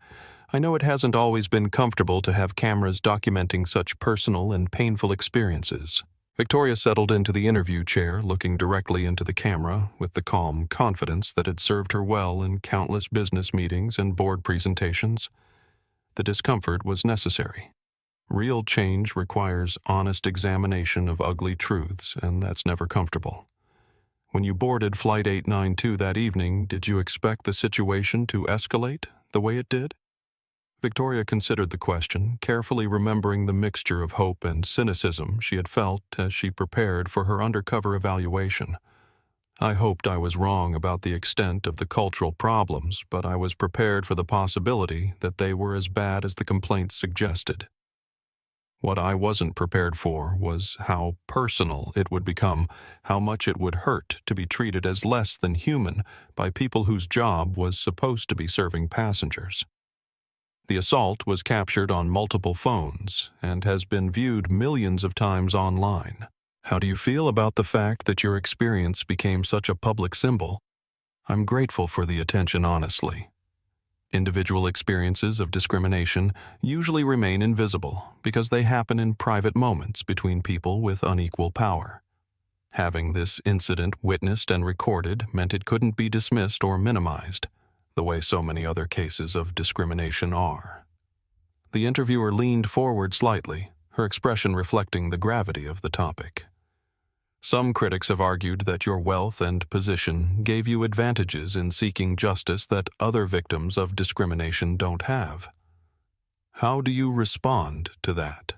I know it hasn't always been comfortable to have cameras documenting such personal and painful experiences." Victoria settled into the interview chair, looking directly into the camera with the calm confidence that had served her well in countless business meetings and board presentations. The discomfort was necessary. Real change requires honest examination of ugly truths, and that's never comfortable. "When you boarded Flight 892 that evening, did you expect the situation to escalate the way it did?" Victoria considered the question, carefully remembering the mixture of hope and cynicism she had felt as she prepared for her undercover evaluation. "I hoped I was wrong about the extent of the cultural problems, but I was prepared for the possibility that they were as bad as the complaints suggested. What I wasn't prepared for was how personal it would become, how much it would hurt to be treated as less than human by people whose job was supposed to be serving passengers." The assault was captured on multiple phones and has been viewed millions of times online. "How do you feel about the fact that your experience became such a public symbol?" "I'm grateful for the attention, honestly. Individual experiences of discrimination usually remain invisible because they happen in private moments between people with unequal power. Having this incident witnessed and recorded meant it couldn't be dismissed or minimized, the way so many other cases of discrimination are." The interviewer leaned forward slightly, her expression reflecting the gravity of the topic. "Some critics have argued that your wealth and position gave you advantages in seeking justice that other victims of discrimination don't have. How do you respond to that?"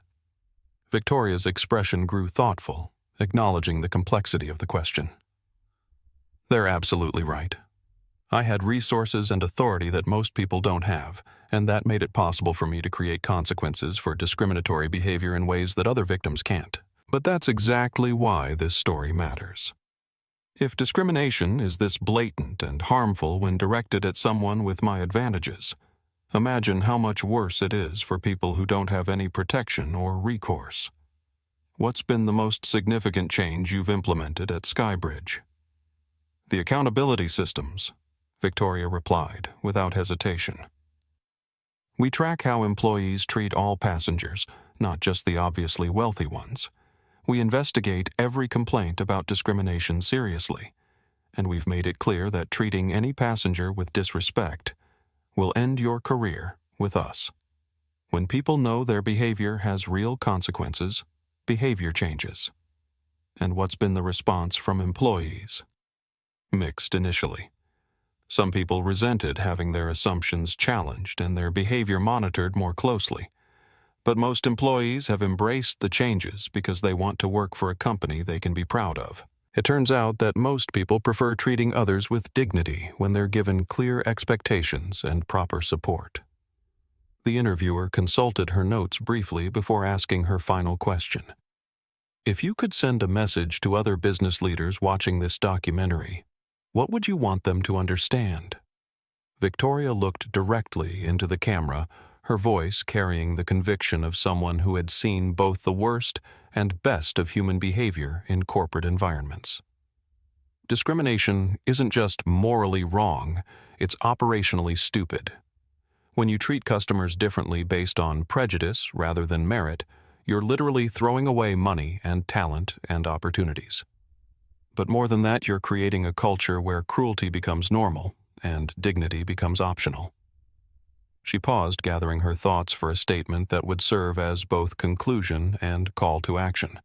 Victoria's expression grew thoughtful, acknowledging the complexity of the question. "They're absolutely right. I had resources and authority that most people don't have, and that made it possible for me to create consequences for discriminatory behavior in ways that other victims can't. But that's exactly why this story matters. If discrimination is this blatant and harmful when directed at someone with my advantages, imagine how much worse it is for people who don't have any protection or recourse. What's been the most significant change you've implemented at Skybridge? The accountability systems, Victoria replied, without hesitation. We track how employees treat all passengers, not just the obviously wealthy ones. We investigate every complaint about discrimination seriously, and we've made it clear that treating any passenger with disrespect will end your career with us. When people know their behavior has real consequences, behavior changes. And what's been the response from employees? Mixed initially. Some people resented having their assumptions challenged and their behavior monitored more closely. But most employees have embraced the changes because they want to work for a company they can be proud of. It turns out that most people prefer treating others with dignity when they're given clear expectations and proper support. The interviewer consulted her notes briefly before asking her final question. If you could send a message to other business leaders watching this documentary, what would you want them to understand? Victoria looked directly into the camera, her voice carrying the conviction of someone who had seen both the worst and best of human behavior in corporate environments. Discrimination isn't just morally wrong, it's operationally stupid. When you treat customers differently based on prejudice rather than merit, you're literally throwing away money and talent and opportunities. But more than that, you're creating a culture where cruelty becomes normal and dignity becomes optional. She paused, gathering her thoughts for a statement that would serve as both conclusion and call to action.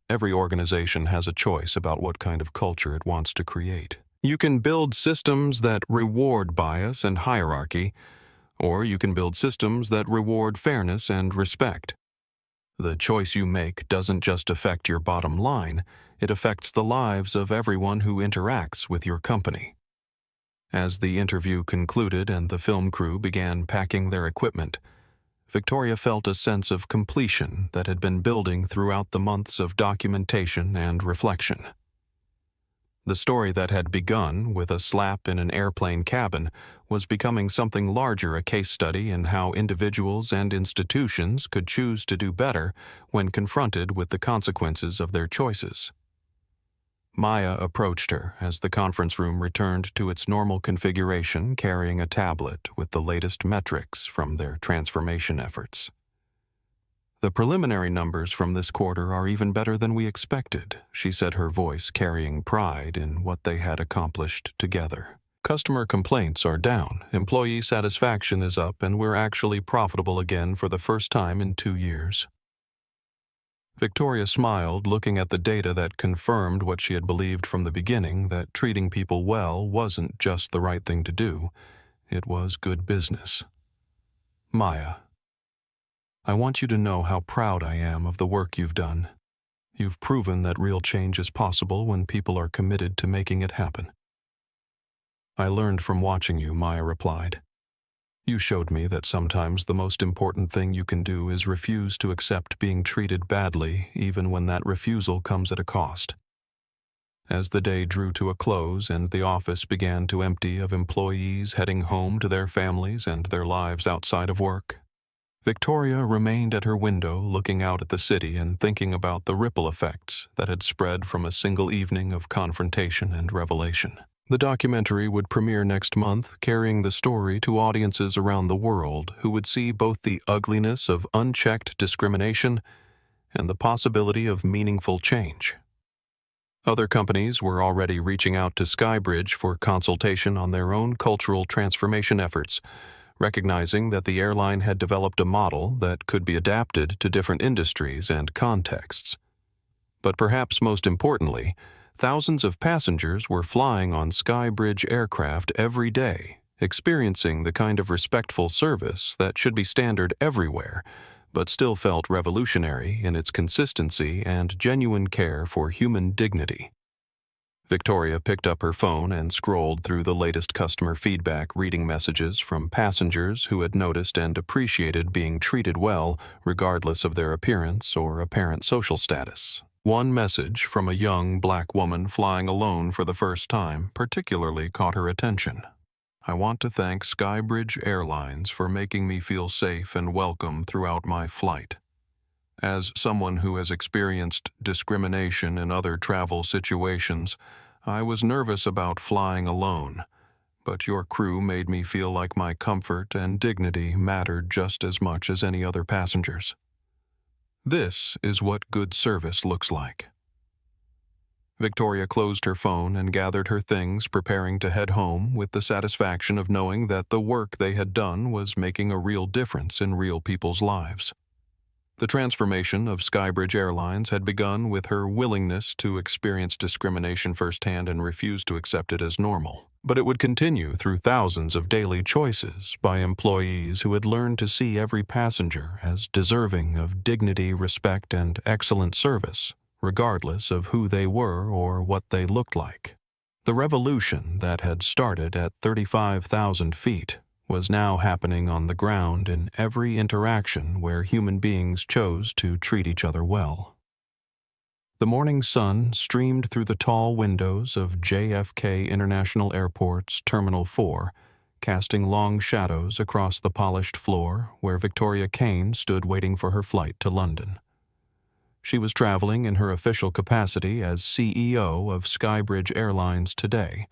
Every organization has a choice about what kind of culture it wants to create. You can build systems that reward bias and hierarchy, or you can build systems that reward fairness and respect. The choice you make doesn't just affect your bottom line, it affects the lives of everyone who interacts with your company. As the interview concluded and the film crew began packing their equipment, Victoria felt a sense of completion that had been building throughout the months of documentation and reflection. The story that had begun with a slap in an airplane cabin was becoming something larger, a case study in how individuals and institutions could choose to do better when confronted with the consequences of their choices. Maya approached her as the conference room returned to its normal configuration, carrying a tablet with the latest metrics from their transformation efforts. The preliminary numbers from this quarter are even better than we expected, she said, her voice carrying pride in what they had accomplished together. Customer complaints are down, employee satisfaction is up, and we're actually profitable again for the first time in 2 years. Victoria smiled, looking at the data that confirmed what she had believed from the beginning, that treating people well wasn't just the right thing to do, it was good business. Maya, I want you to know how proud I am of the work you've done. You've proven that real change is possible when people are committed to making it happen. I learned from watching you, Maya replied. You showed me that sometimes the most important thing you can do is refuse to accept being treated badly, even when that refusal comes at a cost. As the day drew to a close and the office began to empty of employees heading home to their families and their lives outside of work, Victoria remained at her window looking out at the city and thinking about the ripple effects that had spread from a single evening of confrontation and revelation. The documentary would premiere next month, carrying the story to audiences around the world who would see both the ugliness of unchecked discrimination and the possibility of meaningful change. Other companies were already reaching out to Skybridge for consultation on their own cultural transformation efforts, recognizing that the airline had developed a model that could be adapted to different industries and contexts. But perhaps most importantly, thousands of passengers were flying on Skybridge aircraft every day, experiencing the kind of respectful service that should be standard everywhere, but still felt revolutionary in its consistency and genuine care for human dignity. Victoria picked up her phone and scrolled through the latest customer feedback, reading messages from passengers who had noticed and appreciated being treated well, regardless of their appearance or apparent social status. One message from a young black woman flying alone for the first time particularly caught her attention. "I want to thank Skybridge Airlines for making me feel safe and welcome throughout my flight. As someone who has experienced discrimination in other travel situations, I was nervous about flying alone, but your crew made me feel like my comfort and dignity mattered just as much as any other passengers. This is what good service looks like." Victoria closed her phone and gathered her things, preparing to head home with the satisfaction of knowing that the work they had done was making a real difference in real people's lives. The transformation of Skybridge Airlines had begun with her willingness to experience discrimination firsthand and refuse to accept it as normal. But it would continue through thousands of daily choices by employees who had learned to see every passenger as deserving of dignity, respect, and excellent service, regardless of who they were or what they looked like. The revolution that had started at 35,000 feet was now happening on the ground in every interaction where human beings chose to treat each other well. The morning sun streamed through the tall windows of JFK International Airport's Terminal 4, casting long shadows across the polished floor where Victoria Kane stood waiting for her flight to London. She was traveling in her official capacity as CEO of Skybridge Airlines today,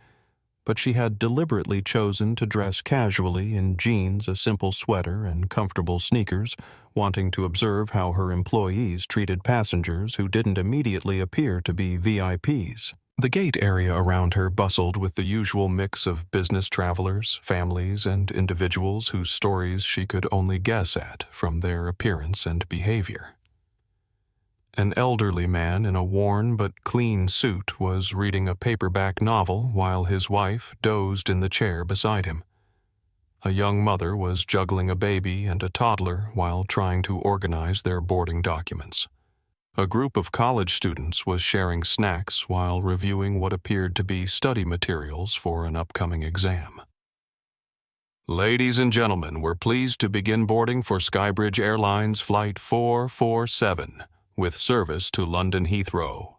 but she had deliberately chosen to dress casually in jeans, a simple sweater, and comfortable sneakers, wanting to observe how her employees treated passengers who didn't immediately appear to be VIPs. The gate area around her bustled with the usual mix of business travelers, families, and individuals whose stories she could only guess at from their appearance and behavior. An elderly man in a worn but clean suit was reading a paperback novel while his wife dozed in the chair beside him. A young mother was juggling a baby and a toddler while trying to organize their boarding documents. A group of college students was sharing snacks while reviewing what appeared to be study materials for an upcoming exam. "Ladies and gentlemen, we're pleased to begin boarding for Skybridge Airlines Flight 447. With service to London Heathrow."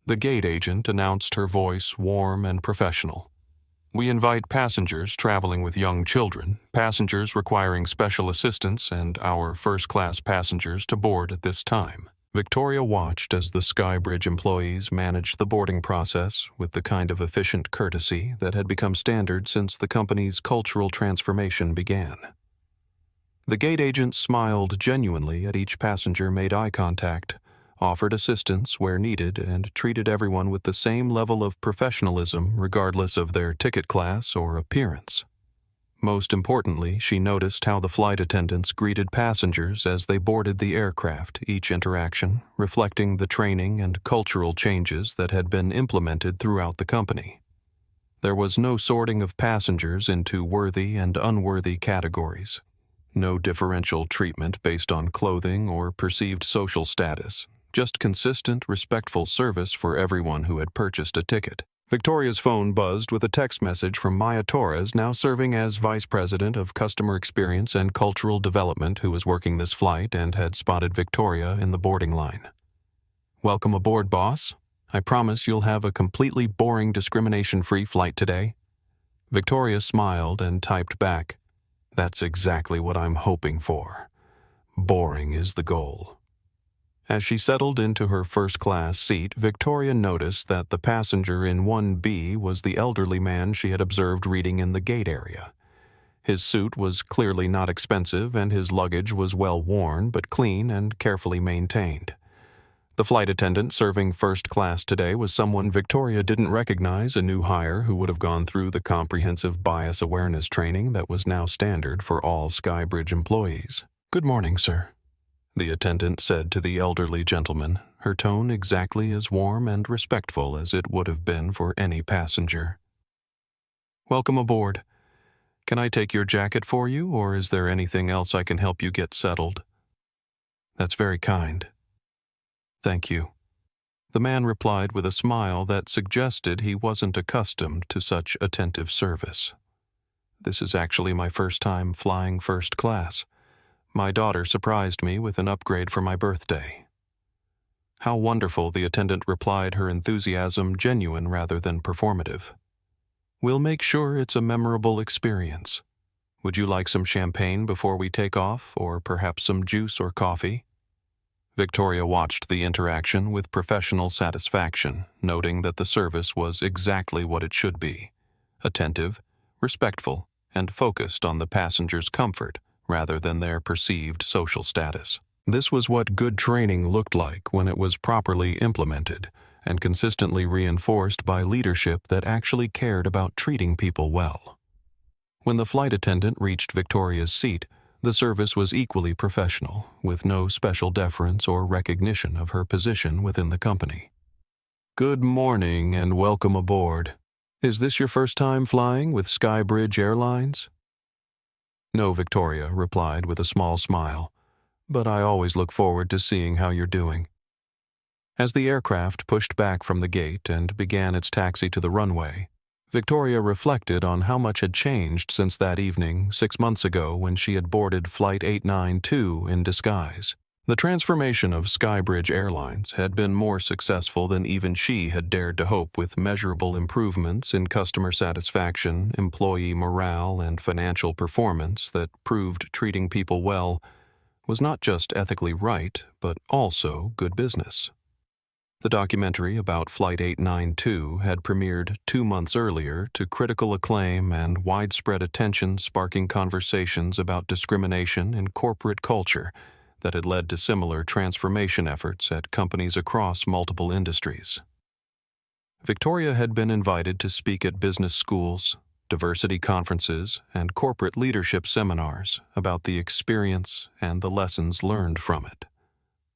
The gate agent announced, her voice warm and professional. "We invite passengers traveling with young children, passengers requiring special assistance, and our first-class passengers to board at this time." Victoria watched as the Skybridge employees managed the boarding process with the kind of efficient courtesy that had become standard since the company's cultural transformation began. The gate agent smiled genuinely at each passenger, made eye contact, offered assistance where needed, and treated everyone with the same level of professionalism regardless of their ticket class or appearance. Most importantly, she noticed how the flight attendants greeted passengers as they boarded the aircraft, each interaction reflecting the training and cultural changes that had been implemented throughout the company. There was no sorting of passengers into worthy and unworthy categories. No differential treatment based on clothing or perceived social status, just consistent, respectful service for everyone who had purchased a ticket. Victoria's phone buzzed with a text message from Maya Torres, now serving as Vice President of Customer Experience and Cultural Development, who was working this flight and had spotted Victoria in the boarding line. "Welcome aboard, boss. I promise you'll have a completely boring, discrimination-free flight today." Victoria smiled and typed back, "That's exactly what I'm hoping for. Boring is the goal." As she settled into her first-class seat, Victoria noticed that the passenger in 1B was the elderly man she had observed reading in the gate area. His suit was clearly not expensive, and his luggage was well worn but clean and carefully maintained. The flight attendant serving first class today was someone Victoria didn't recognize, a new hire who would have gone through the comprehensive bias awareness training that was now standard for all Skybridge employees. "Good morning, sir," the attendant said to the elderly gentleman, her tone exactly as warm and respectful as it would have been for any passenger. "Welcome aboard. Can I take your jacket for you, or is there anything else I can help you get settled?" "That's very kind. Thank you." The man replied with a smile that suggested he wasn't accustomed to such attentive service. "This is actually my first time flying first class. My daughter surprised me with an upgrade for my birthday." "How wonderful," the attendant replied, her enthusiasm genuine rather than performative. "We'll make sure it's a memorable experience. Would you like some champagne before we take off, or perhaps some juice or coffee?" Victoria watched the interaction with professional satisfaction, noting that the service was exactly what it should be: attentive, respectful, and focused on the passengers' comfort rather than their perceived social status. This was what good training looked like when it was properly implemented and consistently reinforced by leadership that actually cared about treating people well. When the flight attendant reached Victoria's seat, the service was equally professional, with no special deference or recognition of her position within the company. "Good morning and welcome aboard. Is this your first time flying with Skybridge Airlines?" "No," Victoria replied with a small smile, "but I always look forward to seeing how you're doing." As the aircraft pushed back from the gate and began its taxi to the runway, Victoria reflected on how much had changed since that evening 6 months ago when she had boarded Flight 892 in disguise. The transformation of Skybridge Airlines had been more successful than even she had dared to hope, with measurable improvements in customer satisfaction, employee morale, and financial performance that proved treating people well was not just ethically right, but also good business. The documentary about Flight 892 had premiered 2 months earlier to critical acclaim and widespread attention, sparking conversations about discrimination in corporate culture that had led to similar transformation efforts at companies across multiple industries. Victoria had been invited to speak at business schools, diversity conferences, and corporate leadership seminars about the experience and the lessons learned from it.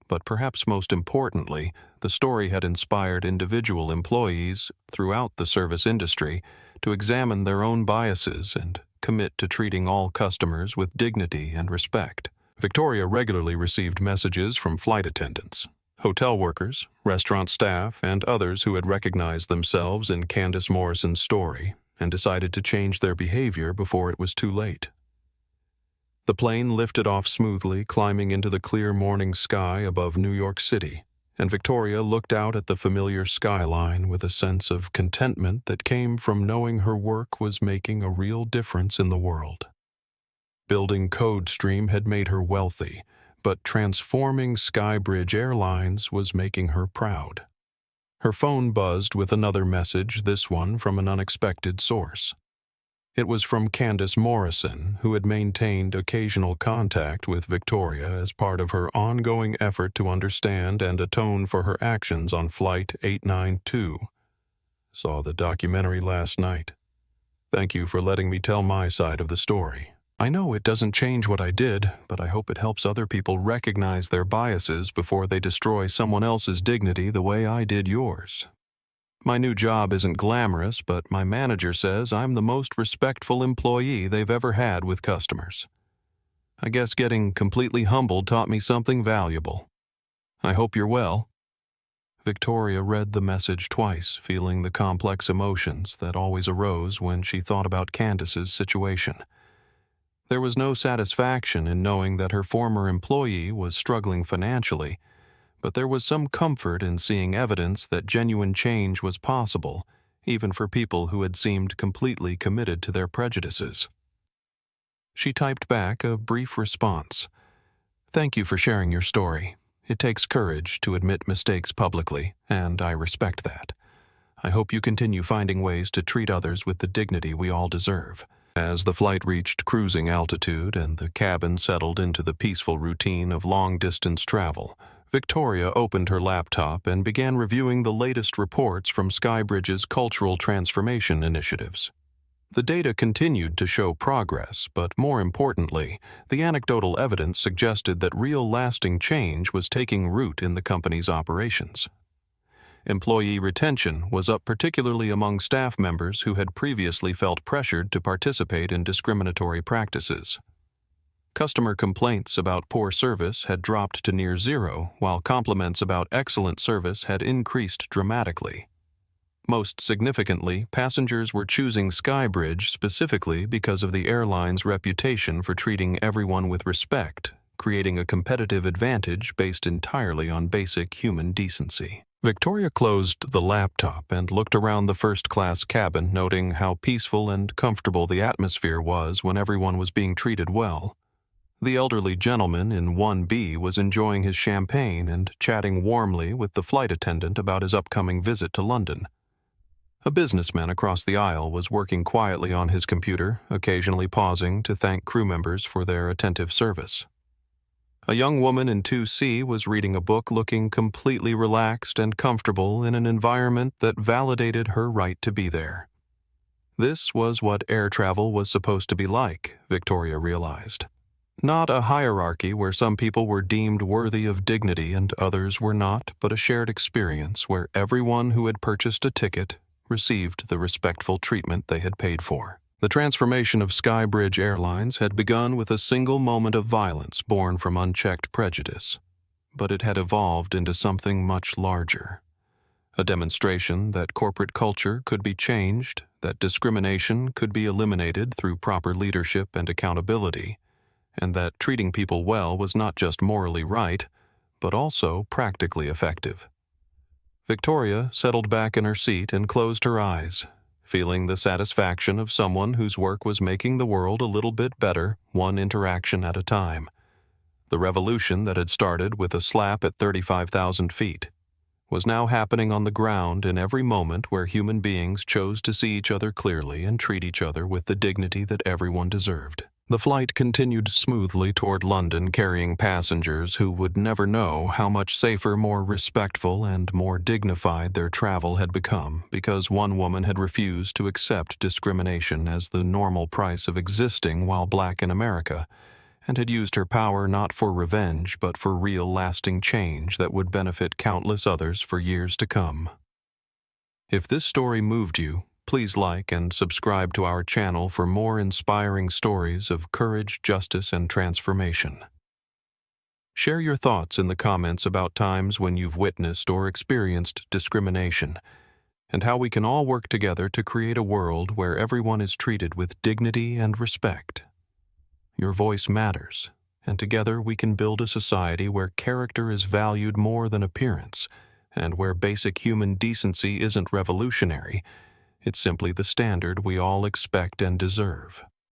But perhaps most importantly, the story had inspired individual employees throughout the service industry to examine their own biases and commit to treating all customers with dignity and respect. Victoria regularly received messages from flight attendants, hotel workers, restaurant staff, and others who had recognized themselves in Candice Morrison's story and decided to change their behavior before it was too late. The plane lifted off smoothly, climbing into the clear morning sky above New York City, and Victoria looked out at the familiar skyline with a sense of contentment that came from knowing her work was making a real difference in the world. Building CodeStream had made her wealthy, but transforming Skybridge Airlines was making her proud. Her phone buzzed with another message, this one from an unexpected source. It was from Candice Morrison, who had maintained occasional contact with Victoria as part of her ongoing effort to understand and atone for her actions on Flight 892. "Saw the documentary last night. Thank you for letting me tell my side of the story. I know it doesn't change what I did, but I hope it helps other people recognize their biases before they destroy someone else's dignity the way I did yours. My new job isn't glamorous, but my manager says I'm the most respectful employee they've ever had with customers. I guess getting completely humbled taught me something valuable. I hope you're well." Victoria read the message twice, feeling the complex emotions that always arose when she thought about Candice's situation. There was no satisfaction in knowing that her former employee was struggling financially, but there was some comfort in seeing evidence that genuine change was possible, even for people who had seemed completely committed to their prejudices. She typed back a brief response. "Thank you for sharing your story. It takes courage to admit mistakes publicly, and I respect that. I hope you continue finding ways to treat others with the dignity we all deserve." As the flight reached cruising altitude and the cabin settled into the peaceful routine of long-distance travel, Victoria opened her laptop and began reviewing the latest reports from Skybridge's cultural transformation initiatives. The data continued to show progress, but more importantly, the anecdotal evidence suggested that real lasting change was taking root in the company's operations. Employee retention was up particularly among staff members who had previously felt pressured to participate in discriminatory practices. Customer complaints about poor service had dropped to near zero, while compliments about excellent service had increased dramatically. Most significantly, passengers were choosing Skybridge specifically because of the airline's reputation for treating everyone with respect, creating a competitive advantage based entirely on basic human decency. Victoria closed the laptop and looked around the first-class cabin, noting how peaceful and comfortable the atmosphere was when everyone was being treated well. The elderly gentleman in 1B was enjoying his champagne and chatting warmly with the flight attendant about his upcoming visit to London. A businessman across the aisle was working quietly on his computer, occasionally pausing to thank crew members for their attentive service. A young woman in 2C was reading a book, looking completely relaxed and comfortable in an environment that validated her right to be there. This was what air travel was supposed to be like, Victoria realized. Not a hierarchy where some people were deemed worthy of dignity and others were not, but a shared experience where everyone who had purchased a ticket received the respectful treatment they had paid for. The transformation of Skybridge Airlines had begun with a single moment of violence born from unchecked prejudice, but it had evolved into something much larger. A demonstration that corporate culture could be changed, that discrimination could be eliminated through proper leadership and accountability, and that treating people well was not just morally right, but also practically effective. Victoria settled back in her seat and closed her eyes, feeling the satisfaction of someone whose work was making the world a little bit better, one interaction at a time. The revolution that had started with a slap at 35,000 feet was now happening on the ground in every moment where human beings chose to see each other clearly and treat each other with the dignity that everyone deserved. The flight continued smoothly toward London, carrying passengers who would never know how much safer, more respectful, and more dignified their travel had become because one woman had refused to accept discrimination as the normal price of existing while black in America, and had used her power not for revenge but for real lasting change that would benefit countless others for years to come. If this story moved you, please like and subscribe to our channel for more inspiring stories of courage, justice, and transformation. Share your thoughts in the comments about times when you've witnessed or experienced discrimination, and how we can all work together to create a world where everyone is treated with dignity and respect. Your voice matters, and together we can build a society where character is valued more than appearance, and where basic human decency isn't revolutionary. It's simply the standard we all expect and deserve.